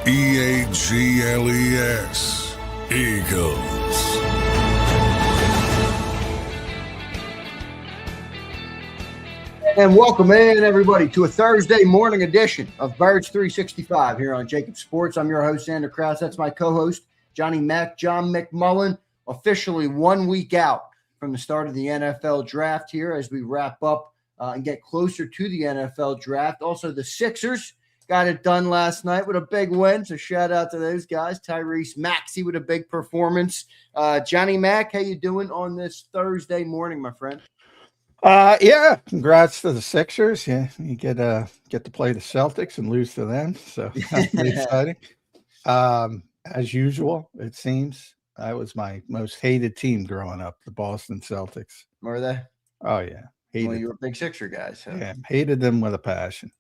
Eagles. Eagles. And welcome in, everybody, to a Thursday morning edition of Birds 365 here on JAKIB Sports. I'm your host, Zander Krause. That's my co-host, John McMullen, officially 1 week out from the start of the NFL draft here as we wrap up and get closer to the NFL draft. Also, the Sixers got it done last night with a big win, so shout out to those guys. Tyrese Maxey with a big performance. Johnny Mac, how you doing on this Thursday morning, my friend? Yeah, congrats to the Sixers. Yeah, you get to play the Celtics and lose to them, so that's pretty exciting. As usual, it seems that was my most hated team growing up, the Boston Celtics. Were they? Oh yeah, hated. Well, you were a big Sixer guy, so yeah, hated them with a passion.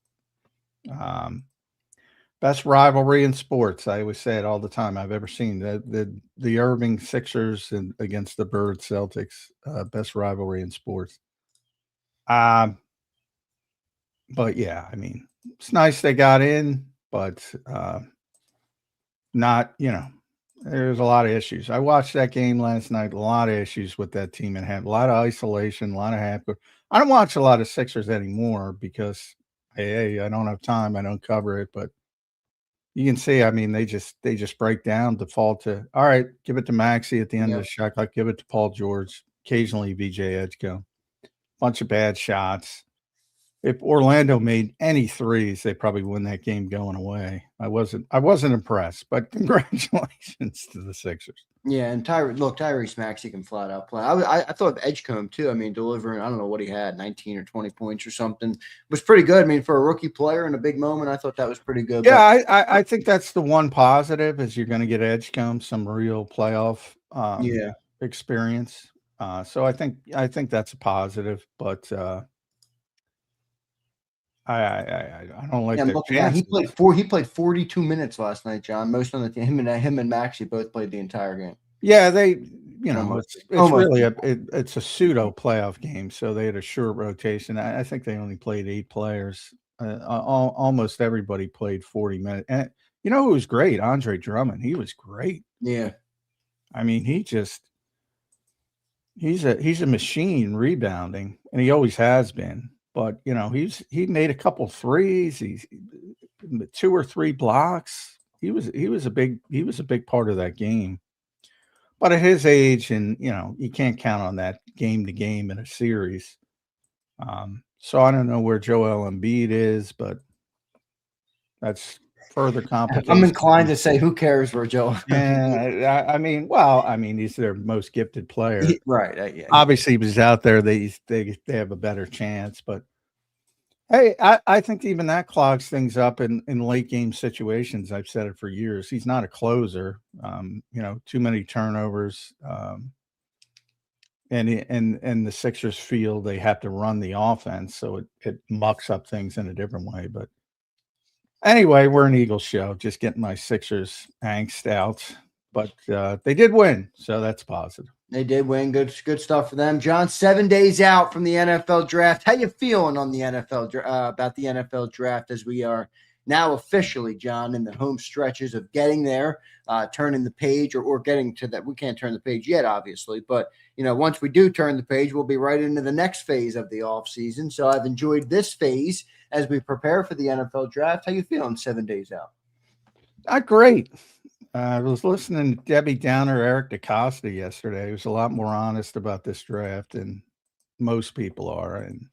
Best rivalry in sports. I always say it all the time. I've ever seen the Irving Sixers against the Bird Celtics. Best rivalry in sports. But yeah, I mean, it's nice they got in, but not, there's a lot of issues. I watched that game last night, a lot of issues with that team and had a lot of isolation, a lot of happen. I don't watch a lot of Sixers anymore because hey, I don't have time, I don't cover it, but you can see, I mean, they just break down, default to all right, give it to Maxey at the end of the shot clock, give it to Paul George, occasionally VJ Edgecombe. Bunch of bad shots. If Orlando made any threes, they probably win that game going away. I wasn't impressed, but congratulations to the Sixers. Yeah, and Tyrese Maxey can flat out play. I thought of Edgecombe too. I mean, delivering, I don't know what he had, 19 or 20 points or something. It was pretty good. I mean, for a rookie player in a big moment, I thought that was pretty good. Yeah, I think that's the one positive is you're going to get Edgecombe some real playoff experience. So I think that's a positive, but I don't like that. He played 42 minutes last night, John. Most on the team. Him and Maxey both played the entire game. Yeah, it's really it's a pseudo playoff game, so they had a short rotation. I think they only played 8 players. Almost everybody played 40 minutes. And you know who was great? Andre Drummond. He was great. Yeah. I mean, he's a machine rebounding, and he always has been. But he made a couple threes. He's 2 or 3 blocks. He was a big part of that game. But at his age, and you can't count on that game to game in a series. So I don't know where Joel Embiid is, but that's further complicated. I'm inclined to say, who cares where Joel? Yeah, I mean, he's their most gifted player, right? Yeah. Obviously, he was out there. They have a better chance, but hey, I think even that clogs things up in late game situations. I've said it for years. He's not a closer. Too many turnovers, and the Sixers feel they have to run the offense, so it mucks up things in a different way, but. Anyway, we're an Eagles show, just getting my Sixers angst out. But they did win, so that's positive. They did win. Good stuff for them. John, 7 days out from the NFL draft. How you feeling on the NFL about the NFL draft as we are now officially, John, in the home stretches of getting there, turning the page or getting to that? We can't turn the page yet, obviously, but once we do turn the page, we'll be right into the next phase of the offseason. So I've enjoyed this phase as we prepare for the NFL draft. How you feeling 7 days out? Not great. I was listening to Debbie Downer, Eric DeCosta yesterday. He was a lot more honest about this draft than most people are. And,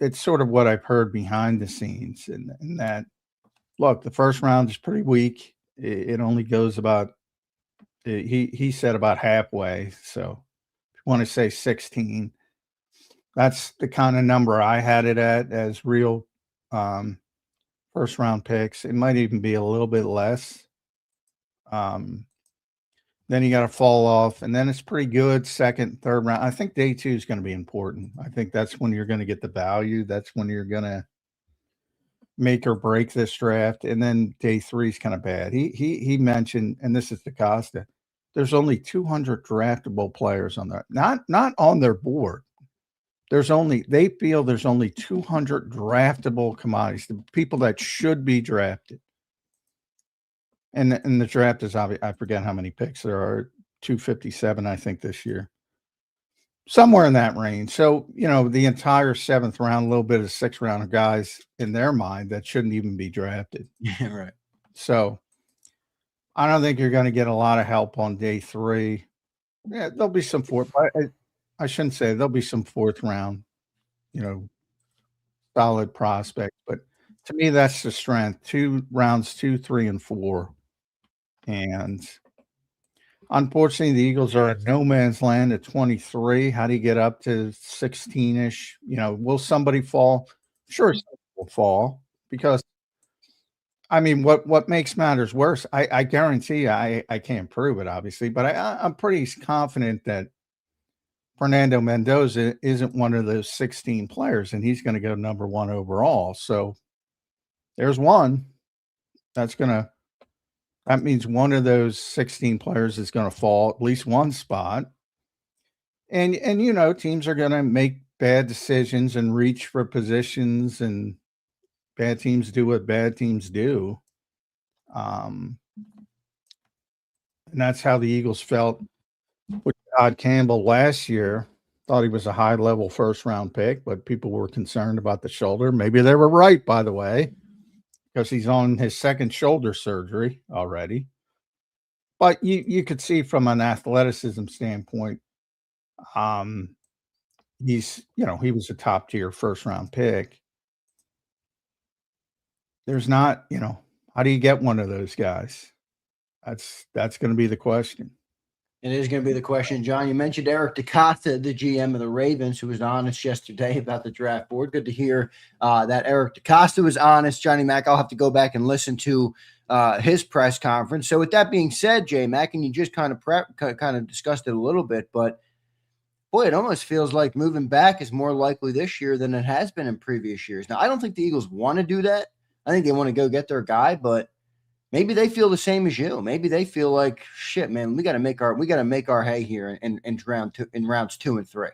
it's sort of what I've heard behind the scenes and that, look, the first round is pretty weak. It only goes about, he said about halfway. So if you want to say 16, that's the kind of number I had it at as real first round picks. It might even be a little bit less. Then you got to fall off, and then it's pretty good second, third round. I think day 2 is going to be important. I think that's when you're going to get the value. That's when you're going to make or break this draft. And then day 3 is kind of bad. He mentioned, and this is DeCosta, there's only 200 draftable players on there, not on their board. They feel there's only 200 draftable commodities, the people that should be drafted. And the draft is obvious. I forget how many picks there are. 257, I think, this year. Somewhere in that range. So, the entire 7th round, a little bit of 6th round of guys in their mind that shouldn't even be drafted. Yeah, right. So I don't think you're going to get a lot of help on day 3. Yeah, there'll be some I shouldn't say there'll be some 4th round, solid prospects. But to me, that's the strength. 2 rounds, 2, 3, and 4. And unfortunately, the Eagles are in no man's land at 23. How do you get up to 16-ish? Will somebody fall? Sure, somebody will fall because, what makes matters worse, I guarantee you, I can't prove it, obviously, but I'm pretty confident that Fernando Mendoza isn't one of those 16 players, and he's going to go number 1 overall. So there's one that means one of those 16 players is going to fall at least one spot. And teams are going to make bad decisions and reach for positions, and bad teams do what bad teams do. And that's how the Eagles felt with Todd Campbell last year. Thought he was a high-level first-round pick, but people were concerned about the shoulder. Maybe they were right, by the way, because he's on his 2nd shoulder surgery already. But you could see from an athleticism standpoint, he was a top-tier first-round pick. There's not, how do you get one of those guys? That's going to be the question. It is going to be the question, John. You mentioned Eric DeCosta, the GM of the Ravens, who was honest yesterday about the draft board. Good to hear that Eric DeCosta was honest. Johnny Mac, I'll have to go back and listen to his press conference. So with that being said, J Mac, and you just kind of discussed it a little bit, but boy, it almost feels like moving back is more likely this year than it has been in previous years. Now, I don't think the Eagles want to do that. I think they want to go get their guy, but maybe they feel the same as you. Maybe they feel like, shit, man, we got to make our hay here in rounds 2 and 3.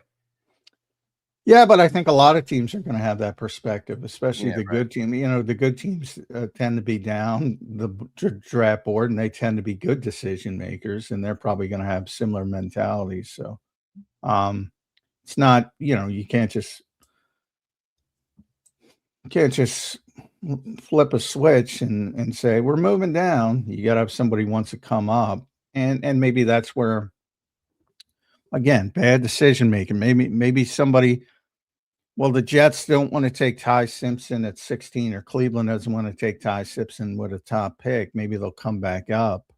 Yeah, but I think a lot of teams are going to have that perspective, especially the good team. The good teams tend to be down the draft board, and they tend to be good decision makers, and they're probably going to have similar mentalities. So, it's not, you can't just flip a switch and say we're moving down. You got to have somebody who wants to come up, and maybe that's where, again, bad decision making. Maybe somebody. Well, the Jets don't want to take Ty Simpson at 16, or Cleveland doesn't want to take Ty Simpson with a top pick. Maybe they'll come back up,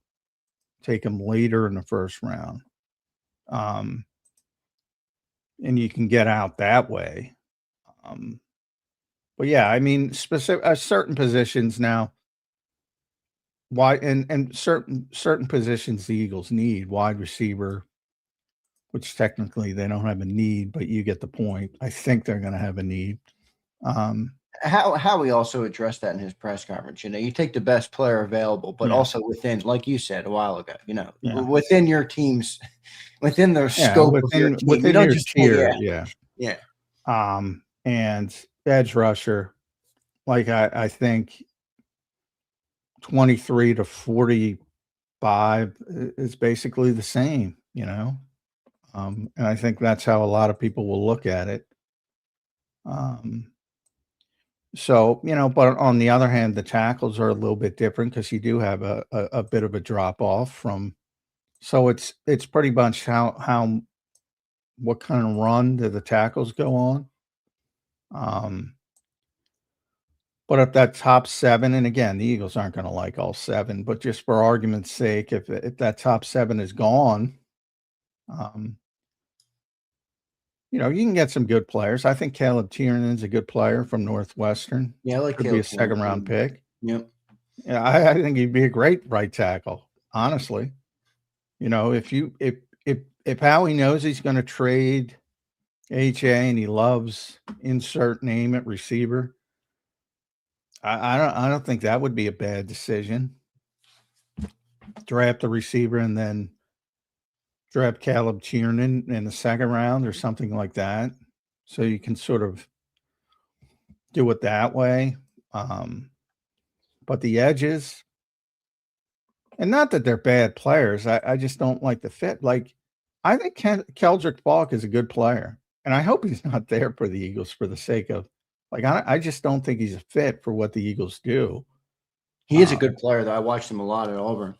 take him later in the first round, and you can get out that way. But yeah, specific certain positions now. Why and certain positions the Eagles need wide receiver, which technically they don't have a need, but you get the point. I think they're going to have a need. Howie also addressed that in his press conference. You take the best player available, but also within, like you said a while ago, within your teams, within their scope of your team. Within your tier, yeah. And edge rusher, like I think 23 to 45 is basically the same, and I think that's how a lot of people will look at it. So, but on the other hand, the tackles are a little bit different because you do have a bit of a drop off from. So it's pretty much what kind of run do the tackles go on? But if that top 7, and again, the Eagles aren't going to like all 7, but just for argument's sake, if that top 7 is gone, you can get some good players. I think Caleb Tiernan's a good player from Northwestern. Yeah, I like Could Caleb be a second-round pick. Yep. Yeah, I think he'd be a great right tackle, honestly. If Howie knows he's going to trade HA and he loves insert name at receiver, I don't think that would be a bad decision. Draft a receiver and then draft Caleb Tiernan in the second round or something like that. So you can sort of do it that way. But the edges, And not that they're bad players. I just don't like the fit. Like, I think Keldrick Falk is a good player, and I hope he's not there for the Eagles for the sake of, like, I just don't think he's a fit for what the Eagles do. He is a good player, though. I watched him a lot at Auburn.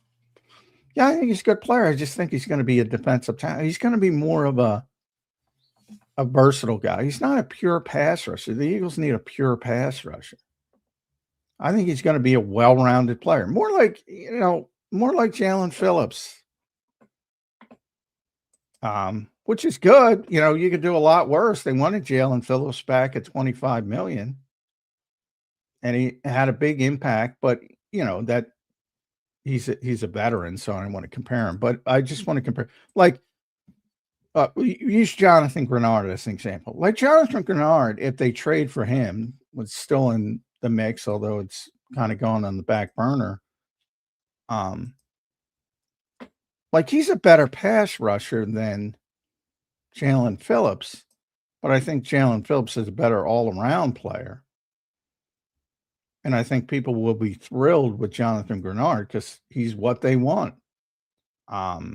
Yeah, I think he's a good player. I just think he's going to be a defensive talent. He's going to be more of a versatile guy. He's not a pure pass rusher. The Eagles need a pure pass rusher. I think he's going to be a well-rounded player, more like Jalen Phillips, which is good. You know, you could do a lot worse. They wanted Jalen Phillips back at $25 million, and he had a big impact. But you know that he's a veteran, so I don't want to compare him. But I just want to compare, like, use Jonathan Grenard as an example. Like Jonathan Grenard, if they trade for him, was still in the mix, although it's kind of gone on the back burner. Like, he's a better pass rusher than Jalen Phillips, but I think Jalen Phillips is a better all-around player. And I think people will be thrilled with Jonathan Grenard because he's what they want. But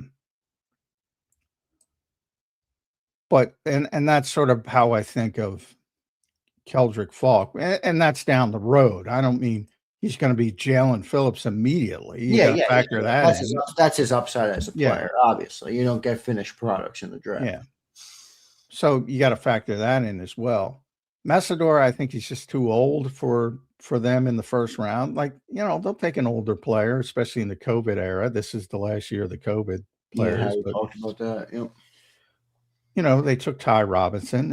that's sort of how I think of Keldrick Falk, and that's down the road. I don't mean he's going to be Jalen Phillips immediately. You got to factor that in. That's his upside as a player, obviously. You don't get finished products in the draft. Yeah. So you got to factor that in as well. Messidor, I think he's just too old for them in the first round. Like, you know, they'll take an older player, especially in the COVID era. This is the last year of the COVID players. Yeah, we talked about that. Yep. You know, they took Ty Robinson,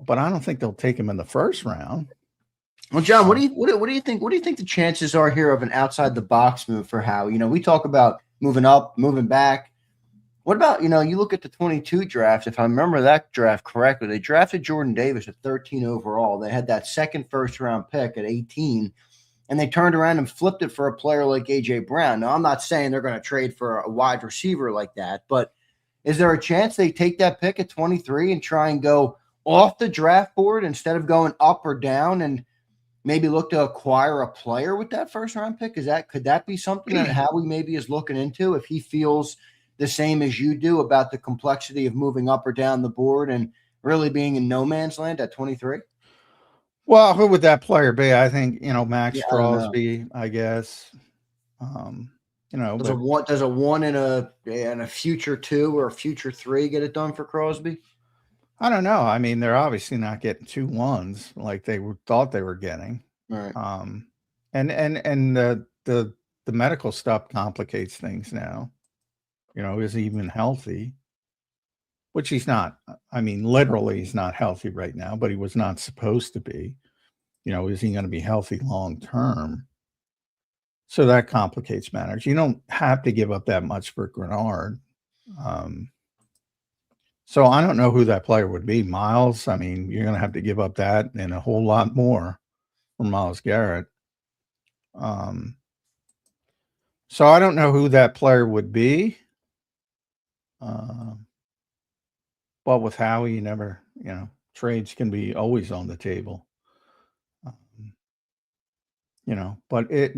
but I don't think they'll take him in the first round. Well, John, what do you think? What do you think the chances are here of an outside the box move for Howie? You know, we talk about moving up, moving back. What about, you know, you look at the 22 draft, if I remember that draft correctly, they drafted Jordan Davis at 13 overall. They had that second first-round pick at 18, and they turned around and flipped it for a player like A.J. Brown. Now, I'm not saying they're going to trade for a wide receiver like that, but is there a chance they take that pick at 23 and try and go off the draft board instead of going up or down and maybe look to acquire a player with that first-round pick? Could that be something that Howie maybe is looking into if he feels – the same as you do about the complexity of moving up or down the board and really being in no man's land at 23? Well, who would that player be? I think, you know, Max Crosby, I guess. You know, does a one and a future 2 or a future 3 get it done for Crosby? I don't know. I mean, they're obviously not getting 2 1s like they thought they were getting. Right. And the medical stuff complicates things now. You know, is he even healthy? Which he's not. I mean, literally, he's not healthy right now, but he was not supposed to be. You know, is he going to be healthy long term? So that complicates matters. You don't have to give up that much for Grenard. So I don't know who that player would be. Miles, I mean, you're going to have to give up that and a whole lot more for Myles Garrett. So I don't know who that player would be. But with Howie, you never, you know, trades can be always on the table. You know, but it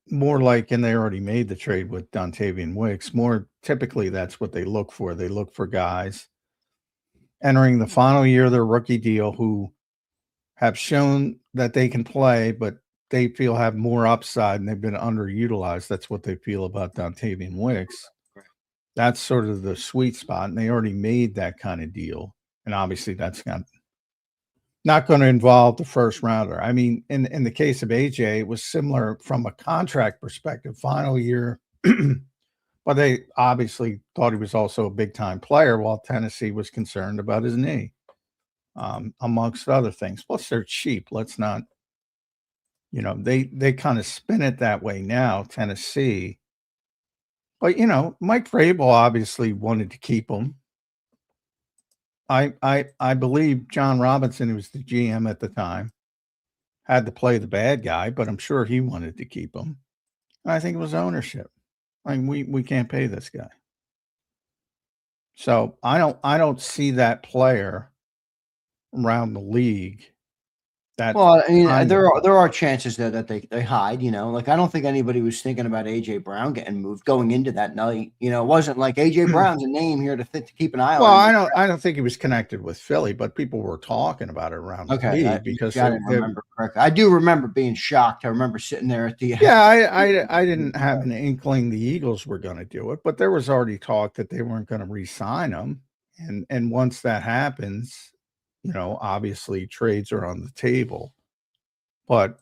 more like, and they already made the trade with Dontavian Wicks. More typically, that's what they look for. They look for guys entering the final year of their rookie deal who have shown that they can play, but they feel have more upside and they've been underutilized. That's what they feel about Dontavian Wicks. That's sort of the sweet spot, and they already made that kind of deal. And obviously, that's not going to involve the first rounder. I mean, in the case of AJ, it was similar from a contract perspective, final year, but they obviously thought he was also a big-time player while Tennessee was concerned about his knee, amongst other things. Plus, they're cheap. Let's not, you know, they kind of spin it that way now, Tennessee. But, you know, Mike Vrabel obviously wanted to keep him. I believe John Robinson, who was the GM at the time, had to play the bad guy, but I'm sure he wanted to keep him. I think it was ownership. I mean, we can't pay this guy. So I don't see that player around the league That's Well, I mean, kind there of, are chances there that they hide, Like I don't think anybody was thinking about AJ Brown getting moved going into that night. It wasn't like AJ Brown's a name here to keep an eye well, on in the I don't think he was connected with Philly, but people were talking about it around the Okay, league because maybe I didn't remember correctly. I do remember being shocked. I remember sitting there at the yeah, I didn't have an inkling the Eagles were going to do it, but there was already talk that they weren't going to re-sign him, and once that happens, obviously trades are on the table, but.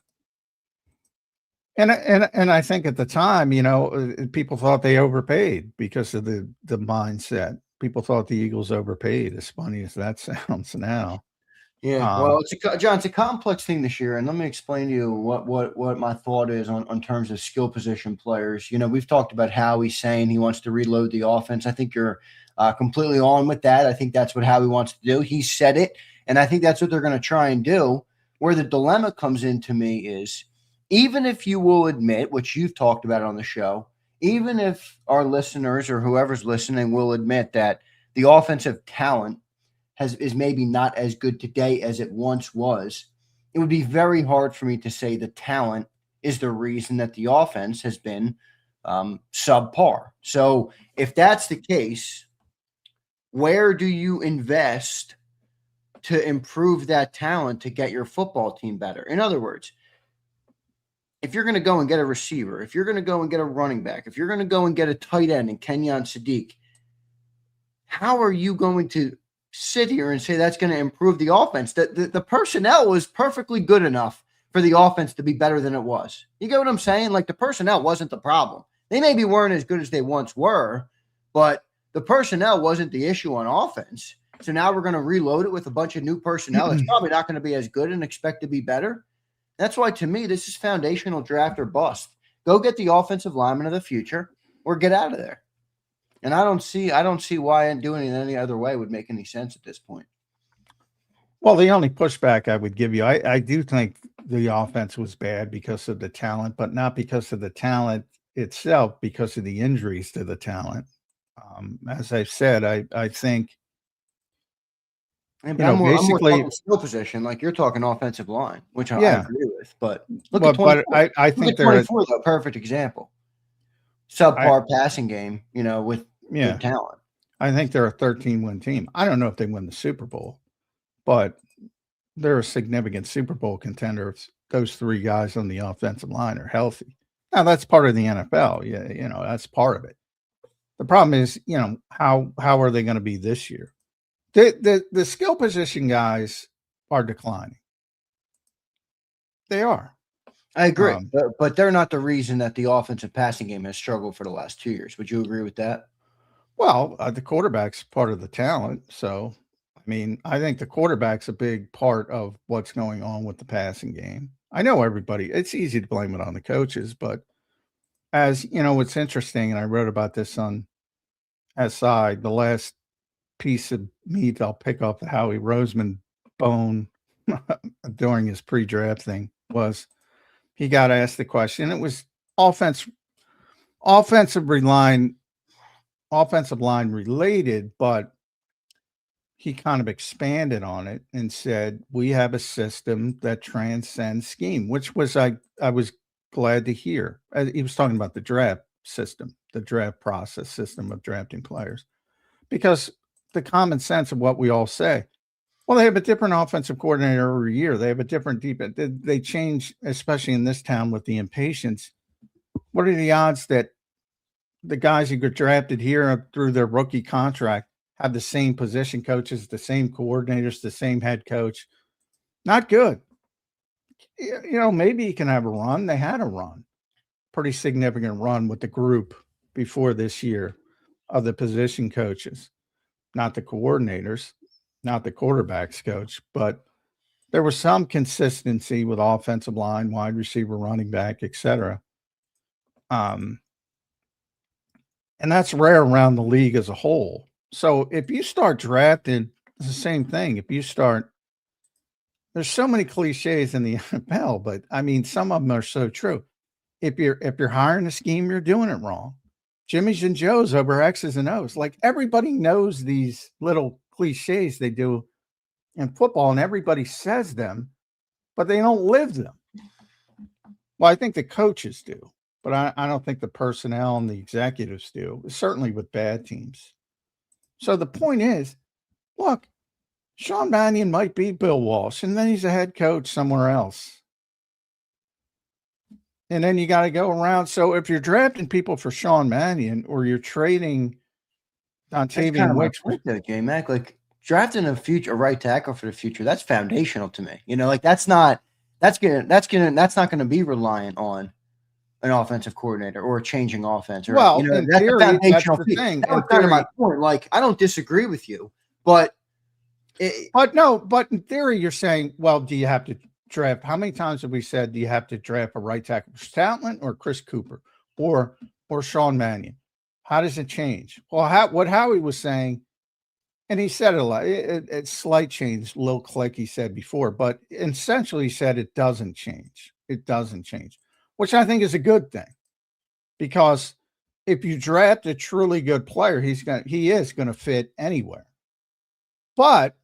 And I think at the time, people thought they overpaid because of the mindset. People thought the Eagles overpaid, as funny as that sounds now. Yeah, well, John, it's a complex thing this year, and let me explain to you what my thought is on terms of skill position players. We've talked about Howie saying he wants to reload the offense. I think you're completely on with that. I think that's what Howie wants to do. He said it, and I think that's what they're going to try and do. Where the dilemma comes into me is, even if you will admit, which you've talked about on the show, even if our listeners or whoever's listening will admit that the offensive talent is maybe not as good today as it once was, it would be very hard for me to say the talent is the reason that the offense has been subpar. So if that's the case, where do you invest to improve that talent to get your football team better? In other words, if you're going to go and get a receiver, if you're going to go and get a running back, if you're going to go and get a tight end in Kenyon Sadiq, how are you going to sit here and say that's going to improve the offense? The personnel was perfectly good enough for the offense to be better than it was. You get what I'm saying? Like, the personnel wasn't the problem. They maybe weren't as good as they once were, but the personnel wasn't the issue on offense. So now we're going to reload it with a bunch of new personnel. It's probably not going to be as good and expect to be better. That's why, to me, this is foundational draft or bust. Go get the offensive lineman of the future or get out of there. And I don't see why doing it any other way would make any sense at this point. Well, the only pushback I would give you, I do think the offense was bad because of the talent, but not because of the talent itself, because of the injuries to the talent. As I've said, I think, I'm more talking skill position, like you're talking offensive line, which I agree with. But look at 24. But I think they're 24, though, perfect example. Subpar passing game, with good talent. I think they're a 13-win team. I don't know if they win the Super Bowl, but they're a significant Super Bowl contender if those three guys on the offensive line are healthy. Now, that's part of the NFL. Yeah, that's part of it. The problem is, how are they going to be this year? The skill position guys are declining. They are. I agree, but they're not the reason that the offensive passing game has struggled for the last 2 years. Would you agree with that? Well, the quarterback's part of the talent. So, I mean, I think the quarterback's a big part of what's going on with the passing game. I know everybody, it's easy to blame it on the coaches, but as you know, what's interesting, and I wrote about this on SI, the last piece of meat I'll pick off the Howie Roseman bone during his pre-draft thing was he got asked the question. It was offensive line related, but he kind of expanded on it and said, we have a system that transcends scheme, which was I was glad to hear. He was talking about the draft system, the draft process system of drafting players, because the common sense of what we all say, well, they have a different offensive coordinator every year. They have a different they change, especially in this town with the impatience. What are the odds that the guys who get drafted here through their rookie contract have the same position coaches, the same coordinators, the same head coach? Not good. Maybe you can have a run. They had a run, pretty significant run with the group before this year of the position coaches, not the coordinators, not the quarterbacks coach, but there was some consistency with offensive line, wide receiver, running back, etc. And that's rare around the league as a whole. So if you start drafting, it's the same thing. There's so many cliches in the NFL, but I mean, some of them are so true. If you're hiring a scheme, you're doing it wrong. Jimmy's and Joe's over X's and O's. Like, everybody knows these little cliches they do in football, and everybody says them. but they don't live them. Well, I think the coaches do, but I don't think the personnel and the executives do, certainly with bad teams. So the point is, look, Sean Mannion might be Bill Walsh, and then he's a head coach somewhere else. And then you got to go around. So if you're drafting people for Sean Mannion or you're trading Dontavian Wicks, J-Mac, like drafting a right tackle for the future, that's foundational to me. Like that's not gonna be reliant on an offensive coordinator or a changing offense. Well, in that's theory, a foundational that's the piece. thing. That was kind of my point. Like, I don't disagree with you, but in theory, you're saying, well, do you have to draft? How many times have we said, do you have to draft a right tackle, Stoutland or Chris Cooper or Sean Mannion? How does it change? Well, what Howie was saying, and he said it a lot, it's slight change, little click he said before, but essentially he said it doesn't change. It doesn't change, which I think is a good thing, because if you draft a truly good player, he is going to fit anywhere. But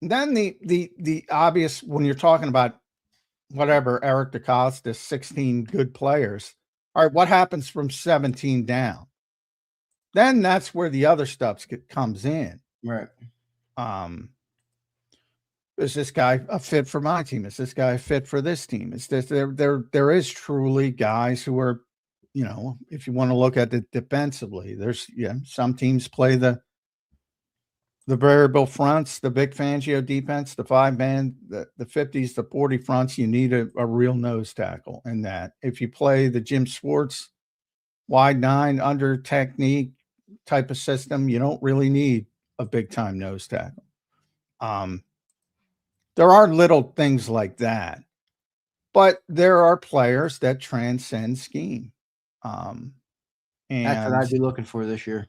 then the obvious, when you're talking about whatever, Eric DeCosta, 16 good players, all right, what happens from 17 down? Then that's where the other stuff comes in. Right. Is this guy a fit for my team? Is this guy a fit for this team? Is this there is truly guys who are, if you want to look at it defensively, there's some teams play the variable fronts, the Vic Fangio defense, the 5-man, the 50s, the 40 fronts. You need a real nose tackle in that. If you play the Jim Schwartz wide 9 under technique type of system, you don't really need a big time nose tackle. There are little things like that, but there are players that transcend scheme. And that's what I'd be looking for this year.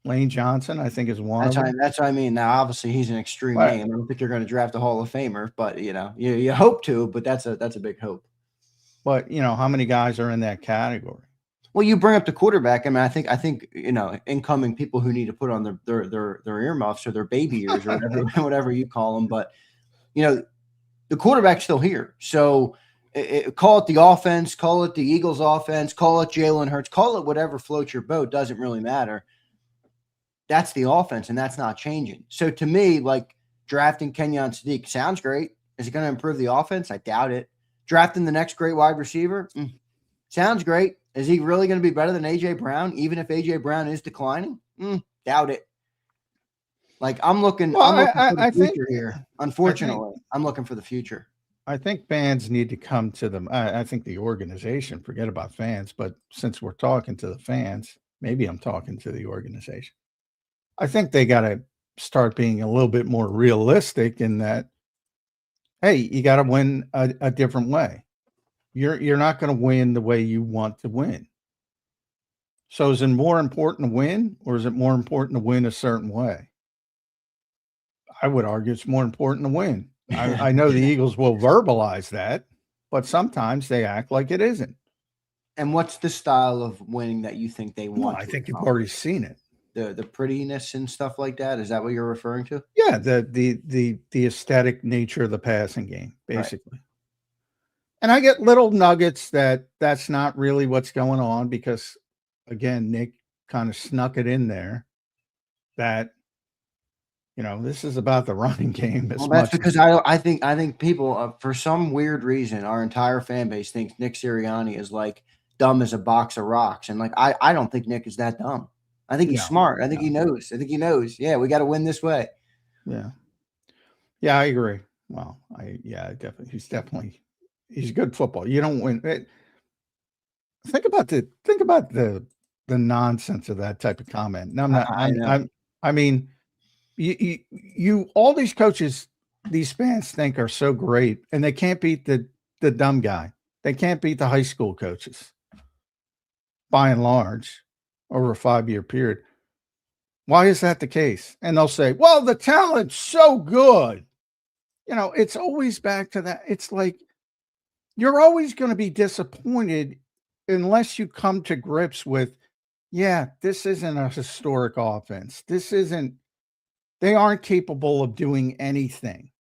Lane Johnson, I think, is one of them. That's what I mean. Now, obviously, he's an extreme name. I don't think you're going to draft a Hall of Famer, but you hope to. But that's a big hope. But how many guys are in that category? Well, you bring up the quarterback. I mean, I think incoming people who need to put on their earmuffs or their baby ears or whatever you call them. But the quarterback's still here. So call it the offense, call it the Eagles offense, call it Jalen Hurts, call it whatever floats your boat. Doesn't really matter. That's the offense, and that's not changing. So to me, like, drafting Kenyon Sadiq sounds great. Is it going to improve the offense? I doubt it. Drafting the next great wide receiver sounds great. Is he really going to be better than A.J. Brown, even if A.J. Brown is declining? Doubt it. Like, I'm looking for the future here. Unfortunately, I'm looking for the future. I think fans need to come to them. I think the organization, forget about fans, but since we're talking to the fans, maybe I'm talking to the organization. I think they got to start being a little bit more realistic in that, hey, you got to win a different way. You're not going to win the way you want to win. So is it more important to win, or is it more important to win a certain way? I would argue it's more important to win. I know the Eagles will verbalize that, but sometimes they act like it isn't. And what's the style of winning that you think they want? I think you've already seen it. The prettiness and stuff like that. Is that what you're referring to? Yeah, the aesthetic nature of the passing game, basically. Right. And I get little nuggets that's not really what's going on, because, again, Nick kind of snuck it in there that, this is about the running game. That's because I think people, for some weird reason, our entire fan base thinks Nick Sirianni is like dumb as a box of rocks. And like, I don't think Nick is that dumb. I think he's smart. I think he knows. Yeah, we got to win this way. Yeah. Yeah, I agree. Well, definitely. He's good football. You don't win. Think about the nonsense of that type of comment. No, I mean, you all these coaches, these fans think are so great, and they can't beat the dumb guy. They can't beat the high school coaches, by and large, over a 5-year period. Why is that the case? And they'll say, well, the talent's so good. It's always back to that. It's like, you're always going to be disappointed unless you come to grips with, this isn't a historic offense. They aren't capable of doing anything.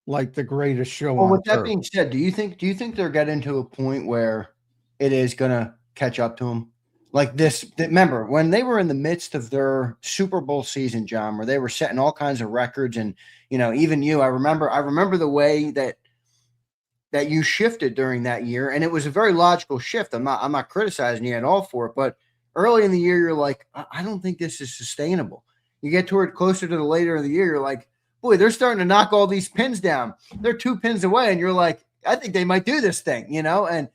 like the greatest show Well, on with that turf. being said, do you think they're getting to a point where it is going to catch up to them? Like this, remember when they were in the midst of their Super Bowl season, John, where they were setting all kinds of records, and even I remember the way that you shifted during that year, and it was a very logical shift. I'm not criticizing you at all for it, but early in the year, you're like, I don't think this is sustainable. You get toward closer to the later of the year, you're like, boy, they're starting to knock all these pins down. They're 2 pins away, and you're like, I think they might do this thing, and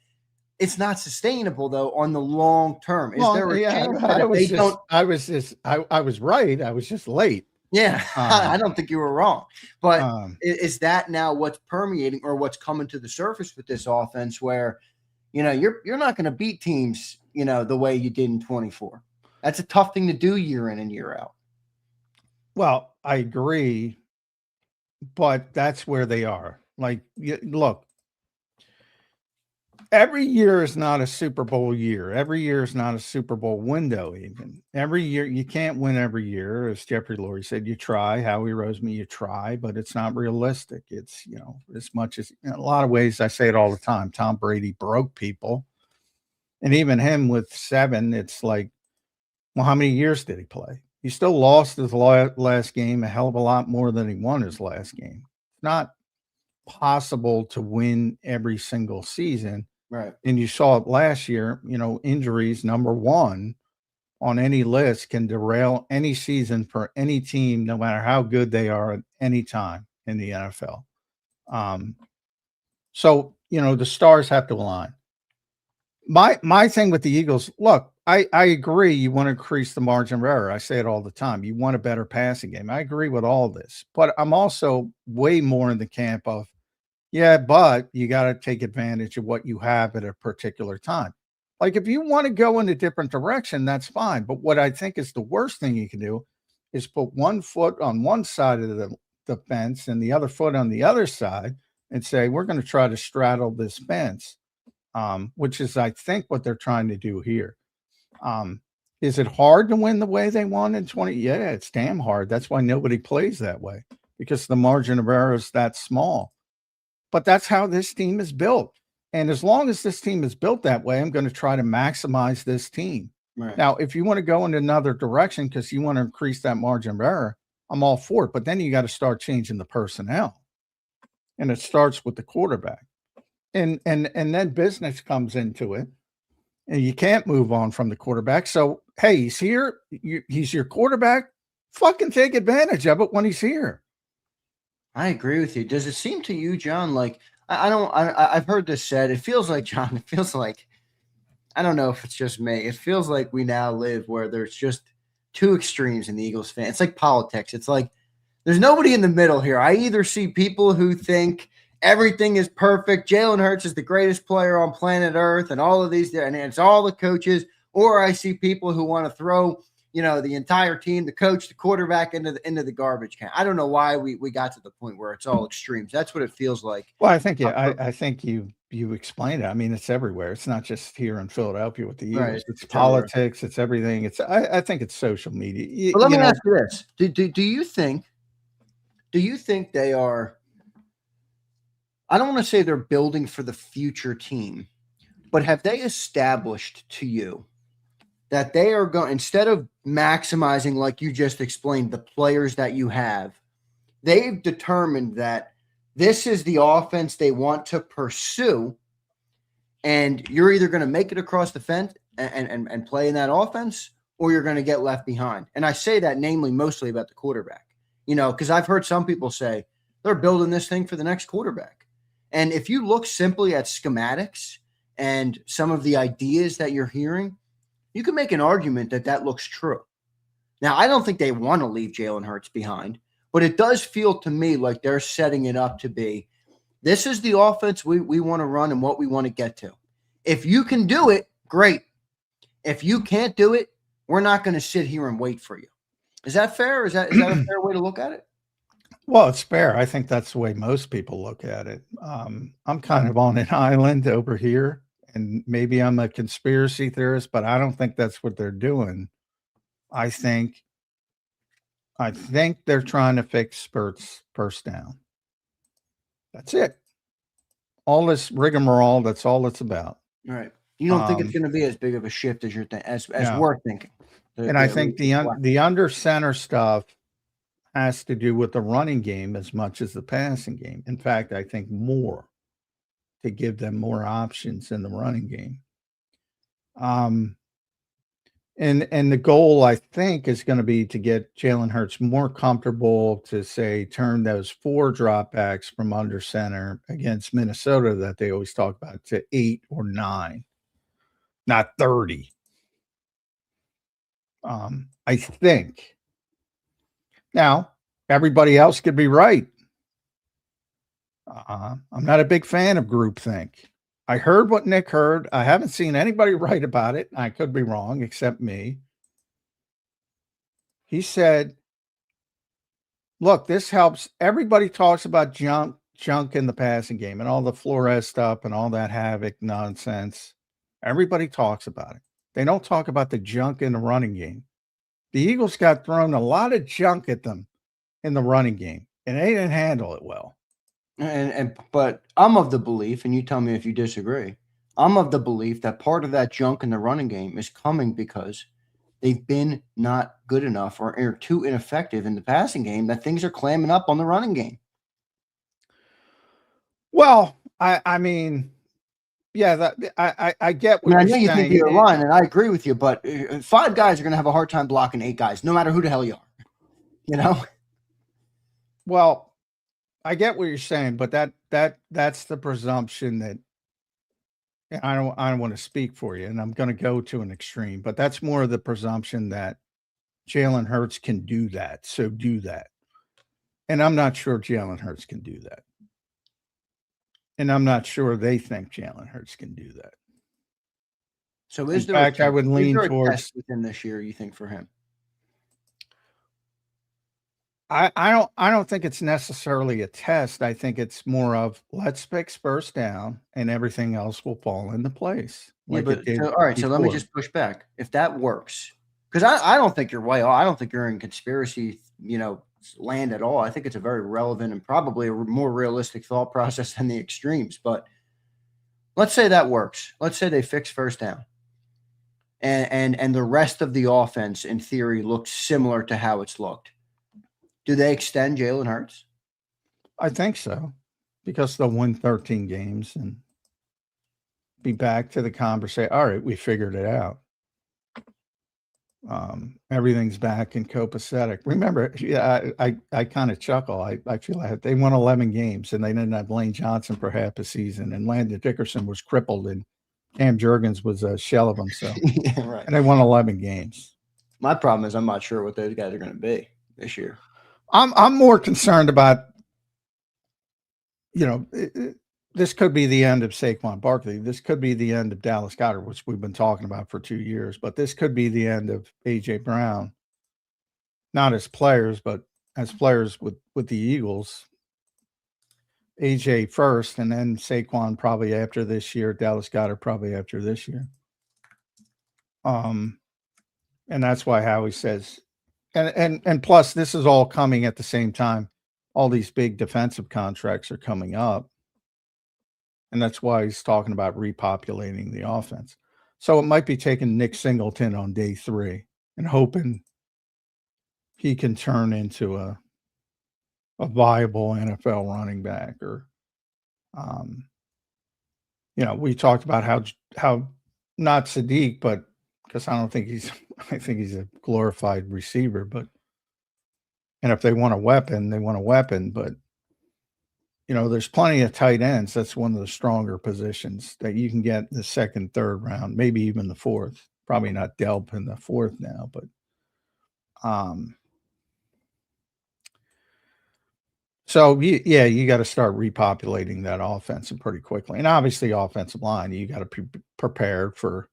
it's not sustainable though on the long term. Is there a chance that if they don't? I was right. I was just late. Yeah, I don't think you were wrong. But is that now what's permeating or what's coming to the surface with this offense where, you're not going to beat teams, the way you did in 24? That's a tough thing to do year in and year out. Well, I agree, but that's where they are. Like, look, every year is not a Super Bowl year. Every year is not a Super Bowl window. Even every year, you can't win every year. As Jeffrey Lurie said, you try. Howie Roseman, you try, but it's not realistic. It's, as much as in a lot of ways, I say it all the time. Tom Brady broke people. And even him with 7, it's like, well, how many years did he play? He still lost his last game a hell of a lot more than he won his last game. It's not possible to win every single season. Right. And you saw it last year, injuries, number one on any list, can derail any season for any team, no matter how good they are at any time in the NFL. So, the stars have to align. My thing with the Eagles, look, I agree. You want to increase the margin of error. I say it all the time. You want a better passing game. I agree with all this, but I'm also way more in the camp of, yeah, but you got to take advantage of what you have at a particular time. Like if you want to go in a different direction, that's fine. But what I think is the worst thing you can do is put one foot on one side of the fence and the other foot on the other side and say, we're going to try to straddle this fence, which is, I think, what they're trying to do here. Is it hard to win the way they won in 20? Yeah, it's damn hard. That's why nobody plays that way, because the margin of error is that small. But that's how this team is built. And as long as this team is built that way, I'm going to try to maximize this team. Right. Now, if you want to go in another direction because you want to increase that margin of error, I'm all for it. But then you got to start changing the personnel. And it starts with the quarterback. And then business comes into it. And you can't move on from the quarterback. So, hey, he's here. He's your quarterback. Fucking take advantage of it when he's here. I agree with you. Does it seem to you, John, like I've heard this said, it feels like, John, it feels like, I don't know if it's just me. It feels like we now live where there's just two extremes in the Eagles fan. It's like politics. It's like there's nobody in the middle here. I either see people who think everything is perfect, Jalen Hurts is the greatest player on planet Earth, and all of these, and it's all the coaches, or I see people who want to throw, the entire team, the coach, the quarterback into the garbage can. I don't know why we got to the point where it's all extremes. That's what it feels like. Well, I think I think you explained it. I mean, it's everywhere. It's not just here in Philadelphia with the Eagles. Right. It's politics. It's everything. I think it's social media. But let me ask you this: Do you think they are? I don't want to say they're building for the future team, but have they established to you that they are going, instead of maximizing, like you just explained, the players that you have, they've determined that this is the offense they want to pursue, and you're either going to make it across the fence and play in that offense, or you're going to get left behind. And I say that namely mostly about the quarterback, because I've heard some people say they're building this thing for the next quarterback. And if you look simply at schematics and some of the ideas that you're hearing, you can make an argument that looks true. Now, I don't think they want to leave Jalen Hurts behind, but it does feel to me like they're setting it up to be, this is the offense we want to run and what we want to get to. If you can do it, great. If you can't do it, we're not going to sit here and wait for you. Is that fair? Is that a fair way to look at it? Well, it's fair. I think that's the way most people look at it. I'm kind of on an island over here, and maybe I'm a conspiracy theorist, but I don't think that's what they're doing. I think they're trying to fix Spurt's first down. That's it. All this rigmarole, that's all it's about. All right. You don't think it's going to be as big of a shift as you're as no. we're thinking. And I think the under center stuff has to do with the running game as much as the passing game. In fact, I think more, to give them more options in the running game. And the goal, I think, is going to be to get Jalen Hurts more comfortable to, say, turn those 4 dropbacks from under center against Minnesota that they always talk about to 8 or 9, not 30. I think. Now, everybody else could be right. I'm not a big fan of groupthink. I heard what Nick heard. I haven't seen anybody write about it. I could be wrong, except me. He said, look, this helps. Everybody talks about junk in the passing game and all the Flores stuff and all that havoc nonsense. Everybody talks about it. They don't talk about the junk in the running game. The Eagles got thrown a lot of junk at them in the running game, and they didn't handle it well. But I'm of the belief, and you tell me if you disagree, I'm of the belief that part of that junk in the running game is coming because they've been not good enough or too ineffective in the passing game, that things are clamming up on the running game. Well, I mean, yeah, I get what I you're know you saying. think you're lying, and I agree with you, but 5 guys are going to have a hard time blocking 8 guys, no matter who the hell you are. You know? Well, I get what you're saying, but that's the presumption that I don't want to speak for you, and I'm going to go to an extreme, but that's more of the presumption that Jalen Hurts can do that. So do that. And I'm not sure Jalen Hurts can do that. And I'm not sure they think Jalen Hurts can do that. So in fact, I would lean towards within this year, you think, for him? I don't think it's necessarily a test. I think it's more of let's fix first down and everything else will fall into place. All right. So let me just push back. If that works, because I don't think you're way off. I don't think you're in conspiracy, land at all. I think it's a very relevant and probably a more realistic thought process than the extremes. But let's say that works. Let's say they fix first down. And the rest of the offense, in theory, looks similar to how it's looked. Do they extend Jalen Hurts? I think so, because they'll win 13 games and be back to the conversation. All right, we figured it out. Everything's back in copacetic. Remember, I kind of chuckle. I feel like they won 11 games and they didn't have Lane Johnson for half a season, and Landon Dickerson was crippled and Cam Jurgens was a shell of himself. Yeah, right. And they won 11 games. My problem is I'm not sure what those guys are going to be this year. I'm more concerned about, this could be the end of Saquon Barkley. This could be the end of Dallas Goedert, which we've been talking about for 2 years. But this could be the end of A.J. Brown, not as players, but as players with the Eagles. A.J. first, and then Saquon probably after this year. Dallas Goedert probably after this year. And that's why Howie says, and plus this is all coming at the same time. All these big defensive contracts are coming up. And that's why he's talking about repopulating the offense. So it might be taking Nick Singleton on day 3 and hoping he can turn into a viable NFL running back. Or, we talked about how not Sadiq, but because I think he's a glorified receiver. But and if they want a weapon, they want a weapon. But there's plenty of tight ends. That's one of the stronger positions that you can get in the 2nd, 3rd round, maybe even the 4th. Probably not Delp in the 4th now, but so you got to start repopulating that offense pretty quickly. And obviously offensive line, you got to be prepared for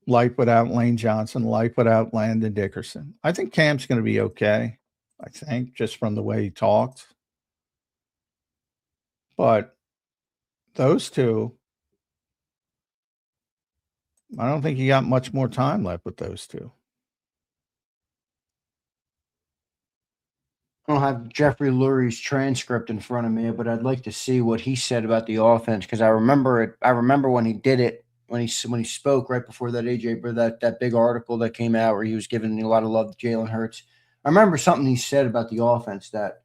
life without Lane Johnson, life without Landon Dickerson. I think Cam's going to be okay. I think just from the way he talked. But those two, I don't think you got much more time left with those two. I don't have Jeffrey Lurie's transcript in front of me, but I'd like to see what he said about the offense because I remember it. I remember when he did it, when he spoke right before that that big article that came out where he was giving a lot of love to Jalen Hurts. I remember something he said about the offense that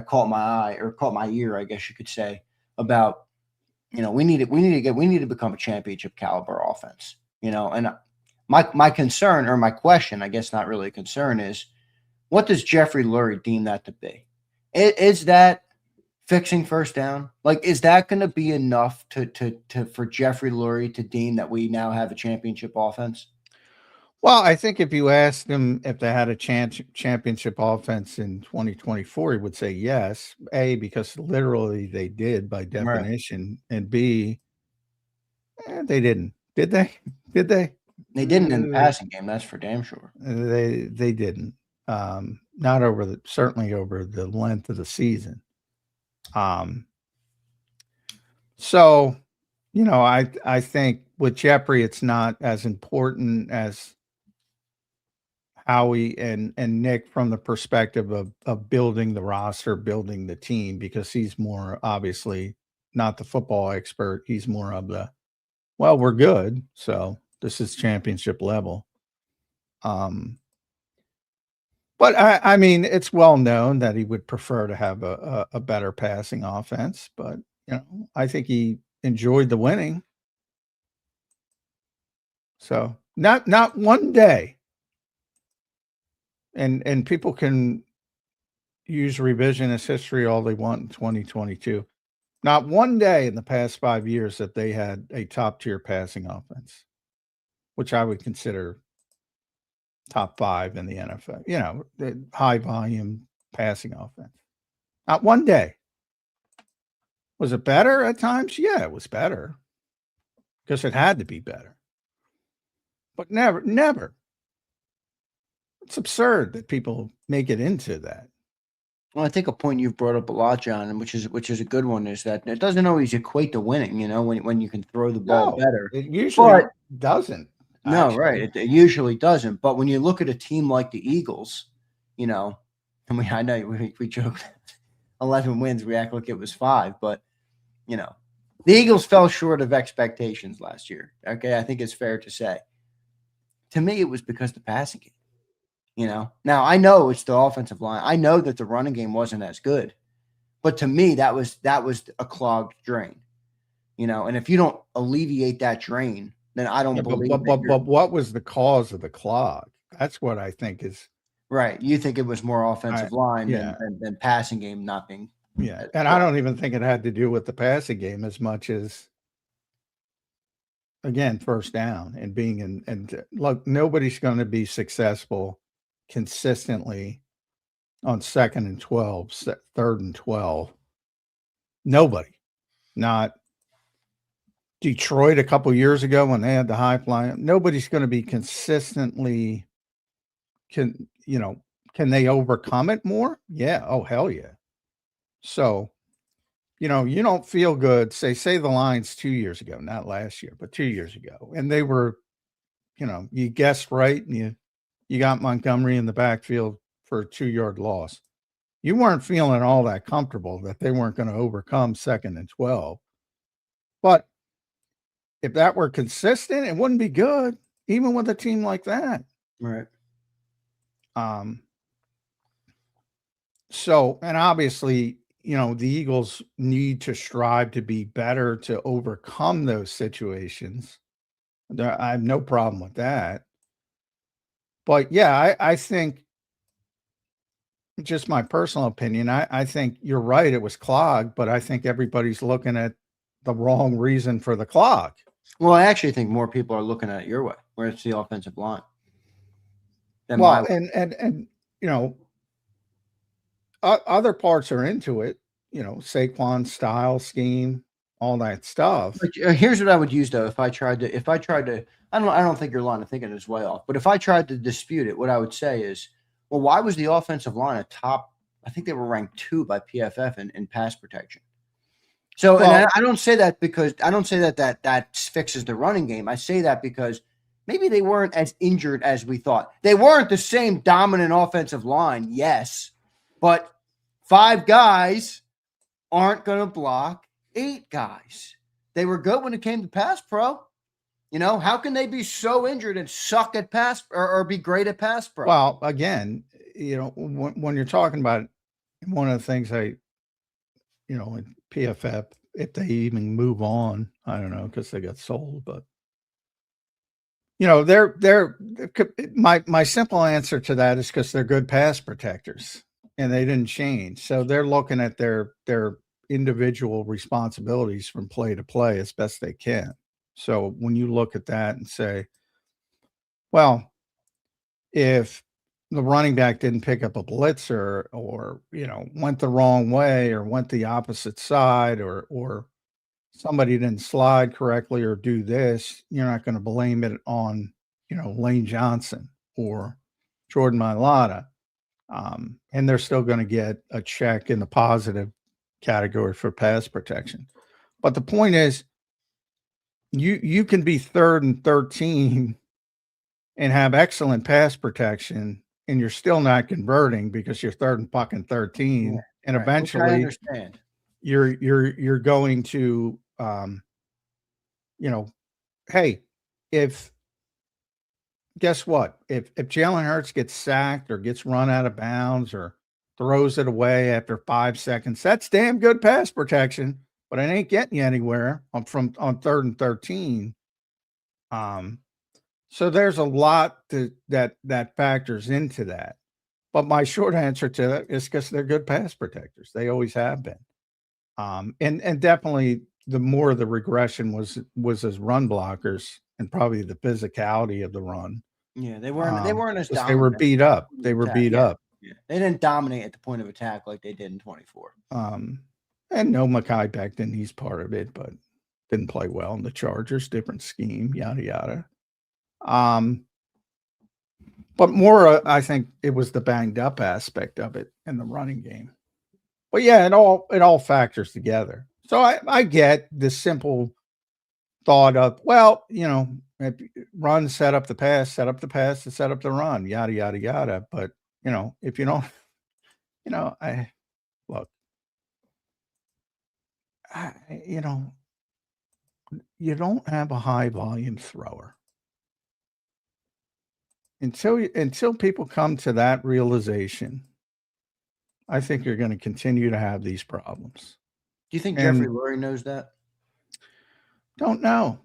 caught my eye or caught my ear, I guess you could say, about we need to become a championship caliber offense. And my concern or my question, I guess not really a concern, is what does Jeffrey Lurie deem that to be? Is that fixing first down? Like, is that going to be enough for Jeffrey Lurie to deem that we now have a championship offense? Well, I think if you asked him if they had a championship offense in 2024, he would say yes. A, because literally they did by definition, right. And B, they didn't. Did they? Did they? They didn't in the passing game. That's for damn sure. They didn't. Not certainly over the length of the season. So, I think with Jeffrey, it's not as important as Howie and Nick from the perspective of building the roster, building the team, because he's more obviously not the football expert. He's more of we're good. So this is championship level. But I mean, it's well known that he would prefer to have a better passing offense, but I think he enjoyed the winning. So not one day. And people can use revisionist history all they want in 2022. Not one day in the past 5 years that they had a top tier passing offense, which I would consider top 5 in the NFL, the high volume passing offense. Not one day. Was it better at times? Yeah, it was better because it had to be better, but never. It's absurd that people make it into that. Well, I think a point you've brought up a lot, John, and which is a good one, is that it doesn't always equate to winning. When you can throw the ball better, it usually doesn't. No, right. It usually doesn't. But when you look at a team like the Eagles, and I know we joked 11 wins, we act like it was 5, but the Eagles fell short of expectations last year. Okay, I think it's fair to say. To me, it was because the passing game. Now I know it's the offensive line. I know that the running game wasn't as good, but to me that was a clogged drain. And if you don't alleviate that drain, then I don't believe. But what was the cause of the clog? That's what I think is right. You think it was more offensive line than passing game not being. Yeah, and I don't even think it had to do with the passing game as much as, again, first down and being in. And look, nobody's going to be successful consistently on 2nd and 12, 3rd and 12. Nobody. Not Detroit a couple years ago when they had the high flying. Nobody's going to be consistently. Can they overcome it more? Yeah. Oh, hell yeah. So, you don't feel good. Say the Lions 2 years ago, not last year, but 2 years ago, and they were, you guessed right, and you got Montgomery in the backfield for a 2-yard loss. You weren't feeling all that comfortable that they weren't going to overcome 2nd and 12. But if that were consistent, it wouldn't be good, even with a team like that. Right. So, and obviously, the Eagles need to strive to be better to overcome those situations. I have no problem with that. But yeah, I think, just my personal opinion, I think you're right. It was clogged, but I think everybody's looking at the wrong reason for the clog. Well, I actually think more people are looking at it your way, where it's the offensive line. Well, and other parts are into it, Saquon's style, scheme, all that stuff. But here's what I would use though. If I tried to, I don't think your line of thinking is way off, but if I tried to dispute it, what I would say is, well, why was the offensive line a top? I think they were ranked 2 by PFF in pass protection. So, and I don't say that because I don't say that fixes the running game. I say that because maybe they weren't as injured as we thought. They weren't the same dominant offensive line, yes, but 5 guys aren't going to block 8 guys. They were good when it came to pass pro. You know, how can they be so injured and suck at pass or be great at pass pro? Well, again, you know, when you're talking about one of the things in PFF, if they even move on, I don't know, because they got sold, but you know, my simple answer to that is because they're good pass protectors and they didn't change. So they're looking at their individual responsibilities from play to play as best they can. So when you look at that and say, well, if the running back didn't pick up a blitzer or, you know, went the wrong way or went the opposite side or somebody didn't slide correctly or do this, you're not going to blame it on, you know, Lane Johnson or Jordan Mailata. And they're still going to get a check in the positive category for pass protection. But the point is, you can be 3rd and 13 and have excellent pass protection, and you're still not converting because you're 3rd and fucking 13. Yeah, and right. Eventually, I understand. You're going to, you know, hey, guess what? If Jalen Hurts gets sacked or gets run out of bounds or throws it away after 5 seconds, that's damn good pass protection, but it ain't getting you anywhere on 3rd and 13. So there's a lot that factors into that. But my short answer to that is because they're good pass protectors. They always have been. And definitely the more the regression was as run blockers and probably the physicality of the run. Yeah, they weren't as dominant. They were beat up. They were beat up. Yeah. They didn't dominate at the point of attack like they did in 24. And no Mekhi Becton, he's part of it, but didn't play well in the Chargers, different scheme, yada yada. But more, I think it was the banged up aspect of it in the running game. But yeah, it all factors together. So I get the simple thought of, well, you know, run, set up the pass, to set up the run, yada, yada, yada. But, you know, if you don't, you know, you know, you don't have a high volume thrower. Until people come to that realization, I think you're going to continue to have these problems. Do you think Jeffrey Lurie knows that? Don't know.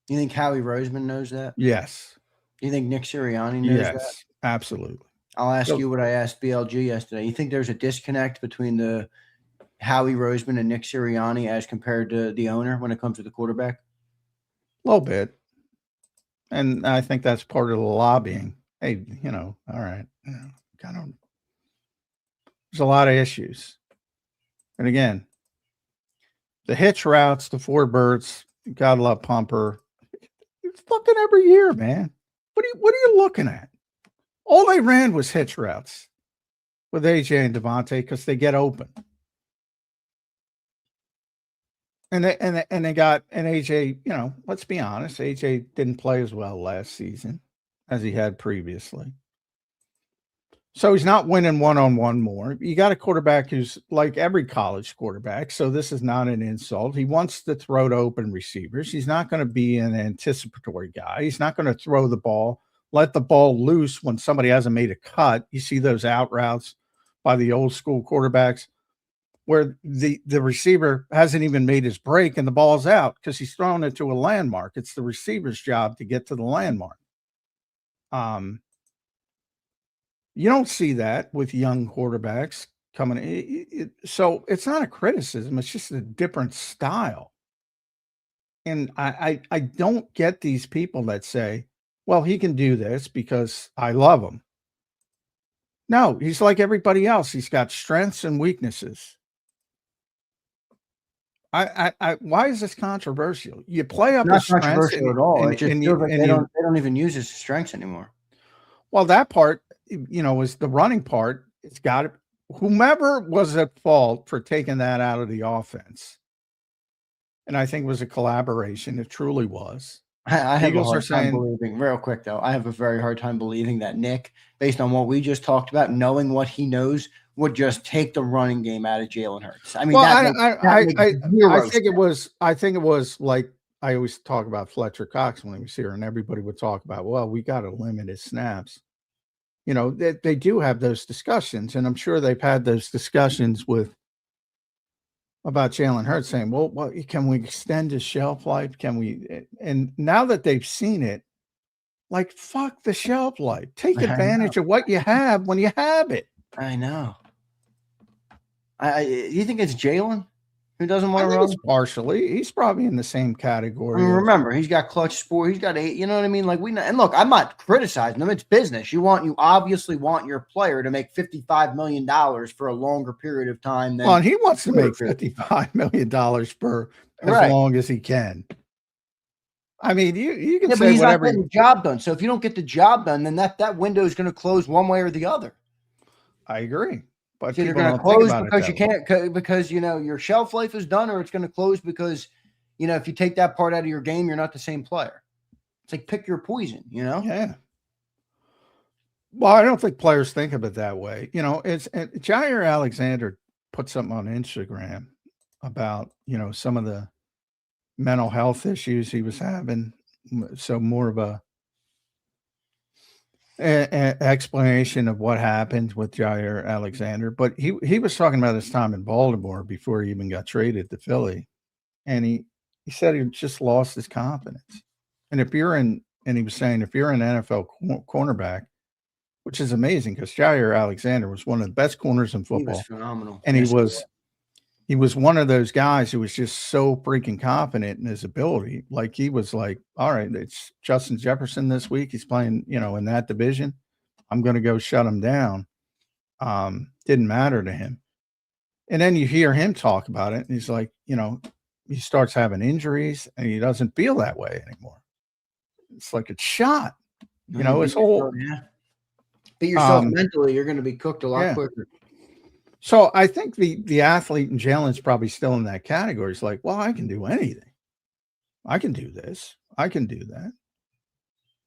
You think Howie Roseman knows that? Yes. Do you think Nick Sirianni knows that? Yes, absolutely. I'll ask you what I asked BLG yesterday. You think there's a disconnect between the Howie Roseman and Nick Sirianni as compared to the owner when it comes to the quarterback? A little bit. And I think that's part of the lobbying. Hey, you know, all right. You know, kind of. There's a lot of issues. And again, the hitch routes, the 4 birds, gotta love Pumper. It's fucking every year, man. What are you looking at? All they ran was hitch routes with AJ and Devontae because they get open. And they got an AJ, you know, let's be honest, AJ didn't play as well last season as he had previously. So he's not winning one-on-one more. You got a quarterback who's like every college quarterback, so this is not an insult. He wants to throw to open receivers. He's not going to be an anticipatory guy. He's not going to throw the ball, let the ball loose when somebody hasn't made a cut. You see those out routes by the old school quarterbacks where the receiver hasn't even made his break and the ball's out because he's thrown it to a landmark. It's the receiver's job to get to the landmark. You don't see that with young quarterbacks coming in. So it's not a criticism. It's just a different style. And I don't get these people that say, well, he can do this because I love him. No, he's like everybody else. He's got strengths and weaknesses. Why is this controversial? You play up his strengths. Not controversial at all. It just feels like they don't even use his strengths anymore. Well, that part, you know, is the running part. It's got to, whomever was at fault for taking that out of the offense. And I think it was a collaboration. It truly was. I have a Eagles are hard time saying, believing, real quick though, I have a very hard time believing that Nick, based on what we just talked about, knowing what he knows, would just take the running game out of Jalen Hurts. I mean, well, that makes I zero think it sense. was, I think it was like I always talk about Fletcher Cox when he was here, and everybody would talk about, well, we got to limit his snaps. You know, they do have those discussions, and I'm sure they've had those discussions with about Jalen Hurts saying, well, can we extend his shelf life? Can we? And now that they've seen it, like, fuck the shelf life. Take advantage of what you have when you have it. I know. You think it's Jalen who doesn't want I to think run? it's partially. He's probably in the same category. I mean, remember, he's got clutch sport. He's got 8. You know what I mean? Like and look, I'm not criticizing them. It's business. You obviously want your player to make $55 million for a longer period of time. Well, and he wants to make $55 million per as long as he can. I mean, you can say he's whatever. Not getting the job done. So if you don't get the job done, then that window is going to close one way or the other. I agree. But it's either going to close because you can't, because your shelf life is done, or it's going to close because if you take that part out of your game, you're not the same player. It's like pick your poison, Yeah. Well, I don't think players think of it that way. It's Jair Alexander put something on Instagram about some of the mental health issues he was having. So more of a explanation of what happened with Jair Alexander, but he was talking about his time in Baltimore before he even got traded to Philly, and he said he just lost his confidence. And he was saying if you're an NFL cornerback, which is amazing because Jair Alexander was one of the best corners in football, he was phenomenal, and he was one of those guys who was just so freaking confident in his ability. Like he was like, all right, it's Justin Jefferson this week. He's playing, in that division. I'm going to go shut him down. Didn't matter to him. And then you hear him talk about it. And he's like, he starts having injuries and he doesn't feel that way anymore. It's like it's shot, his whole. Yeah. Beat yourself mentally, you're going to be cooked a lot quicker. So I think the athlete in Jalen's probably still in that category. It's like, well, I can do anything. I can do this. I can do that.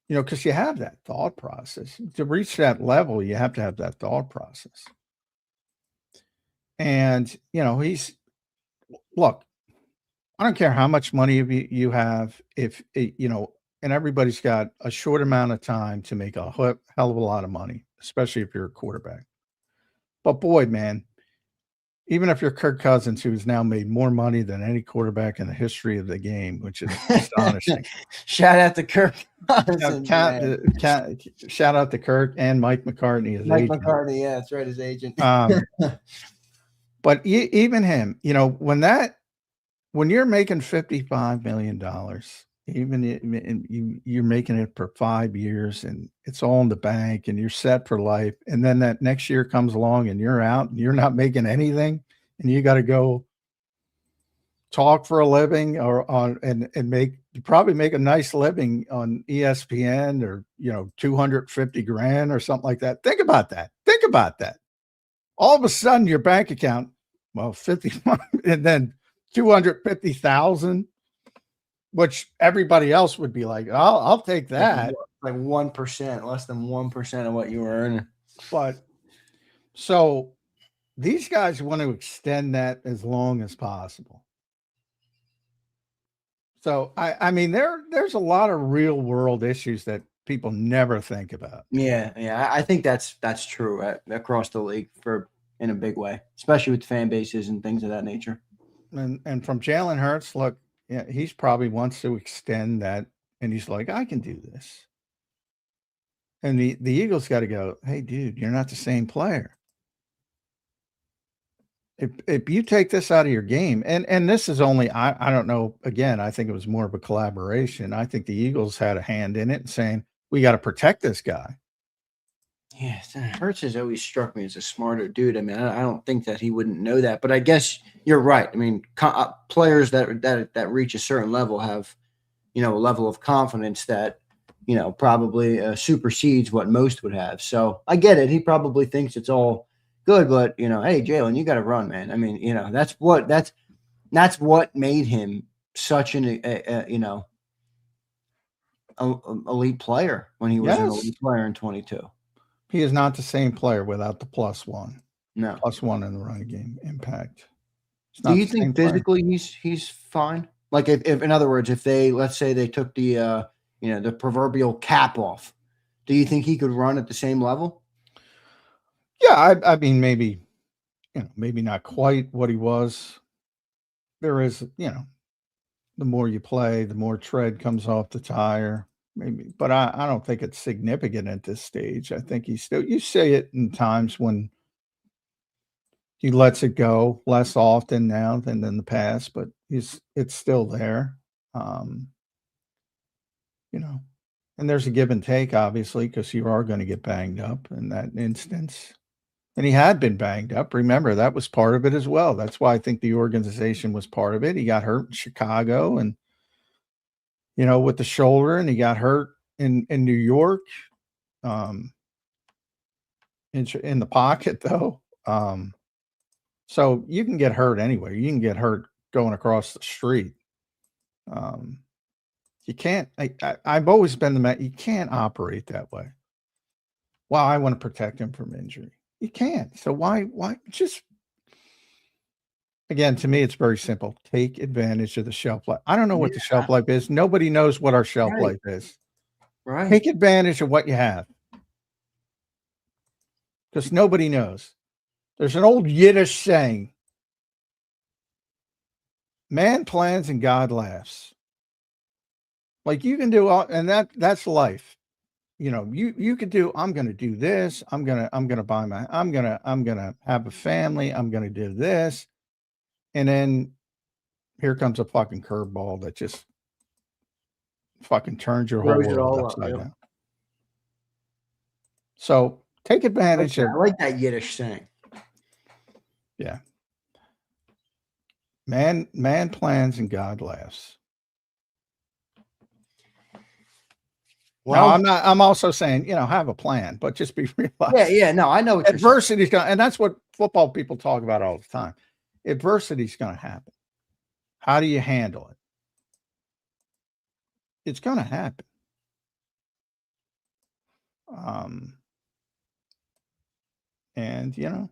Because you have that thought process. To reach that level, you have to have that thought process. And, look, I don't care how much money you have, if, and everybody's got a short amount of time to make a hell of a lot of money, especially if you're a quarterback. But boy, man, even if you're Kirk Cousins, who's now made more money than any quarterback in the history of the game, which is astonishing. Shout out to Kirk. Shout out to Kirk and Mike McCartney. McCartney, yeah, that's right, his agent. But even him, when you're making $55 million, even you're making it for 5 years and it's all in the bank and you're set for life. And then that next year comes along and you're out and you're not making anything and you got to go talk for a living you probably make a nice living on ESPN or, $250,000 or something like that. Think about that. All of a sudden your bank account, 55 and then 250,000. Which everybody else would be like, I'll take that. Like 1%, less than 1% of what you were earning. But so these guys want to extend that as long as possible. So I mean, there's a lot of real world issues that people never think about. Yeah. I think that's true across the league in a big way, especially with fan bases and things of that nature. And from Jalen Hurts, look. Yeah, he's probably wants to extend that, and he's like, I can do this. And the Eagles got to go, hey, dude, you're not the same player. If you take this out of your game, and this is only, I don't know, again, I think it was more of a collaboration. I think the Eagles had a hand in it, saying, we got to protect this guy. Yeah, Hurts has always struck me as a smarter dude. I mean, I don't think that he wouldn't know that, but I guess you're right. I mean, players that reach a certain level have, a level of confidence that, probably supersedes what most would have. So I get it. He probably thinks it's all good, but hey, Jalen, you got to run, man. I mean, that's what made him such elite player when he was an elite player in 22. He is not the same player without the +1. No. +1 in the running game impact. Do you think physically he's fine? Like if in other words, if let's say they took the the proverbial cap off, do you think he could run at the same level? Yeah, I mean maybe not quite what he was. There is, the more you play, the more tread comes off the tire. Maybe, but I don't think it's significant at this stage. I think he's still, you say it in times when he lets it go less often now than in the past, but it's still there. And there's a give and take, obviously, because you are going to get banged up in that instance. And he had been banged up. Remember, that was part of it as well. That's why I think the organization was part of it. He got hurt in Chicago and, with the shoulder, and he got hurt in New York, in the pocket, though. So you can get hurt anywhere. You can get hurt going across the street. You can't. I've always been the man. You can't operate that way. Well, I want to protect him from injury. You can't. So why just, again, to me, it's very simple. Take advantage of the shelf life. I don't know what the shelf life is. Nobody knows what our shelf life is. Right. Take advantage of what you have. Because nobody knows. There's an old Yiddish saying, man plans and God laughs. Like you can do all, and that's life. You could do, I'm going to do this. I'm going to buy I'm going to have a family. I'm going to do this. And then here comes a fucking curveball that just fucking turns your whole world upside down. So take advantage I like that Yiddish saying. Yeah. Man plans and God laughs. Well, no, I'm also saying, have a plan, but just be realistic. Yeah. No, I know. Adversity's going to, and that's what football people talk about all the time. Adversity's going to happen. How do you handle it? It's going to happen. And,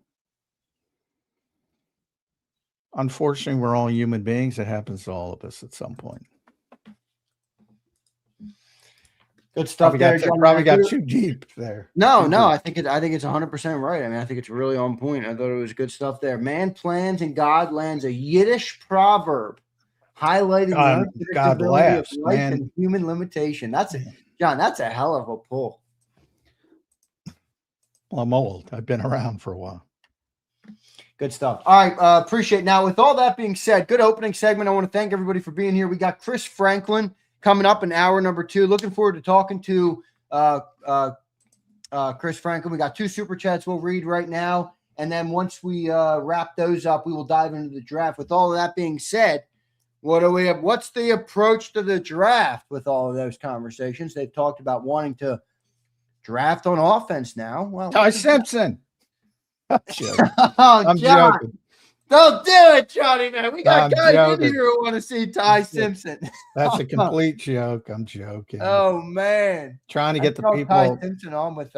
unfortunately, we're all human beings. It happens to all of us at some point. Good stuff there. Probably got too deep there. No, I think it's 100% right. I mean, I think it's really on point. I thought it was good stuff there. Man plans and God lands, a Yiddish proverb highlighting the God laughs, of life and human limitation. John, that's a hell of a pull. Well, I'm old. I've been around for a while. Good stuff. All right. Appreciate it. Now, with all that being said, good opening segment. I want to thank everybody for being here. We got Chris Franklin coming up in hour number 2. Looking forward to talking to Chris Franklin. We got 2 super chats we'll read right now. And then once we wrap those up, we will dive into the draft. With all of that being said, what do we have? What's the approach to the draft with all of those conversations? They've talked about wanting to draft on offense now. Well, Ty Simpson. I'm joking. Don't do it, Johnny, man. We got guys in here who want to see Ty Simpson. That's a complete joke. I'm joking. Oh, man. Trying to get the people. Ty Simpson on with,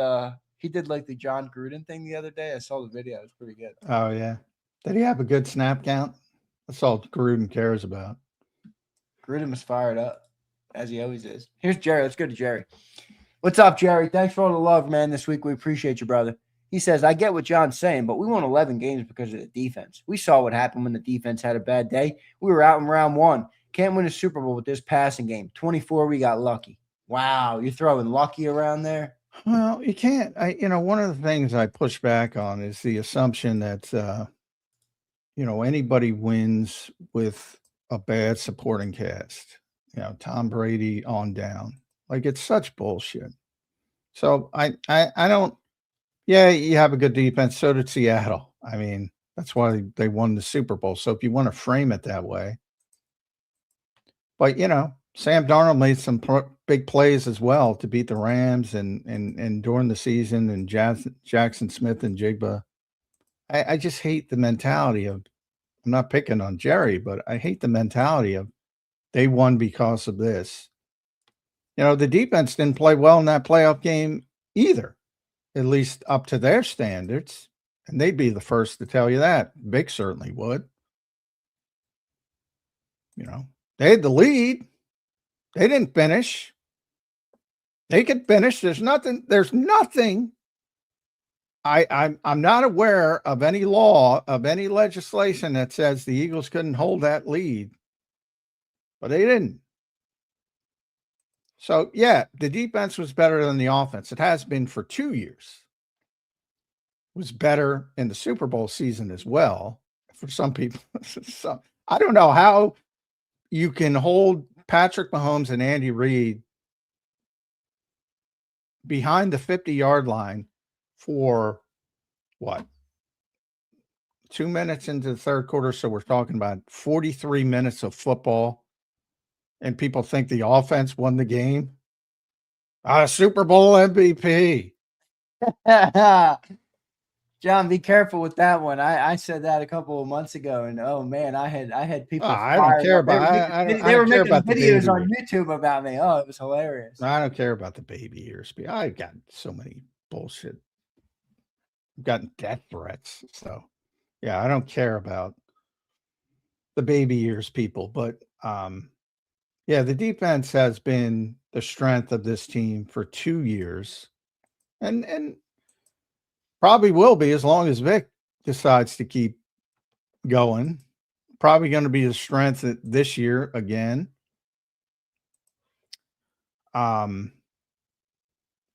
he did like the John Gruden thing the other day. I saw the video. It was pretty good. Oh, yeah. Did he have a good snap count? That's all Gruden cares about. Gruden was fired up, as he always is. Here's Jerry. Let's go to Jerry. What's up, Jerry? Thanks for all the love, man, this week. We appreciate you, brother. He says, I get what John's saying, but we won 11 games because of the defense. We saw what happened when the defense had a bad day. We were out in round 1. Can't win a Super Bowl with this passing game. 24, we got lucky. Wow, you're throwing lucky around there? Well, you can't. One of the things I push back on is the assumption that, anybody wins with a bad supporting cast. Tom Brady on down. Like, it's such bullshit. So I don't. Yeah, you have a good defense. So did Seattle. I mean, that's why they won the Super Bowl. So if you want to frame it that way. But, Sam Darnold made some big plays as well to beat the Rams and during the season, and Jackson Smith and Jigba. I just hate the mentality of, I'm not picking on Jerry, but I hate the mentality of they won because of this. The defense didn't play well in that playoff game either, at least up to their standards. And they'd be the first to tell you that. Vic certainly would. They had the lead. They didn't finish. They could finish. There's nothing. I'm not aware of any law, of any legislation that says the Eagles couldn't hold that lead, but they didn't. So, yeah, the defense was better than the offense. It has been for 2 years. It was better in the Super Bowl season as well for some people. So, I don't know how you can hold Patrick Mahomes and Andy Reid behind the 50-yard line for what? 2 minutes into the third quarter. So we're talking about 43 minutes of football. And people think the offense won the game. Super Bowl MVP. John, be careful with that one. I said that a couple of months ago, and oh man, I had people. I don't care about. They were making videos on YouTube about me. Oh, it was hilarious. I don't care about the baby ears. I've got so many bullshit. I've gotten death threats. So, yeah, I don't care about the baby ears people. But yeah, the defense has been the strength of this team for 2 years, and probably will be as long as Vic decides to keep going. Probably going to be the strength this year again.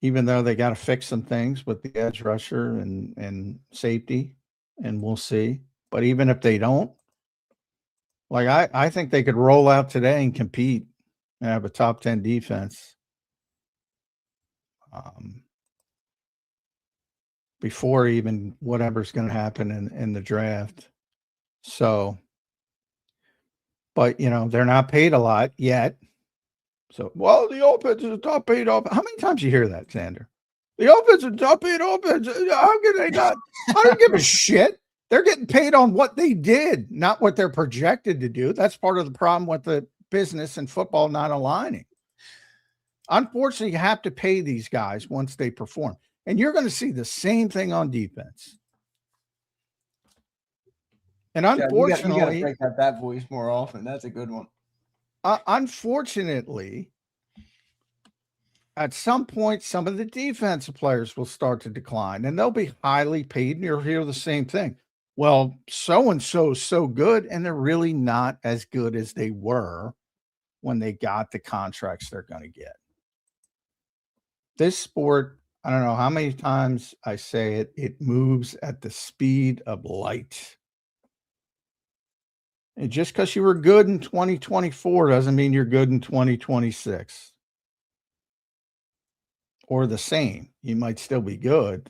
Even though they got to fix some things with the edge rusher and safety, and we'll see. But even if they don't, I think they could roll out today and compete and have a top 10 defense. Before even whatever's going to happen in the draft. So, but, they're not paid a lot yet. So, well, the offense is a top paid offense. How many times you hear that, Zander? The offense is a top paid offense. How can they not? I don't give a shit. They're getting paid on what they did, not what they're projected to do. That's part of the problem with the business and football not aligning. Unfortunately, you have to pay these guys once they perform. And you're going to see the same thing on defense. And unfortunately, you got to break out that voice more often. That's a good one. Unfortunately, at some point, some of the defensive players will start to decline, and they'll be highly paid. And you'll hear the same thing. Well, so-and-so is so good, and they're really not as good as they were when they got the contracts they're going to get. This sport, I don't know how many times I say it, it moves at the speed of light. And just because you were good in 2024 doesn't mean you're good in 2026. Or the same. You might still be good.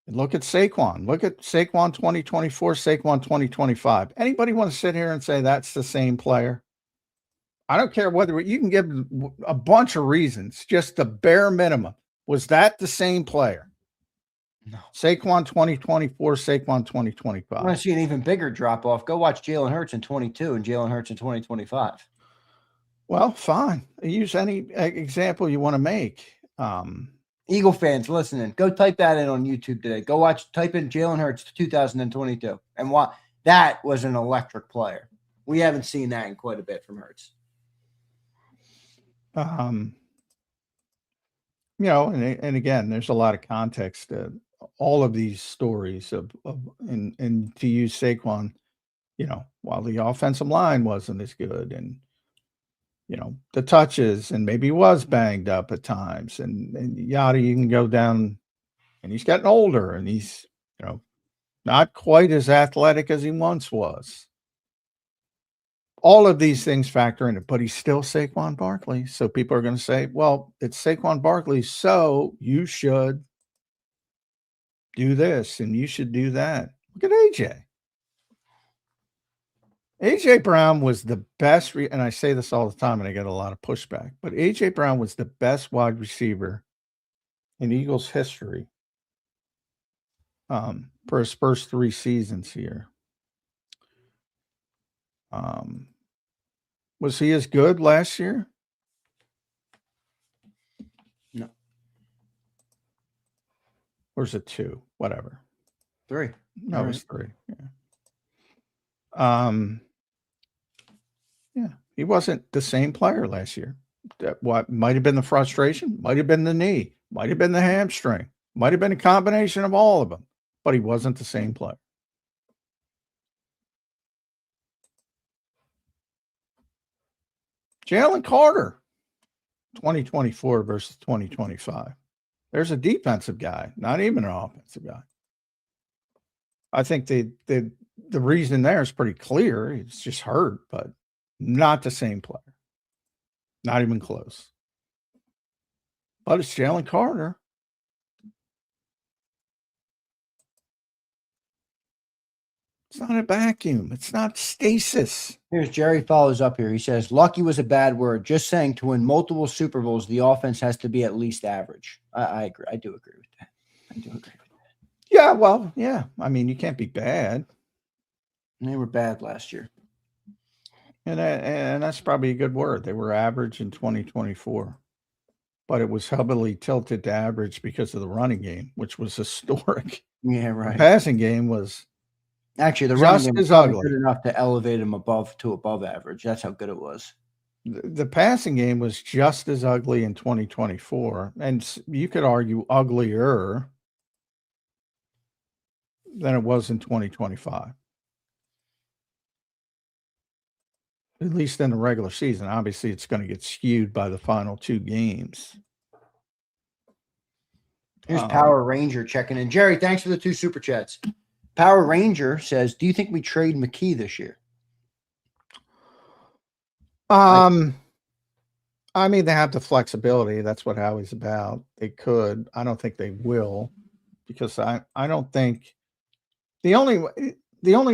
And look at Saquon. Look at Saquon 2024, Saquon 2025. Anybody want to sit here and say that's the same player? I don't care whether you can give a bunch of reasons, just the bare minimum. Was that the same player? No. Saquon 2024, Saquon 2025. I want to see an even bigger drop off. Go watch Jalen Hurts in 22 and Jalen Hurts in 2025. Well, fine. Use any example you want to make. Eagle fans listening, go type that in on YouTube today. Type in Jalen Hurts 2022 and what that was an electric player. We haven't seen that in quite a bit from Hurts. And again, there's a lot of context to all of these stories and to use Saquon, while the offensive line wasn't as good and, the touches and maybe was banged up at times and yada, you can go down, and he's getting older and he's, not quite as athletic as he once was. All of these things factor in it, but he's still Saquon Barkley. So people are going to say, well, it's Saquon Barkley, so you should do this and you should do that. Look at AJ. AJ Brown was the best, and I say this all the time and I get a lot of pushback, but AJ Brown was the best wide receiver in Eagles history for his first 3 seasons here. Was he as good last year? No. Or is it 2? Whatever. 3. No, it was 3. Yeah. He wasn't the same player last year. What might have been the frustration, might have been the knee, might have been the hamstring, might have been a combination of all of them, but he wasn't the same player. Jalen Carter, 2024 versus 2025. There's a defensive guy, not even an offensive guy. I think the reason there is pretty clear. It's just hurt, but not the same player. Not even close. But it's Jalen Carter. It's not a vacuum. It's not stasis. Here's Jerry follows up here. He says, lucky was a bad word. Just saying to win multiple Super Bowls, the offense has to be at least average. I agree. I do agree with that. Yeah, well, yeah. I mean, you can't be bad. And they were bad last year. And that's probably a good word. They were average in 2024. But it was heavily tilted to average because of the running game, which was historic. Yeah, right. The passing game was actually the running game was good enough to elevate him above average. That's how good it was. The passing game was just as ugly in 2024, and you could argue uglier than it was in 2025. At least in the regular season. Obviously, it's going to get skewed by the final 2 games. Here's Power Ranger checking in. Jerry, thanks for the 2 super chats. Power Ranger says, do you think we trade McKee this year? I mean, they have the flexibility. That's what Howie's about. They could. I don't think they will, because I don't think the only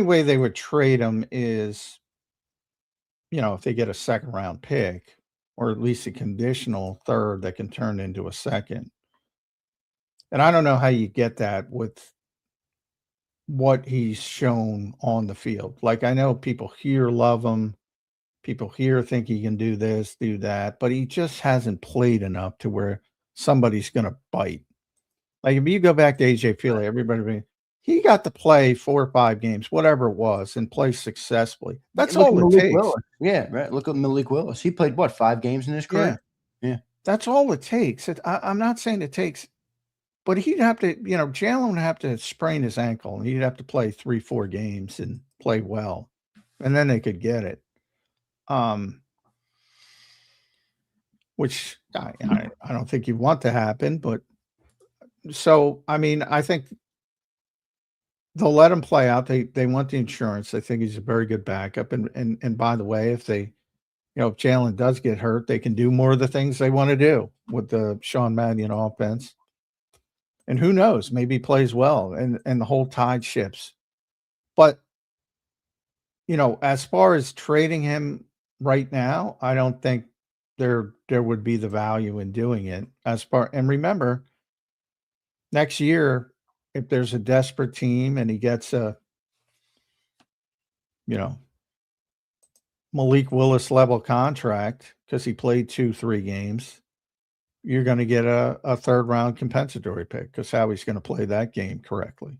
way they would trade him is, if they get a second round pick, or at least a conditional third that can turn into a second. And I don't know how you get that with what he's shown on the field. Like, I know people here love him. People here think he can do this, do that, but he just hasn't played enough to where somebody's going to bite. Like, if you go back to AJ Feely, everybody, he got to play 4 or 5 games, whatever it was, and play successfully. That's all it takes. Willis. Yeah, right. Look at Malik Willis. He played, 5 games in his career? Yeah. That's all it takes. I'm not saying it takes, but he'd have to, Jalen would have to sprain his ankle, and he'd have to play 3-4 games and play well, and then they could get it. Which I don't think you want to happen, but so, I mean, I think they'll let him play out. They want the insurance. I think he's a very good backup. And by the way, if if Jalen does get hurt, they can do more of the things they want to do with the Sean Mannion offense. And who knows, maybe he plays well and the whole tide shifts. But, as far as trading him right now, I don't think there would be the value in doing it. And remember, next year, if there's a desperate team and he gets a, Malik Willis level contract because he played 2-3 games, you're going to get a 3rd round compensatory pick because Howie's going to play that game correctly.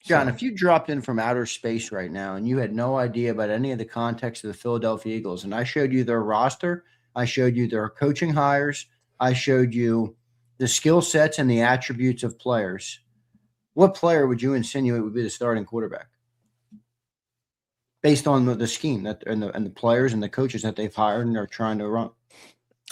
John, if you dropped in from outer space right now and you had no idea about any of the context of the Philadelphia Eagles, and I showed you their roster, I showed you their coaching hires, I showed you the skill sets and the attributes of players, what player would you insinuate would be the starting quarterback based on the scheme and the players and the coaches that they've hired and are trying to run?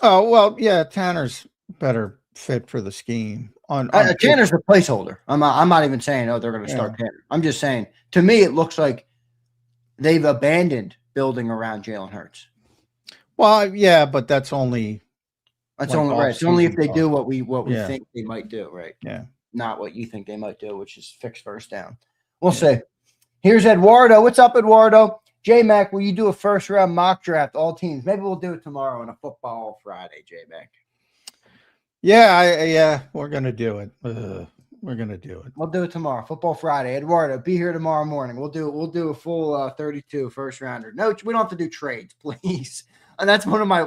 Oh, well, yeah, Tanner's better fit for the scheme. Tanner's a placeholder. I'm not even saying, they're going to start Tanner. I'm just saying, to me, it looks like they've abandoned building around Jalen Hurts. Well, yeah, but that's only right. It's only if they do what we think they might do, right? Yeah. Not what you think they might do, which is fix first down. We'll see. Here's Eduardo. What's up, Eduardo? J-Mac, will you do a first-round mock draft, all teams? Maybe we'll do it tomorrow on a football Friday, J-Mac. Yeah, we're going to do it. We're gonna do it. We'll do it tomorrow. Football Friday. Eduardo, be here tomorrow morning. We'll do a full 32 first rounder. No, we don't have to do trades, please. And that's one of my.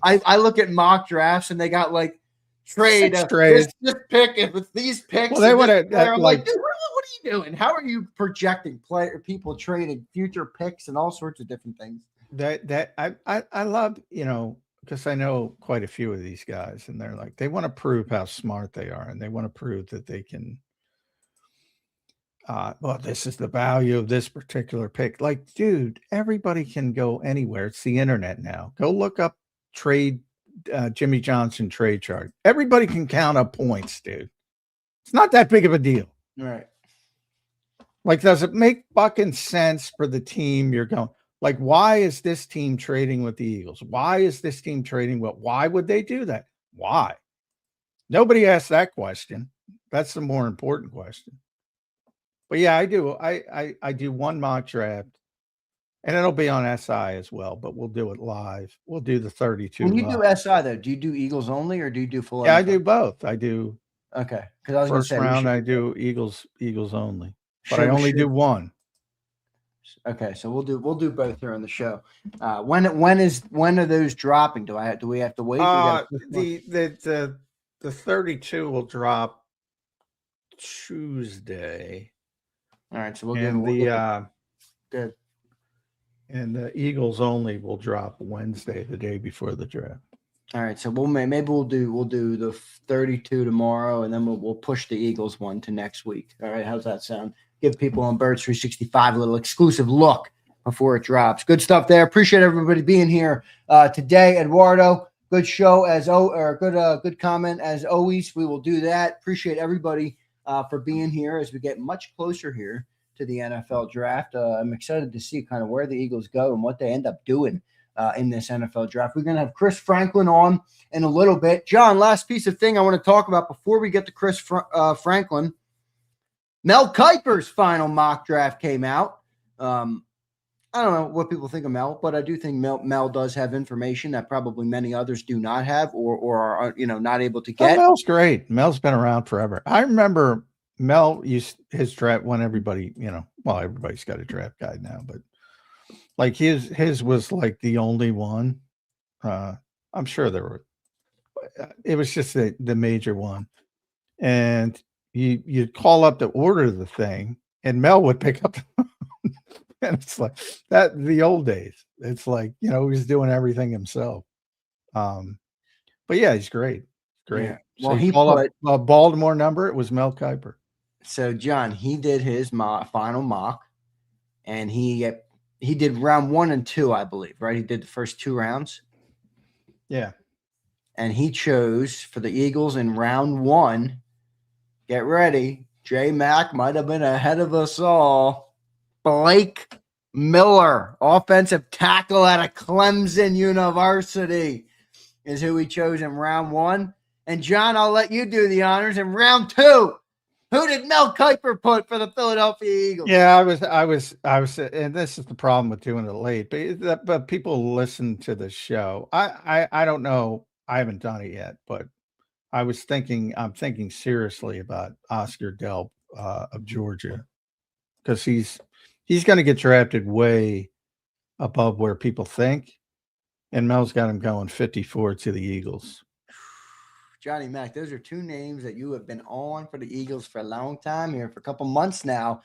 I look at mock drafts and they got like trade this pick with these picks. Well, they would have like, dude, what are you doing? How are you projecting people trading future picks and all sorts of different things? That I love, because I know quite a few of these guys, and they're like, they want to prove how smart they are, and they want to prove that they can. Well, this is the value of this particular pick. Like, dude, everybody can go anywhere. It's the internet now. Go look up Jimmy Johnson trade chart. Everybody can count up points, dude. It's not that big of a deal. Right. Like, does it make fucking sense for the team you're going? Like, why is this team trading with the Eagles? Why is this team trading with? Why would they do that? Why? Nobody asked that question. That's the more important question. But yeah, I do. I do one mock draft, and it'll be on SI as well. But we'll do it live. We'll do the 32. When you do SI though, do you do Eagles only or do you do full? Yeah, I do both. I do. Okay, because I was first round. I do Eagles only, but I only do one. Okay, so we'll do both here on the show. When are those dropping? Do we have to wait? The 32 will drop Tuesday. All right, so good. And the Eagles only will drop Wednesday, the day before the draft. All right, so maybe we'll do the 32 tomorrow, and then we'll push the Eagles one to next week. All right, how's that sound? Give people on Birds 365 a little exclusive look before it drops. Good stuff there. Appreciate everybody being here today. Eduardo, good show good comment as always. We will do that. Appreciate everybody for being here as we get much closer here to the NFL draft. I'm excited to see kind of where the Eagles go and what they end up doing in this NFL draft. We're going to have Chris Franklin on in a little bit. John, last piece of thing I want to talk about before we get to Chris Franklin. Mel Kiper's final mock draft came out. I don't know what people think of Mel, but I do think Mel does have information that probably many others do not have or are not able to get. Mel's great. Mel's been around forever. I remember Mel used his draft when everybody, everybody's got a draft guide now, but like his was like the only one. I'm sure there were. It was just the major one, and you'd call up to order the thing, and Mel would pick up. And it's like that the old days. It's like, he was doing everything himself. But yeah, he's great. Great. Yeah. Well, so he called up a Baltimore number. It was Mel Kiper. So John, he did his final mock, and he did round 1 and 2, I believe, right? He did the first 2 rounds. Yeah. And he chose for the Eagles in round 1. Get ready. J Mac might have been ahead of us all. Blake Miller, offensive tackle out of Clemson University, is who he chose in round 1. And John, I'll let you do the honors in round 2. Who did Mel Kiper put for the Philadelphia Eagles? Yeah, I was, and this is the problem with doing it late, but people listen to the show. I don't know. I haven't done it yet, but I'm thinking seriously about Oscar Delp of Georgia, because he's going to get drafted way above where people think, and Mel's got him going 54 to the Eagles. Johnny Mac, those are 2 names that you have been on for the Eagles for a long time here, for a couple months now.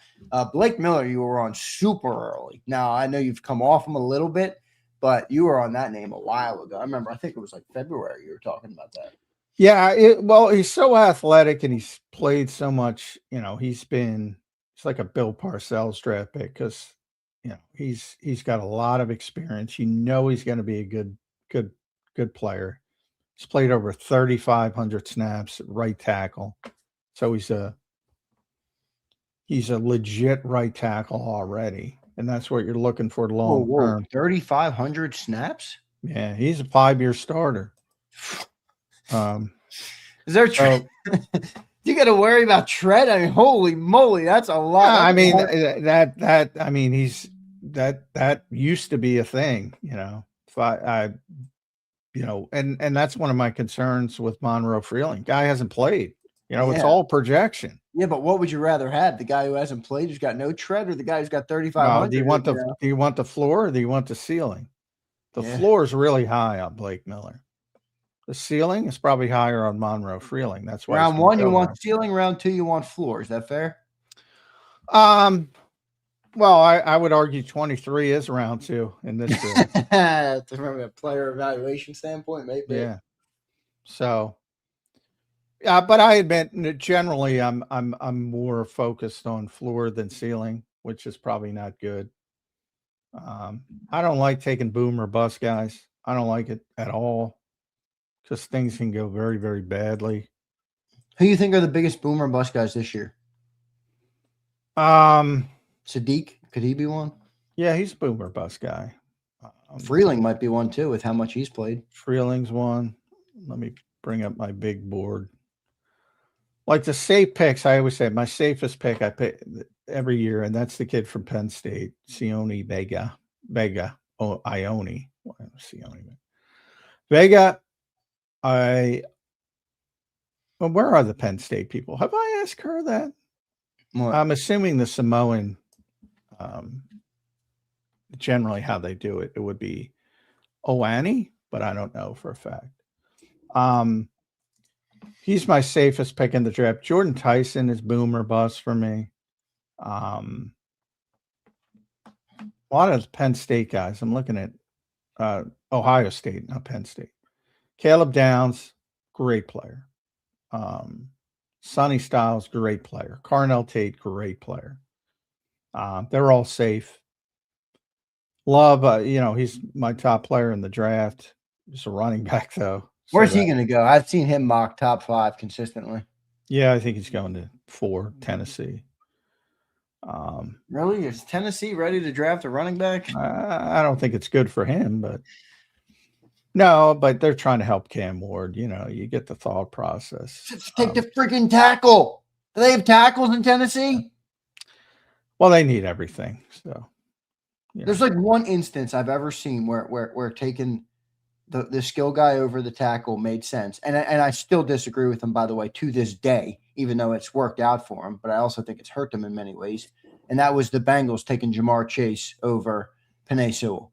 Blake Miller, you were on super early. Now, I know you've come off him a little bit, but you were on that name a while ago. I remember, I think it was like February you were talking about that. Yeah, he's so athletic and he's played so much. It's like a Bill Parcells draft pick because, he's got a lot of experience. He's going to be a good player. He's played over 3,500 snaps at right tackle. So he's a legit right tackle already. And that's what you're looking for long term. 3,500 snaps? Yeah, he's a 5-year starter. Is there you got to worry about tread? I mean, holy moly, that's a lot. Yeah, I mean, that used to be a thing, If and that's one of my concerns with Monroe Freeling. Guy hasn't played. It's all projection. Yeah, but what would you rather have? The guy who hasn't played, who's got no tread, or the guy who's got 3,500? Do you want the floor or do you want the ceiling? The floor is really high on Blake Miller. The ceiling is probably higher on Monroe Freeling. That's why round 1 you want ceiling, round 2 you want floor. Is that fair? Well, I would argue 23 is round 2 in this draft. From a player evaluation standpoint, maybe. Yeah. So, but I admit generally I'm more focused on floor than ceiling, which is probably not good. I don't like taking boom or bust guys. I don't like it at all because things can go very, very badly. Who do you think are the biggest boom or bust guys this year? Sadiq, could he be one? Yeah, he's a boom or bust guy. Freeling might be one too with how much he's played. Freeling's one. Let me bring up my big board. Like the safe picks, I always say my safest pick I pick every year, and that's the kid from Penn State, Sione Vega. Ione. Sione Vega. Well, where are the Penn State people? Have I asked her that? What? I'm assuming the Samoan, generally how they do it, it would be Oani, but I don't know for a fact. He's my safest pick in the draft. Jordan Tyson is boom or bust for me. A lot of Penn State guys. I'm looking at Ohio State, not Penn State. Caleb Downs, great player. Sonny Styles, great player. Carnell Tate, great player. They're all safe. Love, he's my top player in the draft. Just a running back, though. Where's he going to go? I've seen him mock top 5 consistently. Yeah, I think he's going to 4, Tennessee. Really? Is Tennessee ready to draft a running back? I don't think it's good for him, but they're trying to help Cam Ward. You get the thought process. Just take the freaking tackle. Do they have tackles in Tennessee? Well, they need everything. So there's like one instance I've ever seen where taking the skill guy over the tackle made sense. And I still disagree with him, by the way, to this day, even though it's worked out for him. But I also think it's hurt them in many ways. And that was the Bengals taking Jamar Chase over Penei Sewell.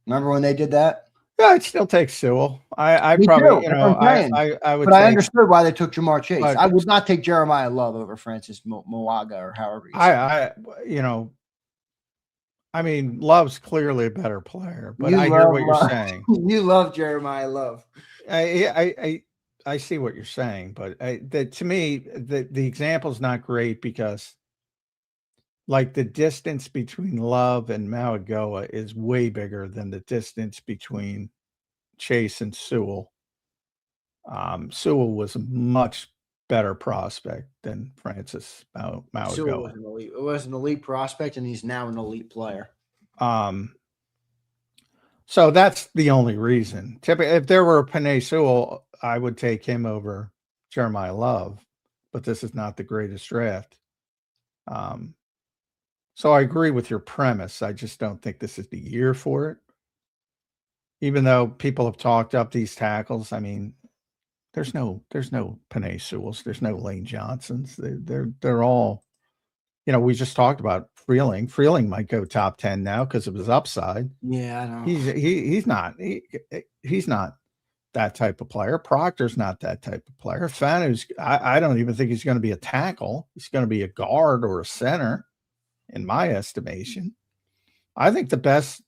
Remember when they did that? Yeah, I'd still take Sewell. I probably, I would. But I understood why they took Jamar Chase. I would not take Jeremiah Love over Francis Moaga or however. I mean, Love's clearly a better player, but I hear what you're saying. You love Jeremiah Love. I see what you're saying, but to me, the example's not great because, like, the distance between Love and Mauigoa is way bigger than the distance between Chase and Sewell. Sewell was a much better prospect than Francis Mauigoa. Sewell was an elite prospect, and he's now an elite player. So that's the only reason. Typically, if there were a Penei Sewell, I would take him over Jeremiah Love, but this is not the greatest draft. So I agree with your premise. I just don't think this is the year for it. Even though people have talked up these tackles, I mean, there's no Penei Sewells, there's no Lane Johnsons. They're all, we just talked about Freeling. Freeling might go top 10 now because of his upside. Yeah, I know. He's not that type of player. Proctor's not that type of player. Fanu's, I don't even think he's going to be a tackle. He's going to be a guard or a center, in my estimation. I think the best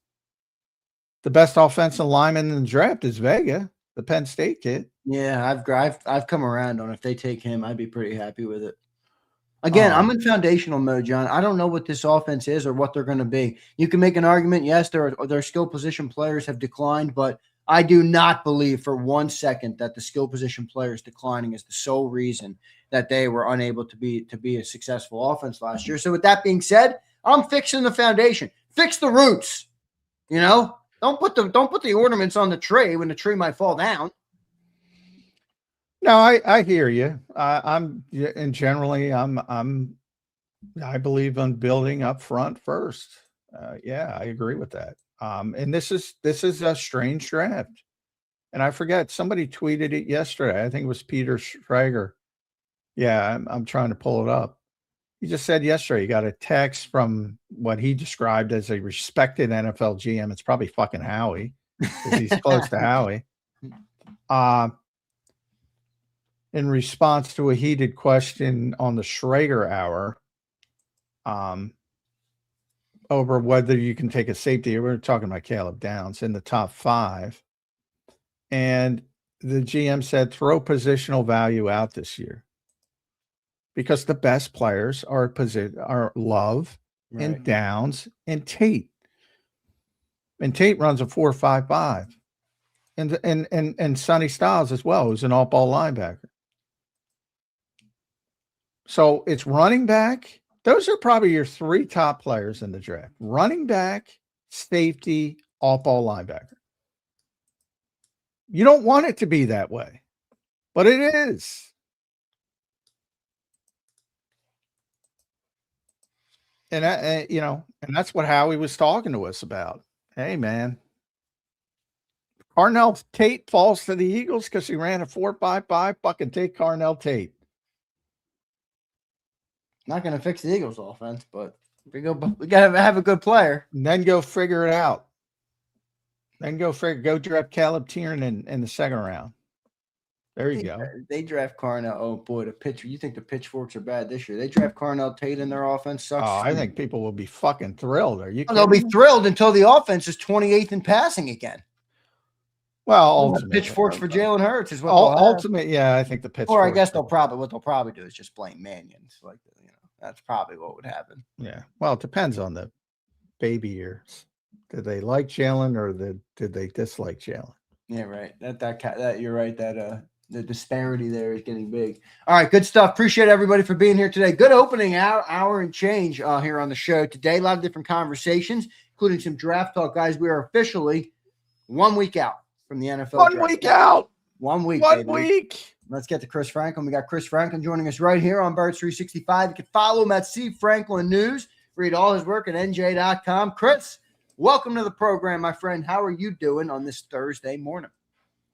offensive lineman in the draft is Vega, the Penn State kid. Yeah, I've come around on if they take him, I'd be pretty happy with it. Again, I'm in foundational mode, John. I don't know what this offense is or what they're going to be. You can make an argument. Yes, their skill position players have declined, but I do not believe for 1 second that the skill position players declining is the sole reason that they were unable to be a successful offense last year. So with that being said, I'm fixing the foundation. Fix the roots. Don't put the ornaments on the tree when the tree might fall down. No, I hear you. I believe in building up front first. Yeah, I agree with that. And this is a strange draft. And I forget, somebody tweeted it yesterday. I think it was Peter Schrager. Yeah, I'm trying to pull it up. He just said yesterday he got a text from what he described as a respected NFL GM. It's probably fucking Howie because he's close to Howie. In response to a heated question on the Schrager Hour, over whether you can take a safety. We were talking about Caleb Downs in the top 5. And the GM said, throw positional value out this year because the best players are Love and Downs and Tate. And Tate runs a 4.55. And Sonny Styles as well, who's an all-ball linebacker. So it's running back. Those are probably your 3 top players in the draft. Running back, safety, all-ball linebacker. You don't want it to be that way, but it is. And and that's what Howie was talking to us about. Hey, man, Carnell Tate falls to the Eagles because he ran a 4.55. Fucking take Carnell Tate. Not going to fix the Eagles' offense, but we got to have a good player. And then go figure it out. Then go draft Caleb Tiernan in the 2nd round. There you go. They draft Carnell. Oh boy, you think the pitchforks are bad this year? They draft Carnell Tate in their offense. Sucks. Oh, I think people will be fucking thrilled. Are you? They'll be thrilled until the offense is 28th in passing again. Well, pitchforks for Jalen Hurts is what. Yeah, I think the pitchforks. Or I guess they'll probably do is just blame Mannions. That's probably what would happen. Yeah. Well, it depends on the baby years. Did they like Jalen or did they dislike Jalen? Yeah, right. That you're right. That the disparity there is getting big. All right, good stuff. Appreciate everybody for being here today. Good opening hour and change here on the show today. A lot of different conversations, including some draft talk, guys. We are officially 1 week out from the NFL. 1 week out. 1 week. 1 week. Let's get to Chris Franklin. We got Chris Franklin joining us right here on Birds 365. You can follow him at C Franklin News. Read all his work at NJ.com. Chris, welcome to the program, my friend. How are you doing on this Thursday morning?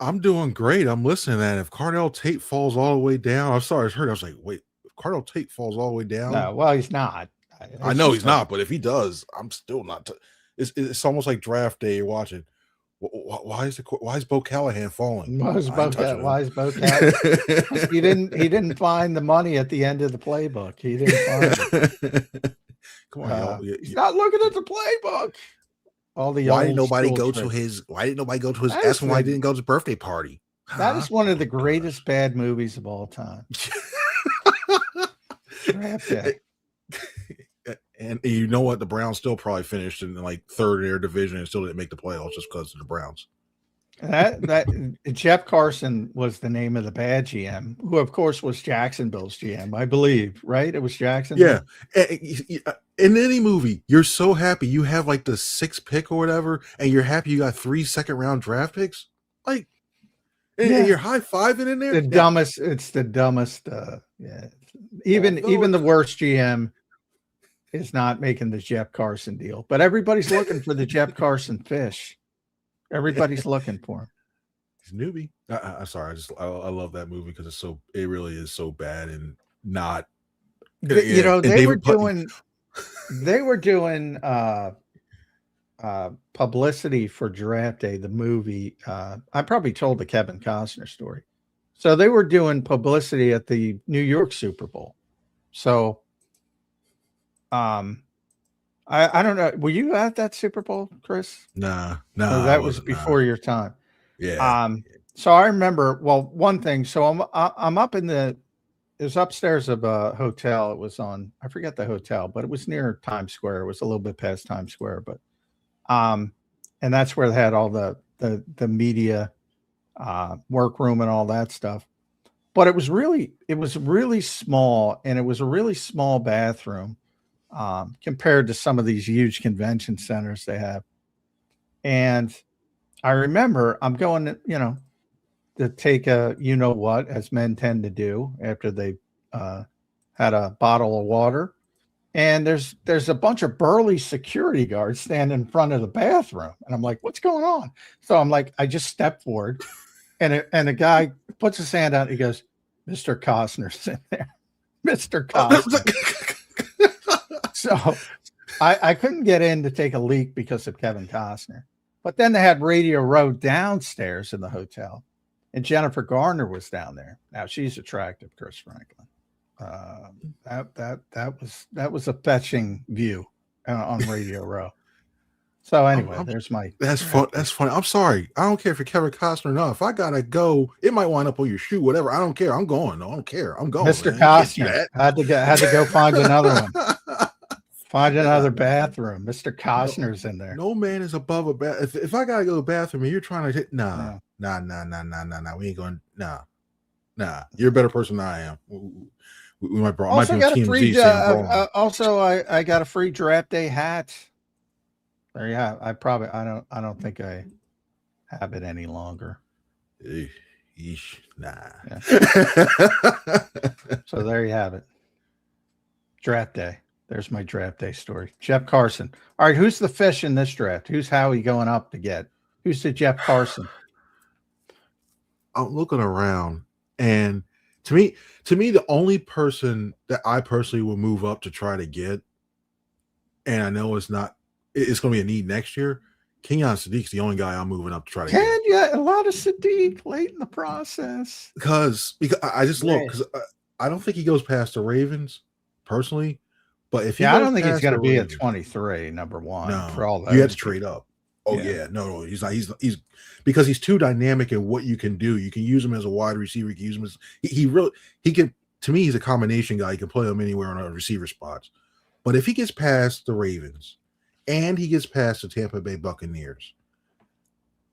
I'm doing great. I'm listening to that. If Carnell Tate falls all the way down, I'm sorry, I heard. I was like, wait, if Carnell Tate falls all the way down? No, well, he's not. I know he's not, but if he does, I'm still not. It's almost like draft day. You're watching. Why is Bo Callahan falling? Why is Bo Callahan? He didn't find the money at the end of the playbook. He didn't find it. Come on, he's not looking at the playbook. Why didn't nobody go to his? Why didn't nobody go to his? Ask him why he didn't go to his birthday party. That is one of the greatest bad movies of all time. Draft Day. And you know what? The Browns still probably finished in like 3rd in their division and still didn't make the playoffs just because of the Browns. That Jeff Carson was the name of the bad GM, who of course was Jacksonville's GM, I believe, right? It was Jacksonville. Yeah. In any movie, you're so happy you have like the 6th pick or whatever, and you're happy you got 3 second-round draft picks. Like, and you're high-fiving in there. It's the dumbest. Yeah. Even the worst GM is not making the Jeff Carson deal, but everybody's looking for the Jeff Carson fish. Everybody's looking for him. He's a newbie. I'm sorry. I love that movie because it really is so bad and not. They were doing publicity for Draft Day, the movie. I probably told the Kevin Costner story. So they were doing publicity at the New York Super Bowl. So, I don't know. Were you at that Super Bowl, Chris? No. That was before your time. Yeah. So I remember. Well, one thing. So I'm up in it was upstairs of a hotel. It was on. I forget the hotel, but it was near Times Square. It was a little bit past Times Square, but and that's where they had all the media workroom and all that stuff. But it was really small, and it was a really small bathroom. Compared to some of these huge convention centers they have. And I remember I'm going to take a, what, as men tend to do after they had a bottle of water. And there's a bunch of burly security guards standing in front of the bathroom. And I'm like, what's going on? So I'm like, I just stepped forward and a guy puts his hand out. He goes, Mr. Costner's in there. Mr. Costner. So I couldn't get in to take a leak because of Kevin Costner. But then they had Radio Row downstairs in the hotel, and Jennifer Garner was down there. Now she's attractive, Chris Franklin. That was a fetching view on Radio Row. So anyway, there's my. That's fun. That's funny. I'm sorry. I don't care if you're Kevin Costner or not. If I gotta go, it might wind up on your shoe. Whatever. I don't care. I'm going. No, I don't care. I'm going. Mr. Costner had to go find another one. Find another bathroom. Mr. Costner's in there. No man is above a bath. If I gotta go to the bathroom and you're trying to hit, nah. We ain't going. Nah. You're a better than I am. We might brought. Also got a free. Also, I got a free draft day hat. There you have. I don't think I have it any longer. Nah. Yeah. So there you have it. Draft day. There's my draft day story. Jeff Carson. All right, who's the fish in this draft? Who's Howie going up to get? Who's the Jeff Carson? I'm looking around, and to me, the only person that I personally will move up to try to get, and I know it's going to be a need next year. Kenyon Sadiq's the only guy I'm moving up to try to get. Yeah, a lot of Sadiq late in the process. Because I just look, because I don't think he goes past the Ravens personally. But if I don't think he's going to be at 23, number one. No, for all that, you have to trade up. Oh yeah, no, he's not. He's because he's too dynamic in what you can do. You can use him as a wide receiver. You can use him as he can. To me, he's a combination guy. You can play him anywhere on a receiver spots. But if he gets past the Ravens and he gets past the Tampa Bay Buccaneers,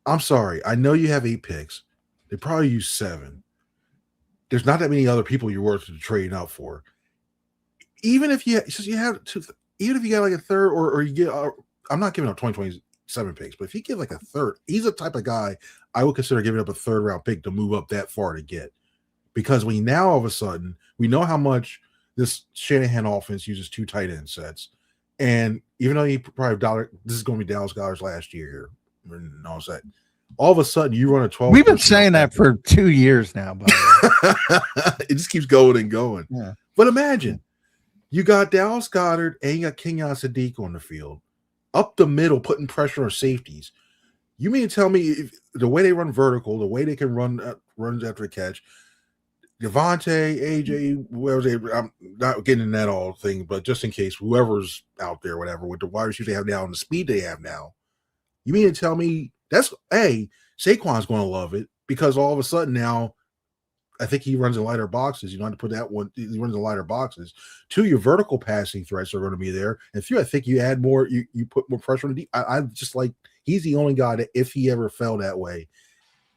I'm sorry. I know you have 8 picks. They probably use 7. There's not that many other people you're worth trading up for. Even if you have 2, even if you got like a third, or you get, I'm not giving up 2027 picks, but if you give like a third, he's the type of guy I would consider giving up a 3rd round pick to move up that far to get, because we now all of a sudden we know how much this Shanahan offense uses 2 tight end sets, and even though he probably this is going to be Dallas Goedert's last year and all that, all of a sudden you run a 12. We've been saying that for 2 years now, by the way. It just keeps going and going. Yeah. But imagine. You got Dallas Goedert and you got Kenyon Sadiq on the field, up the middle, putting pressure on safeties. You mean to tell me if the way they run vertical, the way they can run runs after a catch, Devontae, AJ, whoever I'm not getting in that all thing, but just in case, whoever's out there, whatever, with the wide receivers they have now and the speed they have now, you mean to tell me Saquon's going to love it, because all of a sudden now, I think he runs in lighter boxes. You don't have to put that one. He runs in lighter boxes. 2, your vertical passing threats are going to be there. And 3, I think you add more. You put more pressure on the deep. I just like, he's the only guy that if he ever fell that way,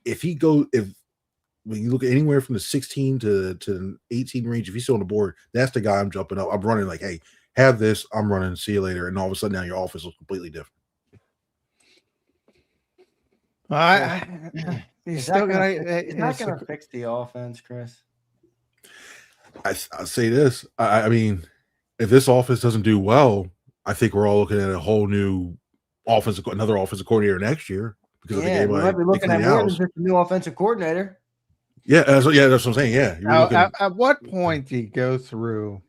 when you look at anywhere from the 16 to 18 range, if he's still on the board, that's the guy I'm jumping up. I'm running like, hey, have this. I'm running. See you later. And all of a sudden now your offense looks completely different. He's not going to fix the offense, Chris. I'll say this. I mean, if this offense doesn't do well, I think we're all looking at a whole new another offensive coordinator next year. Because we might be looking at more than just a new offensive coordinator. Yeah, that's what I'm saying. Yeah. At what point do you go through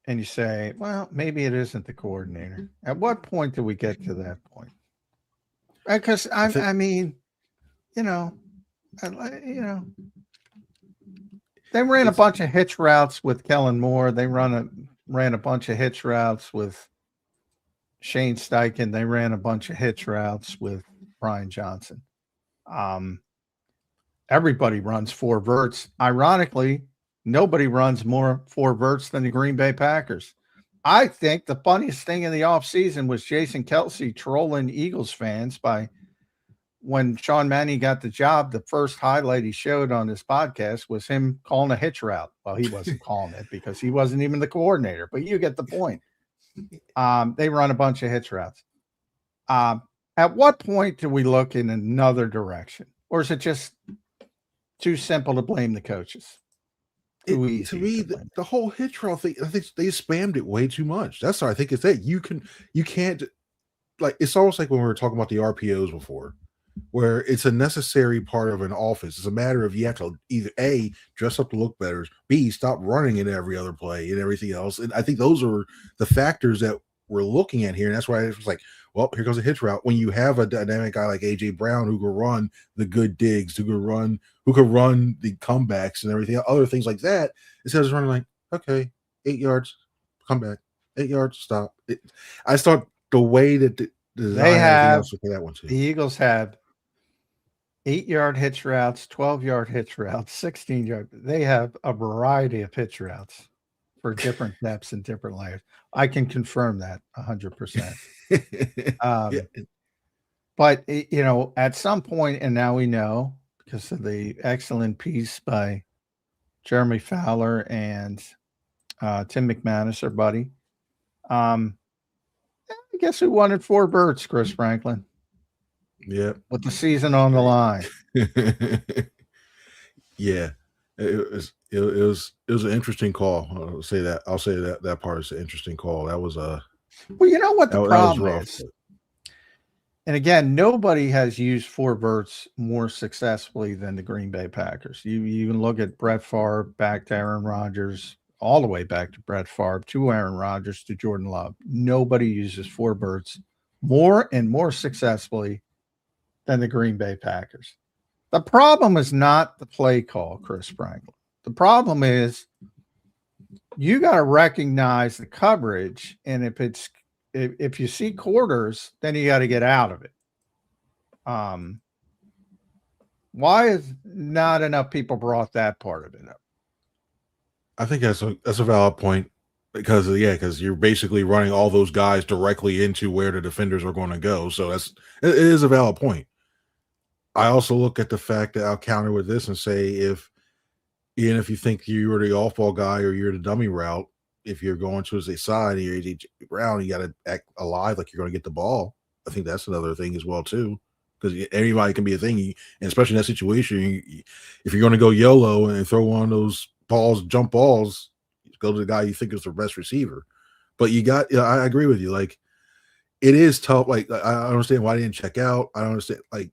and you say, well, maybe it isn't the coordinator? At what point do we get to that point? Because I mean, they ran a bunch of hitch routes with Kellen Moore. They ran a bunch of hitch routes with Shane Steichen. They ran a bunch of hitch routes with Brian Johnson. Everybody runs 4 verts. Ironically, nobody runs more 4 verts than the Green Bay Packers. I think the funniest thing in the offseason was Jason Kelce trolling Eagles fans by when Sean Mannion got the job. The first highlight he showed on this podcast was him calling a hitch route. Well, he wasn't calling it because he wasn't even the coordinator, but you get the point. They run a bunch of hitch routes. At what point do we look in another direction? Or is it just too simple to blame the coaches? To me, the whole hitch route thing, I think they spammed it way too much. That's what I think it's that you can't, like, it's almost like when we were talking about the RPOs before. where it's a necessary part of an offense. It's a matter of you have to either A, dress up to look better, B, stop running in every other play and everything else. And I think those are the factors that we're looking at here. And that's why it was like, well, here goes a hitch route. When you have a dynamic guy like AJ Brown who can run the good digs, who can run the comebacks and everything, other things like that, instead of running like, okay, 8 yards, come back, 8 yards, stop. I thought the way that they have for that one too. The Eagles have 8-yard hitch routes, 12-yard hitch routes, 16-yard. They have a variety of hitch routes for different depths and different layers. I can confirm that 100%. But at some point, and now we know because of the excellent piece by Jeremy Fowler and Tim McManus, our buddy. I guess who wanted 4 birds, Chris Franklin? Yeah, with the season on the line. Yeah, it was an interesting call. I'll say that part is an interesting call. That was well, you know what the problem is, and again, nobody has used 4 birds more successfully than the Green Bay Packers. You can look at Brett Favre back to Aaron Rodgers, all the way back to Brett Favre to Aaron Rodgers to Jordan Love. Nobody uses 4 birds more and more successfully than the Green Bay Packers. The problem is not the play call, Chris Franklin. The problem is you got to recognize the coverage, and if you see quarters, then you got to get out of it. Why is not enough people brought that part of it up? I think that's a valid point because you're basically running all those guys directly into where the defenders are going to go. So it is a valid point. I also look at the fact that I'll counter with this and say even if you think you're the off-ball guy or you're the dummy route, if you're going to a side and you're AJ Brown, you got to act alive like you're going to get the ball. I think that's another thing as well too, because anybody can be a thing, and especially in that situation, if you're going to go YOLO and throw one of those jump balls, go to the guy you think is the best receiver. But I agree with you. Like, it is tough. Like, I don't understand why they didn't check out. I don't understand. Like,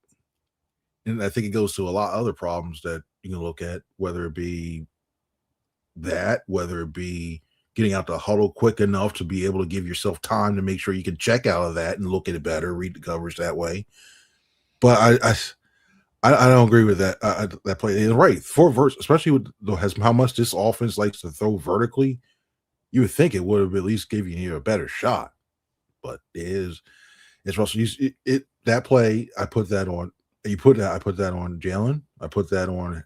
and I think it goes to a lot of other problems that you can look at, whether it be getting out the huddle quick enough to be able to give yourself time to make sure you can check out of that and look at it better, read the coverage that way. But I don't agree with that. That play is right. 4 verts, especially with how much this offense likes to throw vertically, you would think it would have at least given you a better shot. But it's Russell. That play, I put that on. I put that on Jalen. I put that on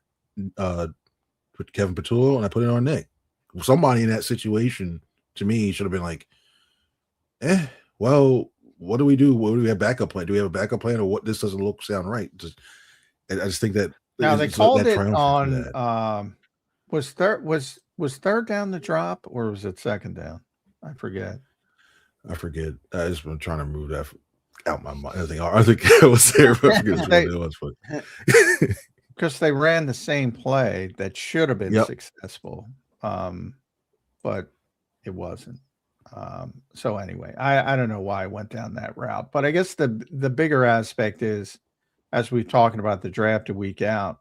Kevin Patullo, and I put it on Nick. Somebody in that situation, to me, should have been like, well, what do we do? What do we have backup plan? Do we have a backup plan, or what? This doesn't sound right. I just think that now they called it on. Was third down the drop, or was it second down? I forget. I just been trying to move that out my mind. I think I was there, but I forget what it was. Because they ran the same play that should have been successful, but it wasn't. So anyway, I don't know why I went down that route, but I guess the bigger aspect is, as we're talking about the draft a week out,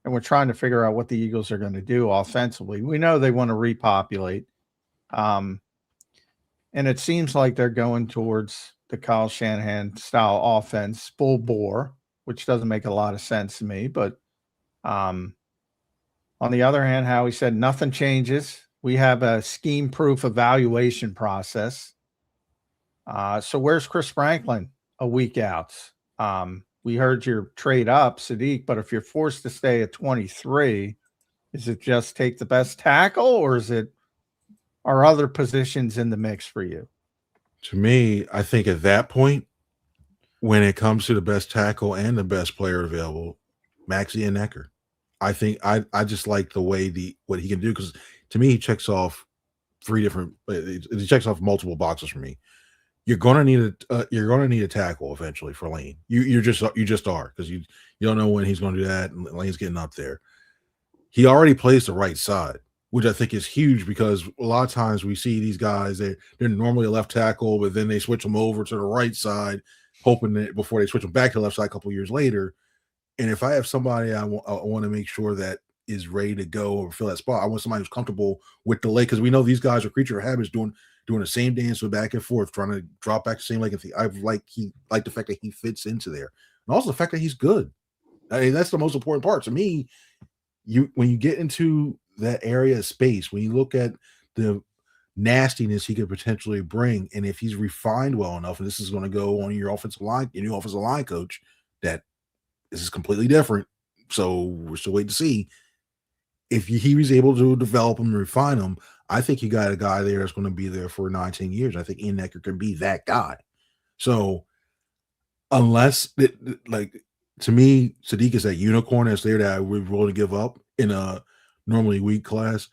and we're trying to figure out what the Eagles are going to do offensively. We know they want to repopulate, and it seems like they're going towards the Kyle Shanahan style offense, full bore, which doesn't make a lot of sense to me. But on the other hand, Howie said nothing changes. We have a scheme-proof evaluation process. So where's Chris Franklin a week out? We heard your trade up, Sadiq, but if you're forced to stay at 23, is it just take the best tackle, or are other positions in the mix for you? To me, I think at that point, when it comes to the best tackle and the best player available, Maxey and Necker. I think I just like the way what he can do, because to me he checks off he checks off multiple boxes for me. You're gonna need a tackle eventually for Lane. You just are, because you don't know when he's going to do that, and Lane's getting up there. He already plays the right side, which I think is huge, because a lot of times we see these guys, they're normally a left tackle, but then they switch them over to the right side. hoping that before they switch him back to the left side a couple years later. And if I have somebody I want to make sure that is ready to go or fill that spot, I want somebody who's comfortable with the leg, because we know these guys are creature of habits, doing the same dance with back and forth, trying to drop back the same leg. I like the fact that he fits into there, and also the fact that he's good. I mean, that's the most important part to me. When you get into that area of space, when you look at the nastiness he could potentially bring, and if he's refined well enough, and this is going to go on your offensive line, your new offensive line coach, that this is completely different. So we're still waiting to see if he was able to develop him and refine him. I think you got a guy there that's going to be there for 19 years. I think Ian Necker can be that guy. So unless to me, Sadiq is that unicorn that's there that I would willing to give up in a normally weak class.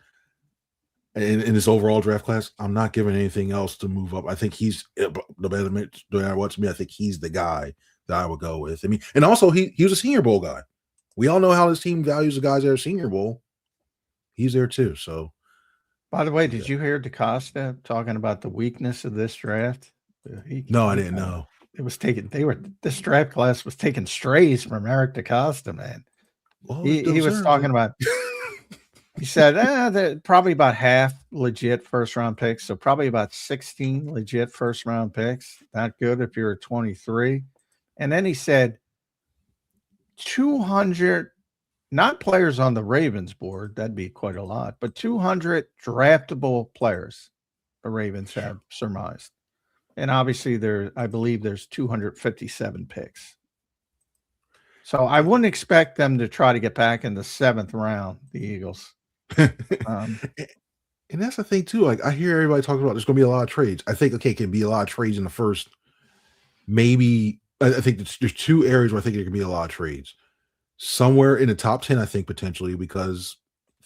In this overall draft class, I'm not giving anything else to move up. I think he's no matter what to me. I think he's the guy that I would go with. I mean, and also he was a Senior Bowl guy. We all know how this team values the guys that are Senior Bowl. He's there too. So, by the way, did you hear DaCosta talking about the weakness of this draft? No, I didn't know. It was taken. This draft class was taking strays from Eric DaCosta, man. Well, he was talking about. He said probably about half legit first round picks, so probably about 16 legit first round picks. Not good if you're a 23. And then he said 200, not players on the Ravens board, that'd be quite a lot, but 200 draftable players the Ravens have surmised. And obviously I believe there's 257 picks. So I wouldn't expect them to try to get back in the 7th round, the Eagles. And that's the thing too. Like, I hear everybody talking about there's going to be a lot of trades. I think, okay, it can be a lot of trades in the first. Maybe I think there's 2 areas where I think there can be a lot of trades. Somewhere in the top 10, I think potentially, because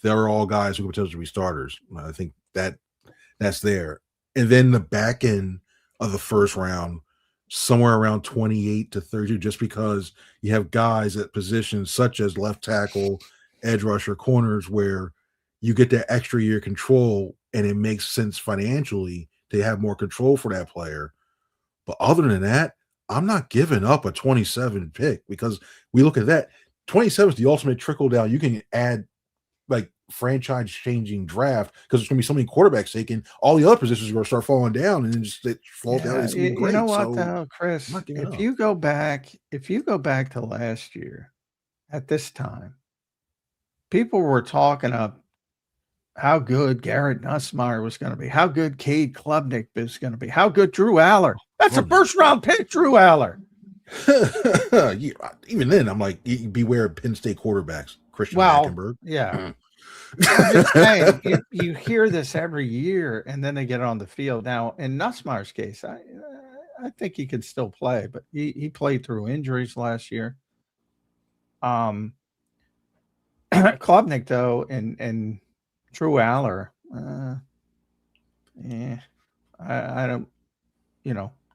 they're all guys who could potentially be starters. I think that's there. And then the back end of the first round, somewhere around 28 to 32, just because you have guys at positions such as left tackle, edge rusher, corners, where you get that extra year control, and it makes sense financially to have more control for that player. But other than that, I'm not giving up a 27 pick, because we look at that. 27 is the ultimate trickle down. You can add like franchise changing draft, because there's going to be so many quarterbacks taken. All the other positions are going to start falling down, and then just it falls down. It's great. You know what, though, Chris? If you go back to last year at this time, people were talking up how good Garrett Nussmeier was going to be, how good Cade Klubnik was going to be, how good Drew Aller. That's a first-round pick, Drew Aller. Even then, I'm like, beware of Penn State quarterbacks, Christian Hackenberg. Yeah. I'm just saying, you hear this every year, and then they get on the field. Now, in Nussmeier's case, I think he can still play, but he played through injuries last year. Klubnik, though, and Drew Aller, I don't,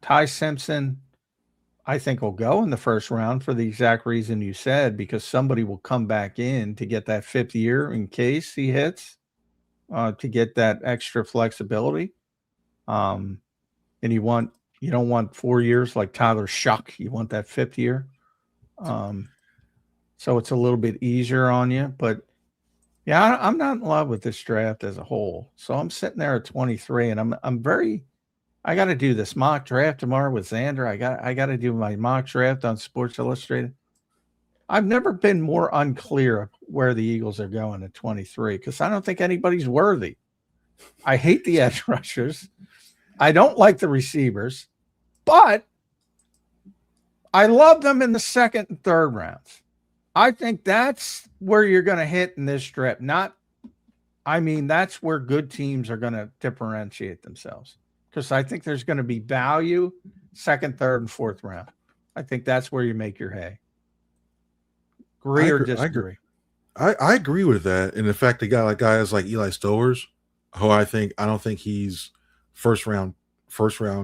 Ty Simpson, I think will go in the first round for the exact reason you said, because somebody will come back in to get that 5th year in case he hits, to get that extra flexibility. And you don't want 4 years like Tyler Shuck. You want that 5th year. So it's a little bit easier on you, but yeah, I'm not in love with this draft as a whole. So I'm sitting there at 23, and I got to do this mock draft tomorrow with Zander. I got to do my mock draft on Sports Illustrated. I've never been more unclear of where the Eagles are going at 23, because I don't think anybody's worthy. I hate the edge rushers. I don't like the receivers, but I love them in the 2nd and 3rd rounds. I think that's where you're going to hit in this draft. That's where good teams are going to differentiate themselves, because I think there's going to be value 2nd, 3rd, and 4th round. I think that's where you make your hay. Agree or disagree? I agree with that. And the fact that guys like Eli Stowers, who I don't think he's first round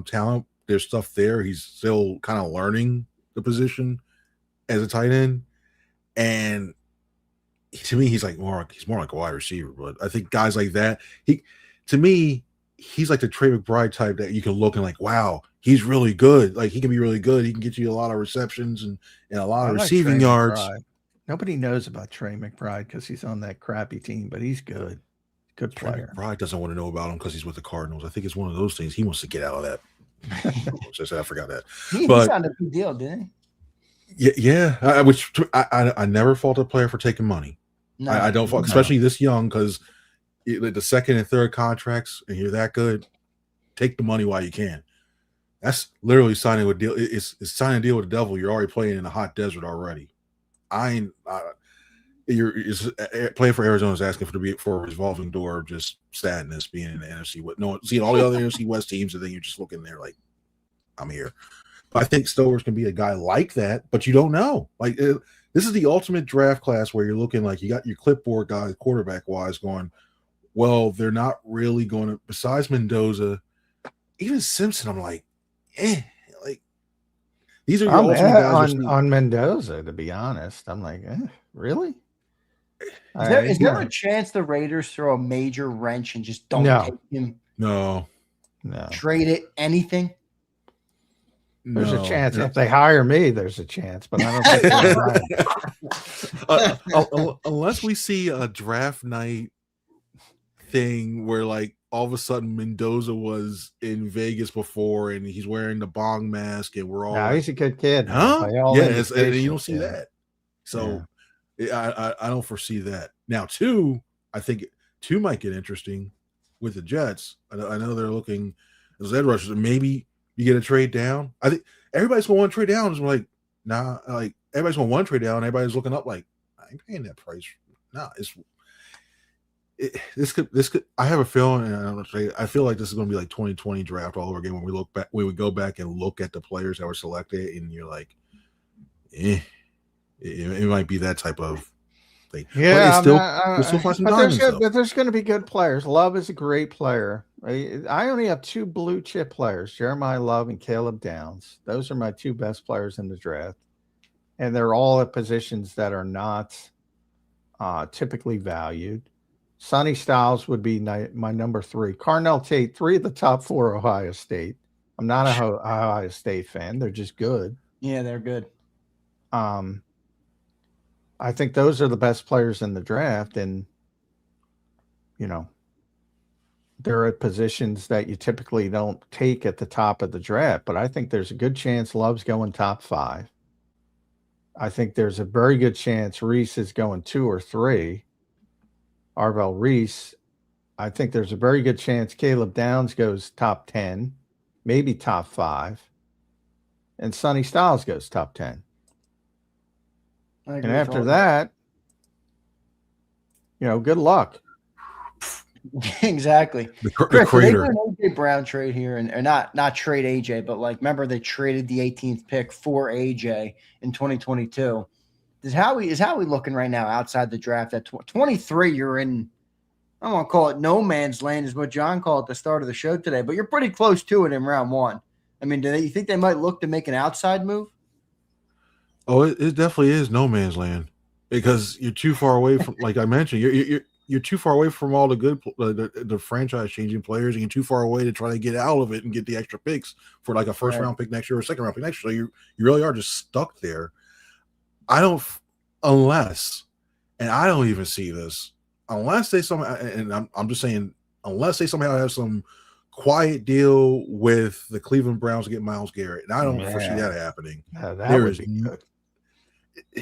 talent. There's stuff there. He's still kind of learning the position as a tight end. And to me, he's more like a wide receiver. But I think guys like that, he's like the Trey McBride type that you can look and like, wow, he's really good. Like, he can be really good. He can get you a lot of receptions and a lot of receiving yards. McBride. Nobody knows about Trey McBride because he's on that crappy team, but he's good. Good player. Trey McBride doesn't want to know about him because he's with the Cardinals. I think it's one of those things. He wants to get out of that. I forgot that. He signed a big deal, didn't he? Yeah. I never fault a player for taking money. No, I don't fault, especially this young, because the second and third contracts, and you're that good, take the money while you can. That's literally signing a deal. It's signing a deal with the devil. You're already playing in a hot desert already. You're playing for Arizona is asking for a revolving door of just sadness, being in the NFC with seeing all the other NFC West teams, and then you're just looking there like, I'm here. But I think Stowers can be a guy like that, but you don't know. Like, this is the ultimate draft class where you're looking like you got your clipboard guys quarterback wise going, well, they're not really going to, besides Mendoza, even Simpson, I'm like, like, these are your ultimate guys on Mendoza, to be honest. I'm like, really? Is there a chance the Raiders throw a major wrench and just don't take him? No. Trade it, anything? There's a chance. If they hire me, there's a chance, but I don't think unless we see a draft night thing where, like, all of a sudden Mendoza was in Vegas before and he's wearing the bong mask and we're all like, he's a good kid. Huh? Yeah, and you don't see that. So I don't foresee that. Now, I think two might get interesting with the Jets. I know they're looking as edge rushers. Maybe you get a trade down. I think everybody's going to want to trade down. It's like, nah, like everybody's going to want to trade down. Everybody's looking up like, I ain't paying that price. Nah, this could. I have a feeling, and I feel like this is going to be like 2020 draft all over again when we go back and look at the players that were selected, and you're like, it might be that type of thing. Yeah, but there's going to be good players. Love is a great player. I only have two blue chip players, Jeremiah Love and Caleb Downs. Those are my two best players in the draft, and they're all at positions that are not typically valued. Sonny Styles would be my number 3. Carnell Tate, 3 of the top 4 Ohio State. I'm not a Ohio State fan. They're just good. Yeah, they're good. I think those are the best players in the draft, and they're at positions that you typically don't take at the top of the draft. But I think there's a good chance Love's going top 5. I think there's a very good chance Reese is going 2 or 3. Arvell Reese. I think there's a very good chance Caleb Downs goes top 10, maybe top 5, and Sonny Styles goes top 10. And after that, good luck. Exactly. The crater. They did an AJ Brown trade here, or not trade AJ, but like remember they traded the 18th pick for AJ in 2022. Is Howie looking right now outside the draft at 23? You're in, I don't want to call it no man's land, is what John called at the start of the show today, but you're pretty close to it in round 1. I mean, you think they might look to make an outside move? Oh, it definitely is no man's land because you're too far away from, like I mentioned, you're too far away from all the good, the franchise changing players, and you're too far away to try to get out of it and get the extra picks for like a first round pick next year or a second round pick next year. So you really are just stuck there. Unless, and I don't even see this, unless they somehow, and I'm just saying, unless they somehow have some quiet deal with the Cleveland Browns to get Myles Garrett, and I don't foresee that happening. That would be good.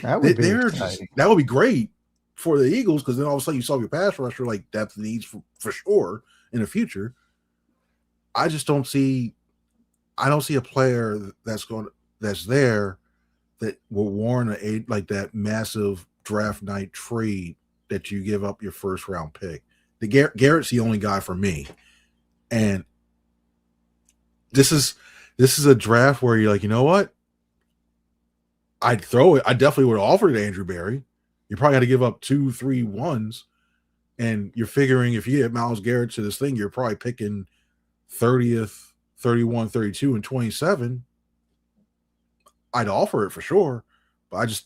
That would be exciting. That would be great for the Eagles, because then all of a sudden you solve your pass rusher like depth needs for sure in the future. I don't see a player that's there that will warrant like that massive draft night trade that you give up your first round pick. Garrett's the only guy for me. And this is a draft where you're like, you know what? I'd throw it. I definitely would have offered it to Andrew Berry. You probably got to give up 2, 3 ones. And you're figuring if you get Myles Garrett to this thing, you're probably picking 30th, 31, 32, and 27. I'd offer it for sure. But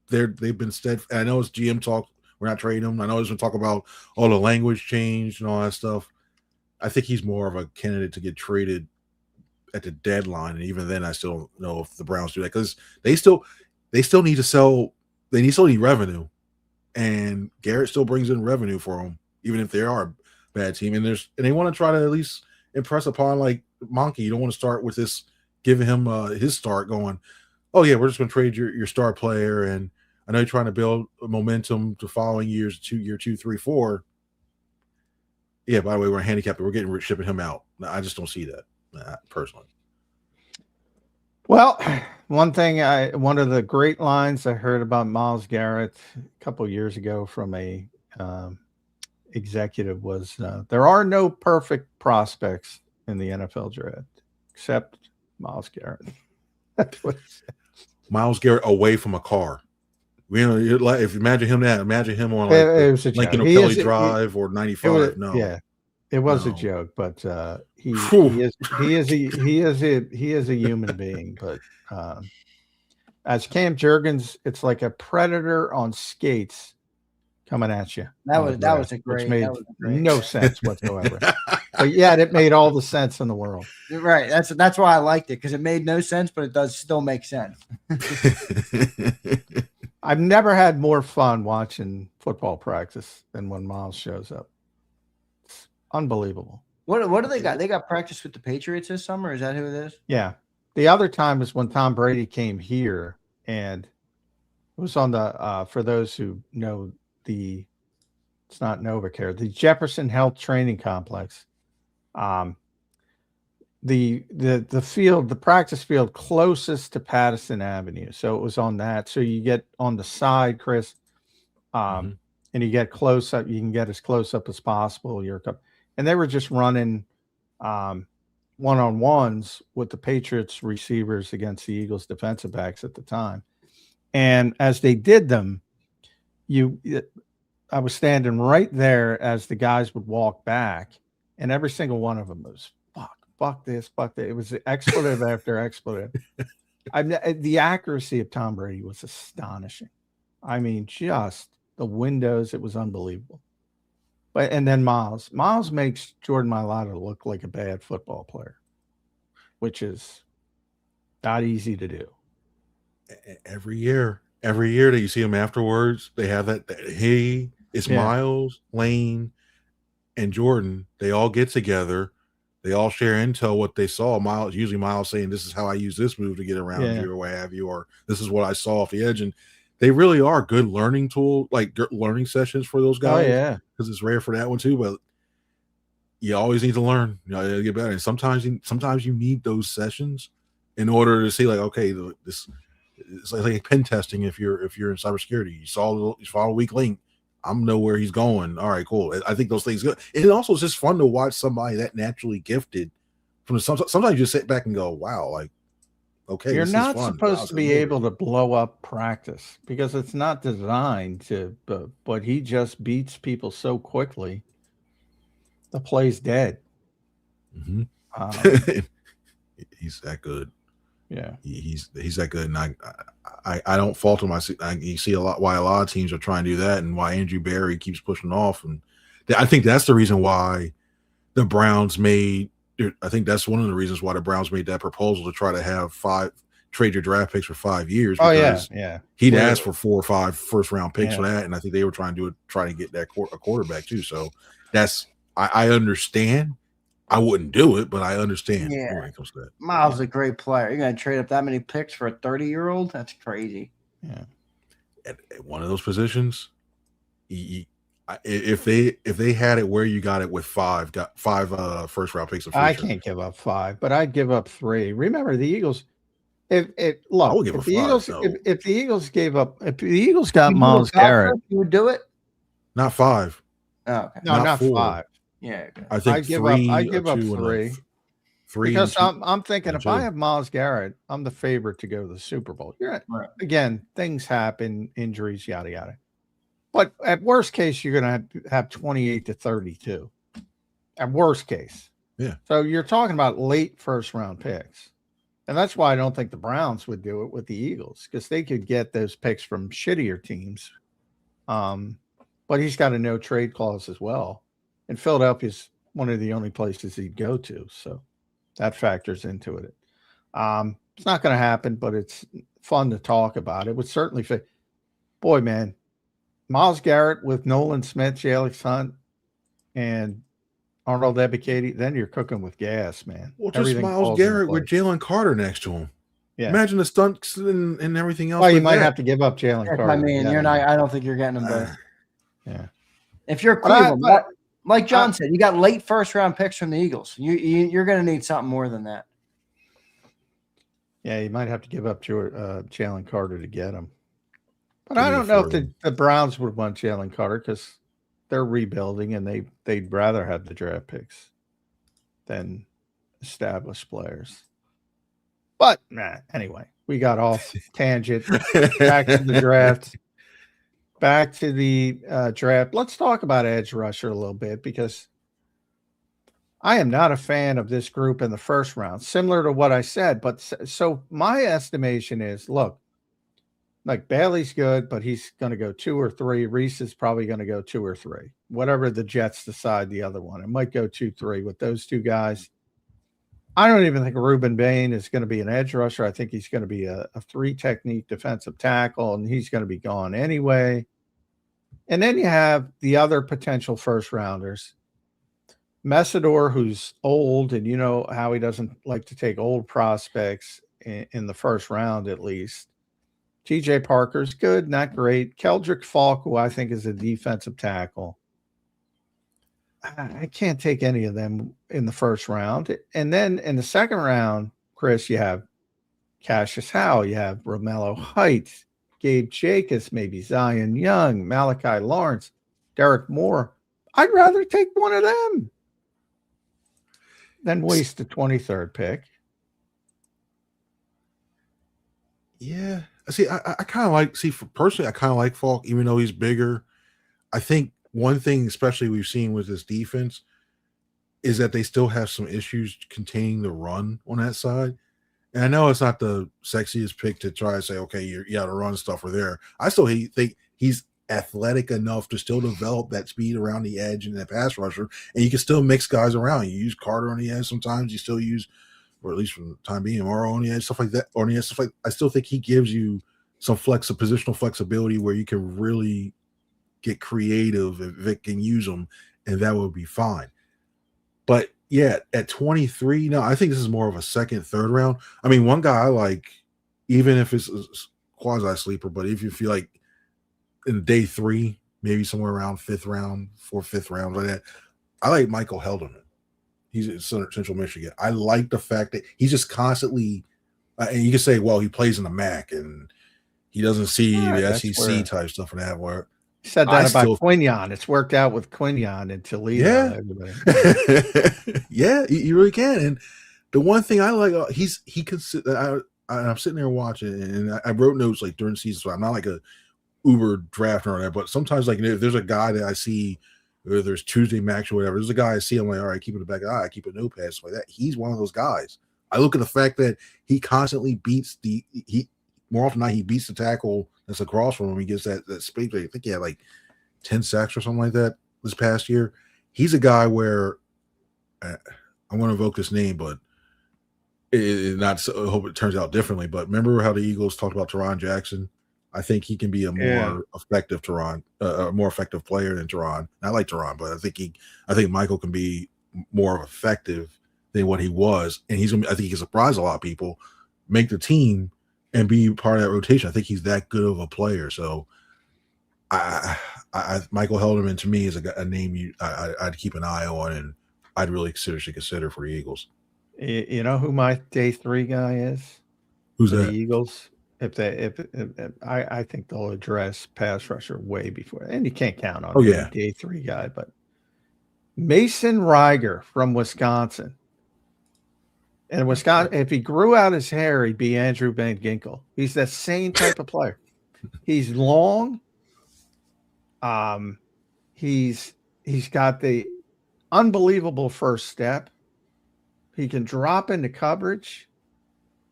they've been steadfast. I know it's GM talk. We're not trading them. I know there's been talk about all the language changed and all that stuff. I think he's more of a candidate to get traded at the deadline, and even then, I still don't know if the Browns do that because they still need to sell. They still need revenue, and Garrett still brings in revenue for them, even if they are a bad team. And they want to try to at least impress upon like Monkey. You don't want to start with this, giving him his start, going, oh yeah, we're just going to trade your star player, and I know you're trying to build momentum to following years, year 2, 3, 4. Yeah, by the way, we're handicapped. We're shipping him out. I just don't see that. Personally. Well, one of the great lines I heard about Myles Garrett a couple of years ago from a executive was, there are no perfect prospects in the NFL draft except Myles Garrett. That's what it said. Myles Garrett away from a car. You know, if you imagine him on like Lincoln O'Kelly Drive or 95. It was a joke, but he is a human being. But as Cam Jurgens, it's like a predator on skates coming at you. That was a great. Which made no sense whatsoever. But yet it made all the sense in the world. Right. That's why I liked it, because it made no sense, but it does still make sense. I've never had more fun watching football practice than when Myles shows up. It's unbelievable. What do they got? They got practice with the Patriots this summer? Is that who it is? Yeah. The other time is when Tom Brady came here, and it was on the for those who know it's not NovaCare, the Jefferson Health Training Complex. The field, the practice field closest to Patterson Avenue. So it was on that. So you get on the side, Chris, and you get close up. You can get as close up as possible. And they were just running one-on-ones with the Patriots receivers against the Eagles defensive backs at the time. And as they did them, I was standing right there as the guys would walk back, and every single one of them was fuck this, fuck that. It was expletive after expletive. The accuracy of Tom Brady was astonishing. I mean, just the windows, it was unbelievable. And then Myles makes Jordan Mailata look like a bad football player, which is not easy to do. Every year that you see him afterwards, they have that it's Myles, Lane, and Jordan. They all get together. They all share intel, what they saw. Myles saying, this is how I use this move to get around you or what have you, or this is what I saw off the edge. And they really are good learning learning sessions for those guys. Oh, yeah. Because it's rare for that one too, but you always need to learn. You know, to get better. And sometimes you need those sessions in order to see, like, okay, this it's like pen testing. If you're in cybersecurity, you saw a weak link. I'm know where he's going. All right, cool. I think those things good. And it also is just fun to watch somebody that naturally gifted. Sometimes you just sit back and go, wow, like, okay, you're not supposed to be able to blow up practice because it's not designed to, but he just beats people so quickly. The play's dead. He's that good. Yeah, he's that good, and I don't fault him. You see a lot why a lot of teams are trying to do that, and why Andrew Berry keeps pushing off, and I think that's the reason why the Browns made. I think that's one of the reasons why the Browns made that proposal to try to have trade your draft picks for 5 years. Oh yeah. He'd asked for 4 or 5 first round picks for that, and I think they were trying to get that a quarterback too. So I understand. I wouldn't do it, but I understand when it comes to that. Myles is a great player. You're going to trade up that many picks for a 30-year-old? That's crazy. Yeah. At one of those positions, if they had it where you got it with 5 first round picks. I can't give up 5, but I'd give up 3. Remember the Eagles. If the Eagles got Myles Garrett, you would do it. Not 5. Oh, okay. No, not 4. 5. Yeah, I think I give up 3. 3 because I'm thinking if I have Myles Garrett, I'm the favorite to go to the Super Bowl. Right. Again, things happen, injuries, yada yada. But at worst case, you're going to have 28 to 32. At worst case, yeah. So you're talking about late first round picks, and that's why I don't think the Browns would do it with the Eagles, because they could get those picks from shittier teams. But he's got a no trade clause as well. And Philadelphia's one of the only places he'd go to. So that factors into it. It's not going to happen, but it's fun to talk about. It would certainly fit. Boy, man, Myles Garrett with Nolan Smith, Alex Hunt, and Arnold Ebiketie, then you're cooking with gas, man. Well, just Myles Garrett with Jalen Carter next to him. Yeah. Imagine the stunts and everything else. Well, you might have to give up Jalen Carter. I mean, you're not. I don't think you're getting them both. Yeah. If you're Cleveland, like John said, you got late first-round picks from the Eagles. You're going to need something more than that. Yeah, you might have to give up Jalen Carter to get him. But I don't know if the Browns would want Jalen Carter because they're rebuilding and they'd rather have the draft picks than established players. But anyway, we got off tangent. Back to the draft. Back to the draft. Let's talk about edge rusher a little bit because I am not a fan of this group in the first round, similar to what I said. But so my estimation is, look, like Bailey's good, but he's going to go 2 or 3. Reese is probably going to go 2 or 3, whatever the Jets decide the other one. It might go 2-3 with those two guys. I don't even think Reuben Bain is going to be an edge rusher. I think he's going to be a 3-technique defensive tackle, and he's going to be gone anyway. And then you have the other potential first rounders. Messidor, who's old, and you know how he doesn't like to take old prospects in the first round at least. TJ Parker's good, not great. Keldrick Falk, who I think is a defensive tackle. I can't take any of them in the first round. And then in the second round, Chris, you have Cassius Howe, you have Romello Height, Gabe Jacobs, maybe Zion Young, Malachi Lawrence, Derek Moore. I'd rather take one of them than waste the 23rd pick. Yeah. See, I kind of like, personally, I kind of like Falk, even though he's bigger. I think one thing, especially we've seen with this defense, is that they still have some issues containing the run on that side. And I know it's not the sexiest pick to try to say, okay, you got to run stuff for there. I still think he's athletic enough to still develop that speed around the edge and that pass rusher. And you can still mix guys around. You use Carter on the edge sometimes. You still use, or at least for the time being, Morrow on the edge, stuff like that. On the edge, stuff like I still think he gives you some positional flexibility where you can really get creative if Vic can use them, and that would be fine. But yeah, at 23, no, I think this is more of a second, third round. I mean, one guy I like, even if it's a quasi sleeper, but if you feel like in day 3, maybe somewhere around 5th round, 4th, 5th round, like that, I like Michael Helderman. He's in Central Michigan. I like the fact that he's just constantly, and you can say, well, he plays in the MAC and he doesn't see the SEC type stuff and that where. You said that about Quinion. It's worked out with Quinion in Toledo. Yeah, yeah, you really can. And the one thing I like, he can sit. I'm sitting there watching, and I wrote notes like during the season. So I'm not like a Uber drafter or that, but sometimes like if there's a guy that I see, or there's Tuesday Max or whatever, there's a guy I see. I'm like, all right, keep it in the back of the eye, keep a notepad, stuff like that. He's one of those guys. I look at the fact that he constantly beats more often than not, he beats the tackle that's across from him. He gets that space. I think he had like 10 sacks or something like that this past year. He's a guy where I want to invoke this name, but I hope it turns out differently. But remember how the Eagles talked about Teron Jackson? I think he can be a more effective a more effective player than Teron. I like Teron, but I think Michael can be more effective than what he was, and I think he can surprise a lot of people, make the team, and be part of that rotation. I think he's that good of a player. So, Michael Helderman to me is a name I'd keep an eye on, and I'd really seriously consider for the Eagles. You know who my day 3 guy is? Who's that? The Eagles. I think they'll address pass rusher way before, and you can't count on day 3 guy, but Mason Reiger from Wisconsin. And Wisconsin, if he grew out his hair, he'd be Andrew Van Ginkel. He's that same type of player. He's long. He's got the unbelievable first step. He can drop into coverage.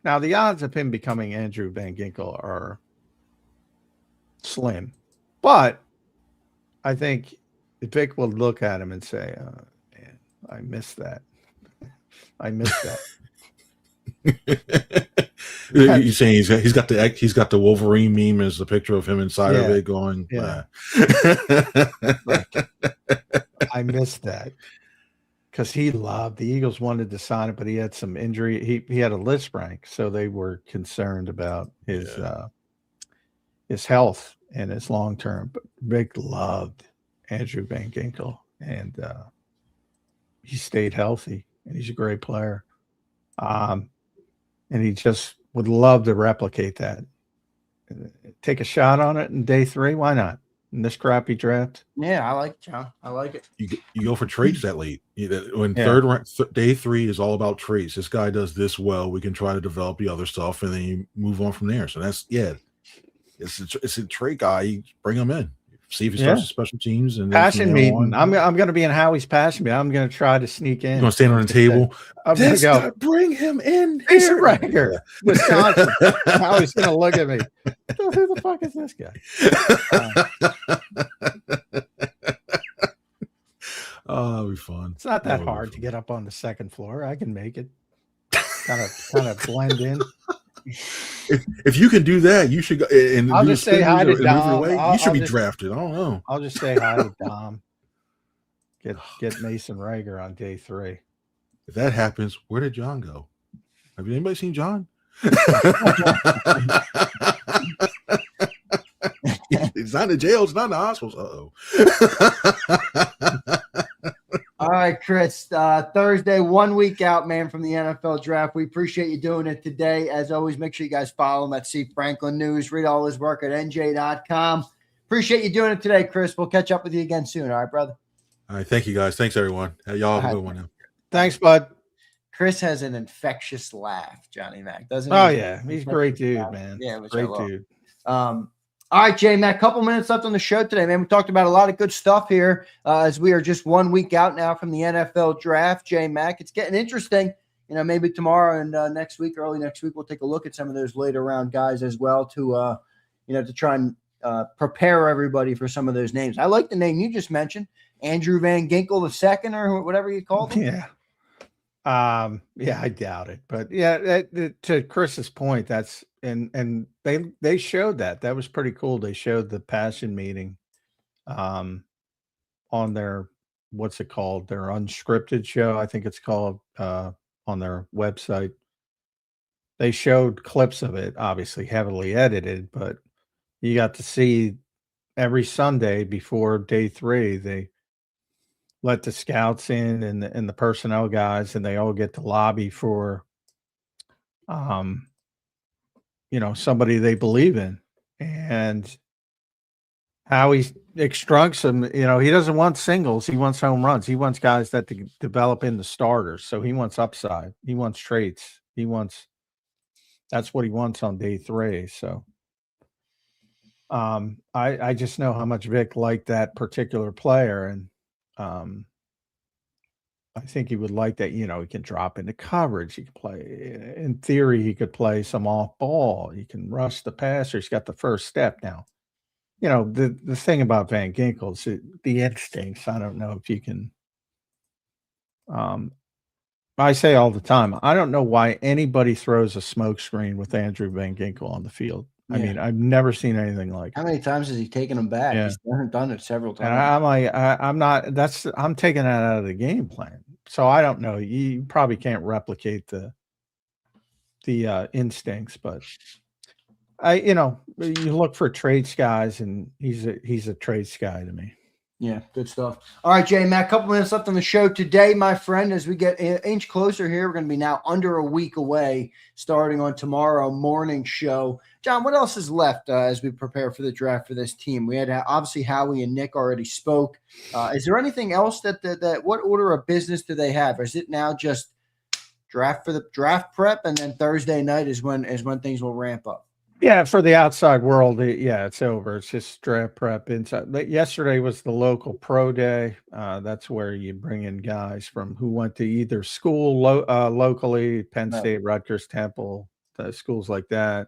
Now, the odds of him becoming Andrew Van Ginkel are slim. But I think Vic will look at him and say, man, I missed that. I missed that. You're saying he's got the Wolverine meme as the picture of him inside of it going. Yeah. I missed that because the Eagles wanted to sign it, but he had some injury. He had a list rank, so they were concerned about his health and his long term. But Vic loved Andrew Van Ginkel, and he stayed healthy, and he's a great player. And he just would love to replicate that. Take a shot on it in day 3. Why not? In this crappy draft. Yeah, I like it, John. I like it. You go for traits that late. When day 3 is all about traits. This guy does this well. We can try to develop the other stuff, and then you move on from there. So that's it's a trait guy. You bring him in. See if he starts with special teams and passion meeting. I'm going to be in Howie's passion meeting. I'm going to try to sneak in. You're going to stand on the table. I'm going to go. Bring him in. He's a Rager, Wisconsin. Howie's going to look at me. Who the fuck is this guy? Oh, that'll be fun. It's not that hard to get up on the second floor. I can make it. Kind of blend in. If you can do that, you should go. And I'll just say hi to Dom. You should be drafted. I don't know. I'll just say hi to Dom. Get Mason Rager on day 3. If that happens, where did John go? Have anybody seen John? He's not in the jail. It's not in the hospital. All right, Chris. Thursday, 1 week out, man, from the NFL draft. We appreciate you doing it today. As always, make sure you guys follow him at C. Franklin News. Read all his work at NJ.com. Appreciate you doing it today, Chris. We'll catch up with you again soon. All right, brother. All right. Thank you, guys. Thanks, everyone. Y'all have a good one now. Thanks, bud. Chris has an infectious laugh, Johnny Mac, doesn't he? Oh, yeah. He's a great dude, man. Yeah, great dude. All right, Jay, Matt, a couple minutes left on the show today, man. We talked about a lot of good stuff here as we are just 1 week out now from the NFL draft. Jay, Mac, it's getting interesting. Maybe tomorrow and next week, early next week, we'll take a look at some of those later round guys as well to try and prepare everybody for some of those names. I like the name you just mentioned, Andrew Van Ginkel II or whatever you called him. Yeah. I doubt it, but yeah, to Chris's point, that's and they showed that was pretty cool. They showed the passion meeting, on their what's it called? Their unscripted show, I think it's called, on their website. They showed clips of it, obviously heavily edited, but you got to see every Sunday before day 3. They let the scouts in and the personnel guys, and they all get to lobby for, somebody they believe in. And Howie instructs them, he doesn't want singles. He wants home runs. He wants guys that develop into starters. So he wants upside. He wants traits. That's what he wants on day 3. So I just know how much Vic liked that particular player. And I think he would like that, he can drop into coverage. He can play, in theory, he could play some off ball. He can rush the passer. He's got the first step now. The thing about Van Ginkel is the instincts. I don't know if you can. I say all the time, I don't know why anybody throws a smoke screen with Andrew Van Ginkel on the field. Yeah. I mean, I've never seen anything like it. How many times has he taken them back? Yeah. He's done it several times. And I'm like, I'm taking that out of the game plan. So I don't know. You probably can't replicate the instincts, but you look for traits guys, and he's a traits guy to me. Yeah, good stuff. All right, Jay, Matt, a couple minutes left on the show today, my friend. As we get an inch closer here, we're going to be now under a week away, starting on tomorrow morning show. John, what else is left as we prepare for the draft for this team? We had obviously Howie and Nick already spoke. Is there anything else that what order of business do they have? Or is it now just draft for the draft prep, and then Thursday night is when things will ramp up? Yeah, for the outside world, it's over. It's just draft prep inside. Yesterday was the local pro day. That's where you bring in guys from who went to either school locally, Penn State, Rutgers, Temple, schools like that,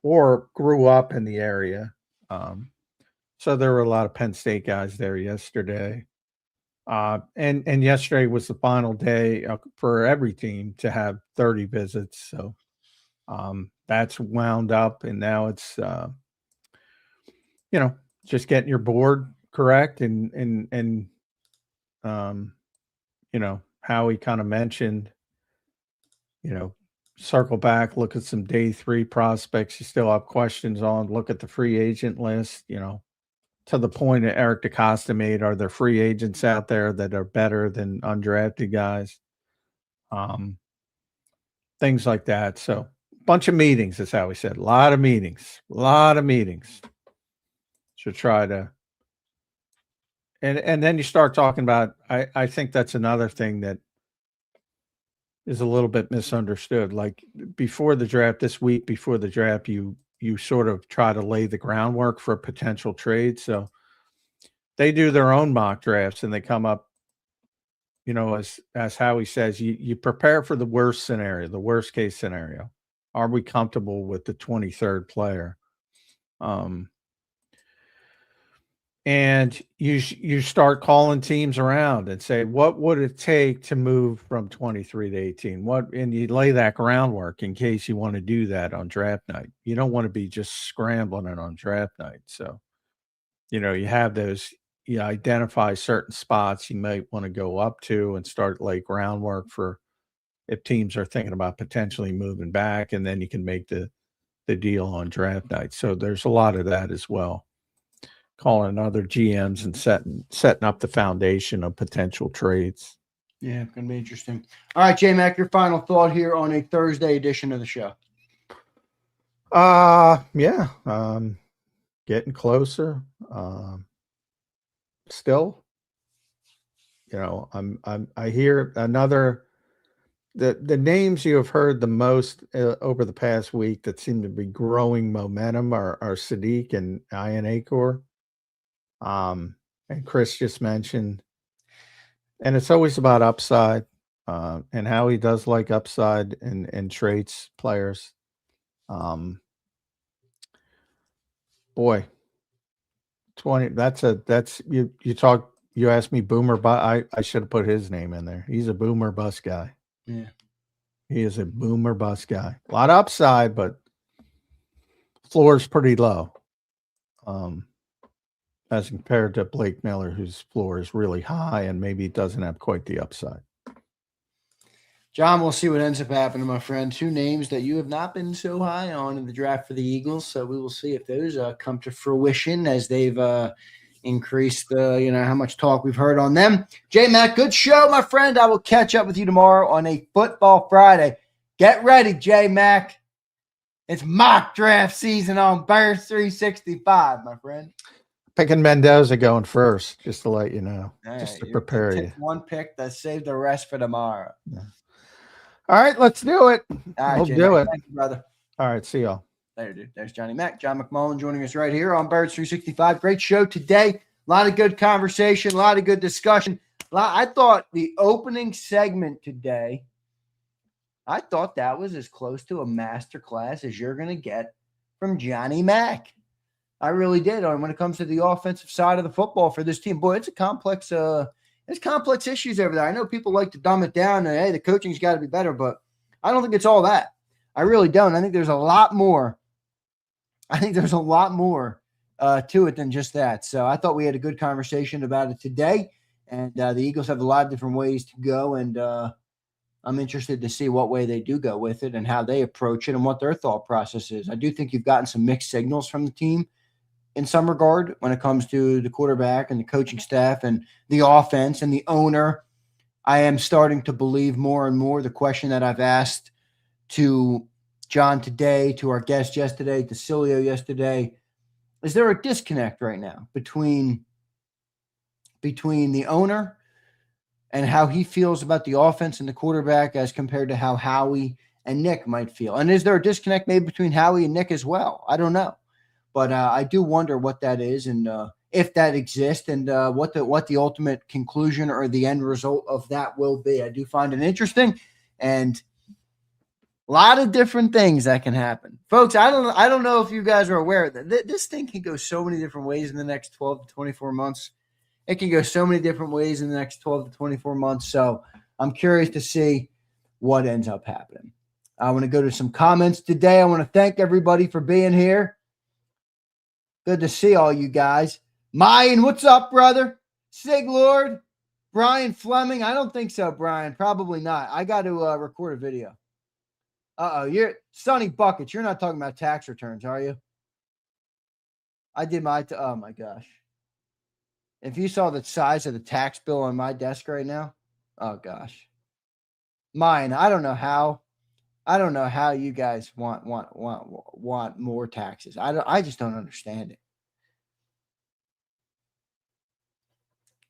or grew up in the area. So there were a lot of Penn State guys there yesterday. And yesterday was the final day for every team to have 30 visits. So that's wound up, and now it's just getting your board correct, and Howie kind of mentioned, circle back, look at some day 3 prospects you still have questions on, look at the free agent list, to the point that Eric DaCosta made, are there free agents out there that are better than undrafted guys? Things like that. So bunch of meetings, is how we said. A lot of meetings to try to, and then you start talking about, I think that's another thing that is a little bit misunderstood. Like before the draft, this week before the draft, you sort of try to lay the groundwork for a potential trade. So they do their own mock drafts and they come up, as Howie says, you prepare for the worst scenario, the worst case scenario. Are we comfortable with the 23rd player? And you start calling teams around and say, what would it take to move from 23 to 18? And you lay that groundwork in case you want to do that on draft night. You don't want to be just scrambling it on draft night. So, you have those, you identify certain spots you might want to go up to and start lay groundwork for if teams are thinking about potentially moving back, and then you can make the deal on draft night. So there's a lot of that as well. Calling other GMs and setting up the foundation of potential trades. Yeah, it's going to be interesting. All right, J-Mac, your final thought here on a Thursday edition of the show. Getting closer. Still, I hear the names you have heard the most over the past week that seem to be growing momentum are Sadiq and Ian Acor. And Chris just mentioned, and it's always about upside, and how he does like upside and traits players. Boy, 20. You asked me boomer, but I should have put his name in there. He's a boomer bust guy. Yeah, he is a boomer bust guy. A lot of upside, but floor is pretty low. As compared to Blake Miller, whose floor is really high and maybe doesn't have quite the upside. John, we'll see what ends up happening, my friend. 2 names that you have not been so high on in the draft for the Eagles, so we will see if those come to fruition as they've increased how much talk we've heard on them. J-Mac, good show, my friend. I will catch up with you tomorrow on a Football Friday. Get ready, J-Mac. It's mock draft season on Bears 365, my friend. Picking Mendoza going first, just to let you know, just to prepare you. One pick that saved the rest for tomorrow. Yeah. All right, let's do it. All right, we'll do it. Thank you, brother. All right, see y'all. There, dude. There's Johnny Mac. John McMullen joining us right here on Birds 365. Great show today. A lot of good conversation, a lot of good discussion. I thought the opening segment today, I thought that was as close to a masterclass as you're going to get from Johnny Mac. I really did. When it comes to the offensive side of the football for this team, boy, it's a complex. There's complex issues over there. I know people like to dumb it down and hey, the coaching's got to be better, but I don't think it's all that. I really don't. I think there's a lot more. To it than just that. So I thought we had a good conversation about it today, and the Eagles have a lot of different ways to go, and I'm interested to see what way they do go with it and how they approach it and what their thought process is. I do think you've gotten some mixed signals from the team in some regard when it comes to the quarterback and the coaching staff and the offense and the owner. I am starting to believe more and more the question that I've asked to John today, to our guest yesterday, to Cilio yesterday. Is there a disconnect right now between the owner and how he feels about the offense and the quarterback as compared to how Howie and Nick might feel? And is there a disconnect maybe between Howie and Nick as well? I don't know. But I do wonder what that is and if that exists and what the ultimate conclusion or the end result of that will be. I do find it interesting and a lot of different things that can happen. Folks, I don't know if you guys are aware that this thing can go so many different ways in the next 12 to 24 months. It can go so many different ways in the next 12 to 24 months. So I'm curious to see what ends up happening. I want to go to some comments today. I want to thank everybody for being here. Good to see all you guys. Mayan, what's up, brother? Sig Lord, Brian Fleming. I don't think so, Brian. Probably not. I got to record a video. You're Sonny Buckets. You're not talking about tax returns, are you? I did my. Oh my gosh! If you saw the size of the tax bill on my desk right now, oh gosh, mine. I don't know how you guys want more taxes. I just don't understand it.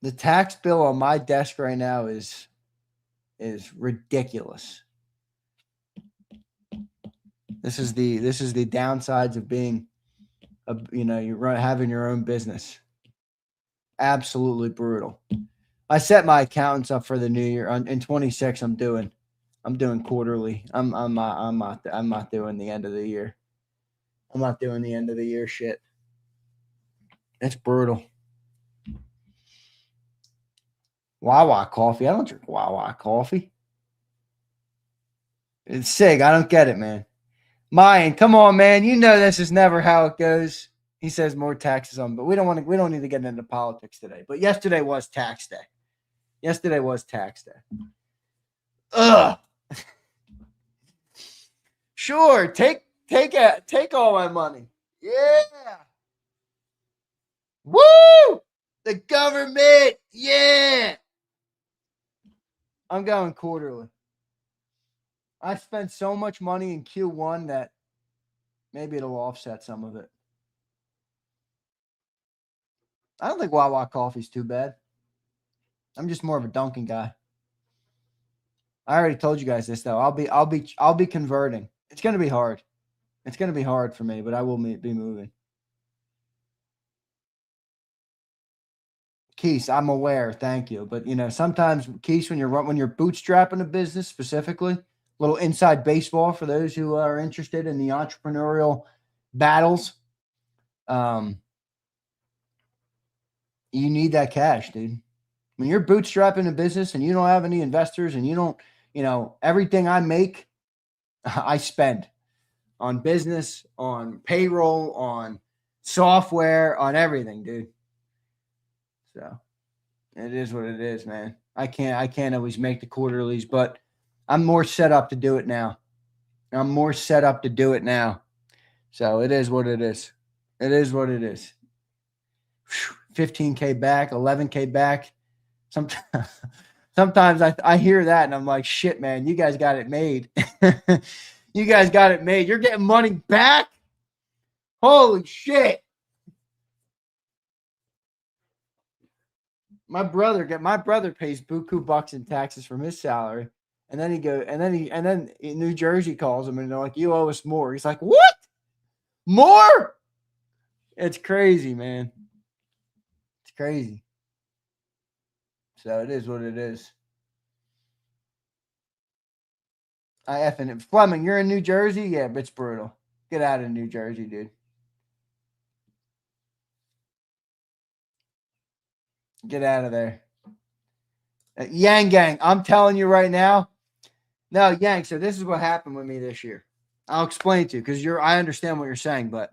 The tax bill on my desk right now is ridiculous. This is the downsides of being you're having your own business. Absolutely brutal. I set my accountants up for the new year. In 26, I'm doing quarterly. I'm not doing the end of the year. I'm not doing the end of the year shit. It's brutal. Wawa coffee. I don't drink Wawa coffee. It's Sig. I don't get it, man. Mayan, come on, man. You know this is never how it goes. He says more taxes on, but we don't need to get into politics today. But yesterday was tax day. Ugh. Sure, take all my money. Yeah. Woo! The government. Yeah. I'm going quarterly. I spent so much money in Q1 that maybe it'll offset some of it. I don't think Wawa coffee's too bad. I'm just more of a Dunkin' guy. I already told you guys this though. I'll be converting. It's going to be hard. It's going to be hard for me, but I will be moving. Keith, I'm aware. Thank you. But sometimes Keith, when you're bootstrapping a business specifically, a little inside baseball for those who are interested in the entrepreneurial battles. You need that cash, dude. When you're bootstrapping a business and you don't have any investors and you don't, everything I make, I spend on business, on payroll, on software, on everything, dude. So it is what it is, man. I can't always make the quarterlies, but I'm more set up to do it now. So it is what it is. 15K back, 11K back. Sometimes I hear that and I'm like, shit, man, you guys got it made. You're getting money back? Holy shit. My brother pays buku bucks in taxes from his salary. And then then New Jersey calls him and they're like, you owe us more. He's like, what? More? It's crazy, man. It's crazy. So it is what it is. I effing it. Fleming, you're in New Jersey? Yeah, but it's brutal. Get out of New Jersey, dude. Get out of there. Yang Gang, I'm telling you right now. No, Yang, so this is what happened with me this year. I'll explain to you because I understand what you're saying, but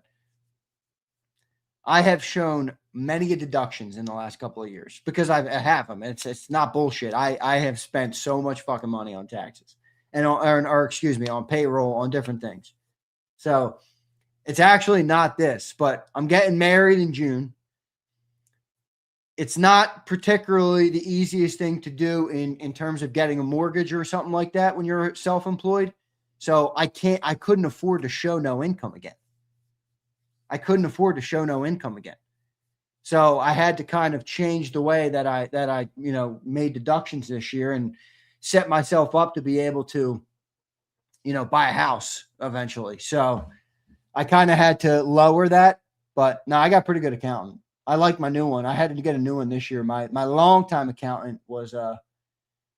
I have shown many deductions in the last couple of years because I have them. It's not bullshit. I have spent so much fucking money on taxes and on payroll, on different things. So it's actually not this, but I'm getting married in June. It's not particularly the easiest thing to do in terms of getting a mortgage or something like that when you're self-employed. So I couldn't afford to show no income again. So I had to kind of change the way that I made deductions this year and set myself up to be able to, buy a house eventually. So I kind of had to lower that, but no, I got a pretty good accountant. I like my new one. I had to get a new one this year. My longtime accountant was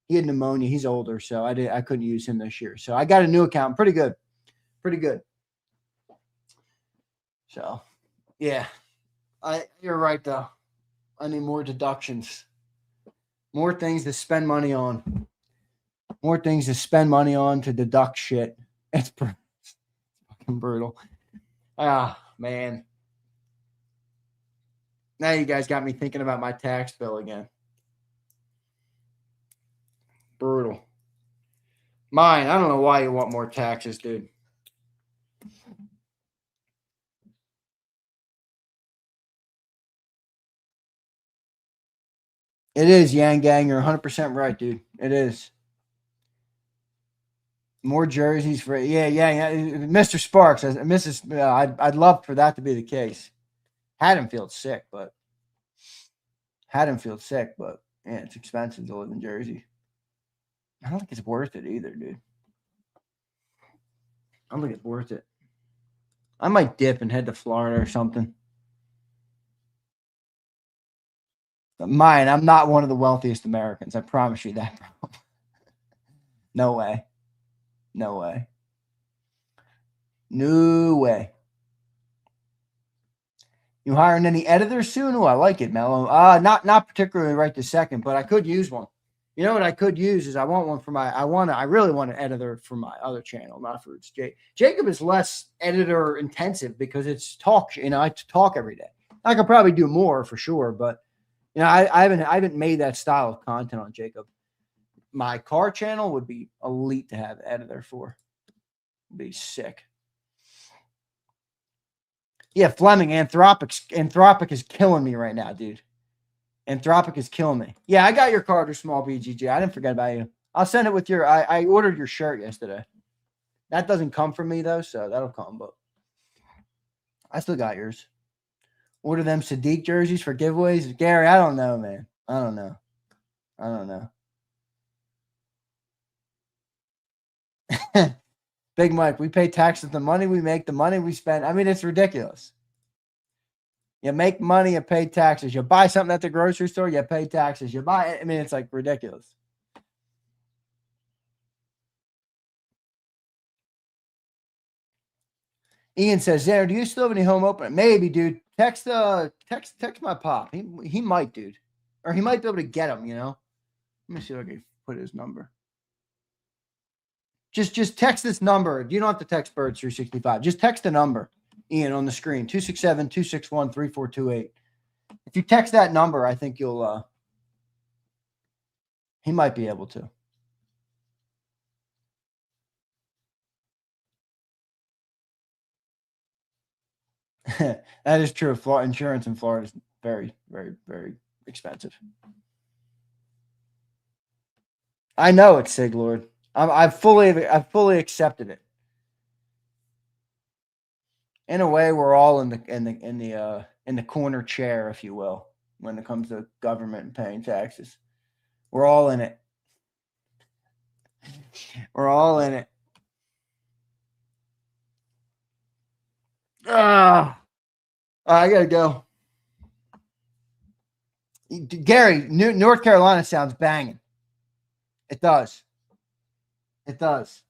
he had pneumonia. He's older, so I couldn't use him this year. So I got a new accountant. Pretty good. So yeah, you're right though. I need more deductions. More things to spend money on. More things to spend money on to deduct shit. It's fucking brutal. Ah, man. Now you guys got me thinking about my tax bill again. Brutal. Mine, I don't know why you want more taxes, dude. It is, Yang Gang. You're 100% right, dude. It is. More jerseys for yeah. Mr. Sparks, Mrs. I'd love for that to be the case. Haddonfield's sick, but yeah, it's expensive to live in Jersey. I don't think it's worth it either, dude. I don't think it's worth it. I might dip and head to Florida or something. Mine, I'm not one of the wealthiest Americans. I promise you that, bro. No way. No way. No way. You hiring any editors soon? Oh, I like it, Mello. Not particularly right this second, but I could use one. You know what I could use is I want one for I really want an editor for my other channel, not for its JAKIB is less editor intensive because it's talk. You know, I talk every day. I could probably do more for sure, but you know, I haven't made that style of content on JAKIB. My car channel would be elite to have editor for. It'd be sick. Yeah, Fleming, Anthropic is killing me right now, dude. Anthropic is killing me. Yeah, I got your card or small BGG. I didn't forget about you. I'll send it with your I ordered your shirt yesterday. That doesn't come from me though, so that'll come, but I still got yours. Order them Sadiq jerseys for giveaways. Gary, I don't know, man. I don't know. Big Mike, we pay taxes the money we make, the money we spend. I mean, it's ridiculous. You make money, you pay taxes. You buy something at the grocery store, you pay taxes. You buy, I mean, it's like ridiculous. Ian says, Zander, do you still have any home opener? Maybe, dude. Text my pop. He might, dude. Or he might be able to get him, you know. Let me see if I can put his number. Just text this number. You don't have to text Birds 365. Just text the number, Ian, on the screen. 267-261-3428. If you text that number, I think you'll he might be able to. That is true. Florida insurance in Florida is very, very, very expensive. I know it's Sig Lord. I've fully accepted it. In a way, we're all in the corner chair, if you will, when it comes to government and paying taxes. We're all in it. We're all in it. I gotta go. Gary, North Carolina sounds banging. It does. It does.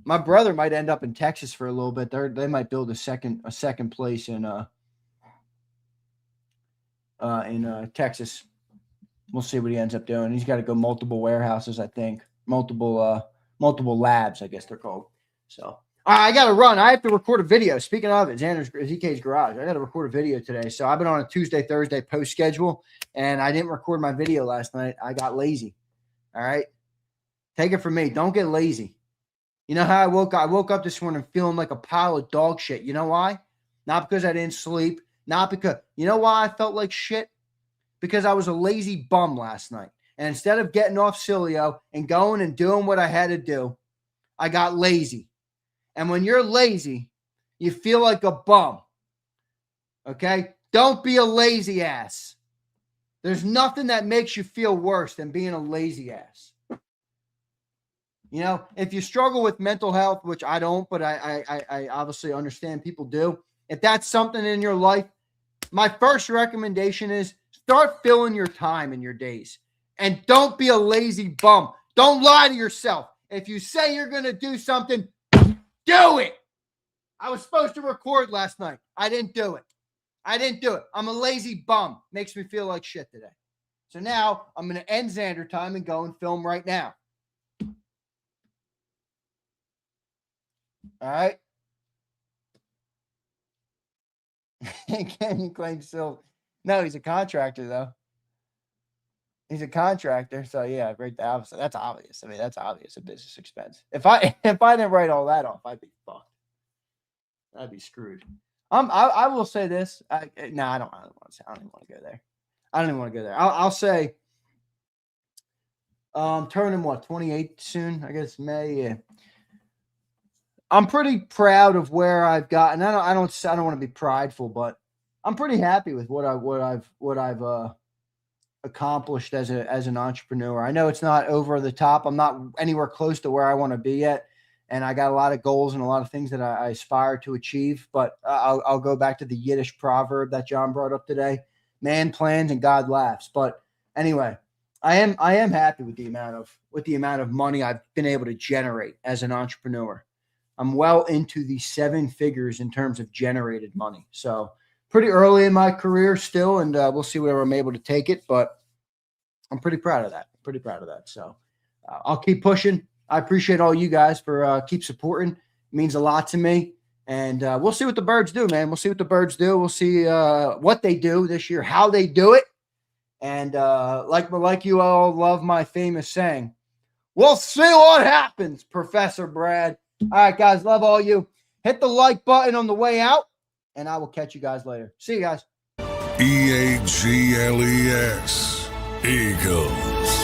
My brother might end up in Texas for a little bit. They might build a second place in Texas. We'll see what he ends up doing. He's got to go multiple warehouses, I think. Multiple labs, I guess they're called. So I got to run. I have to record a video. Speaking of it, Zander's ZK's Garage. I got to record a video today. So I've been on a Tuesday, Thursday post schedule, and I didn't record my video last night. I got lazy. All right. Take it from me. Don't get lazy. You know how I woke up? I woke up this morning feeling like a pile of dog shit. You know why? Not because I didn't sleep. Not because, you know why I felt like shit? Because I was a lazy bum last night. And instead of getting off Cilio and going and doing what I had to do, I got lazy. And when you're lazy, you feel like a bum. Okay? Don't be a lazy ass. There's nothing that makes you feel worse than being a lazy ass. You know, if you struggle with mental health, which I don't, but I obviously understand people do. If that's something in your life, my first recommendation is start filling your time in your days. And don't be a lazy bum. Don't lie to yourself. If you say you're going to do something, do it. I was supposed to record last night. I didn't do it. I didn't do it. I'm a lazy bum. Makes me feel like shit today. So now I'm going to end Zander time and go and film right now. All right. Can you claim still? No, he's a contractor though. He's a contractor, so yeah, right. That's obvious. I mean, that's obvious a business expense. If I didn't write all that off, I'd be fucked. I'd be screwed. I will say this. I don't even want to go there. I don't even want to go there. I'll say. Turning 28 soon. I guess May. Yeah. I'm pretty proud of where I've gotten. I don't want to be prideful, but I'm pretty happy with what I've accomplished as an entrepreneur. I know it's not over the top. I'm not anywhere close to where I want to be yet, and I got a lot of goals and a lot of things that I aspire to achieve. But I'll go back to the Yiddish proverb that John brought up today: "Man plans and God laughs." But anyway, I am happy with the amount of money I've been able to generate as an entrepreneur. I'm well into the 7 figures in terms of generated money. So pretty early in my career still, and we'll see where I'm able to take it. But I'm pretty proud of that. So I'll keep pushing. I appreciate all you guys for keep supporting. It means a lot to me. And we'll see what the Birds do, man. We'll see what the Birds do. We'll see what they do this year, how they do it. And like you all love my famous saying, we'll see what happens, Professor Brad. All right, guys, love all you. Hit the like button on the way out, and I will catch you guys later. See you guys. EAGLES, Eagles.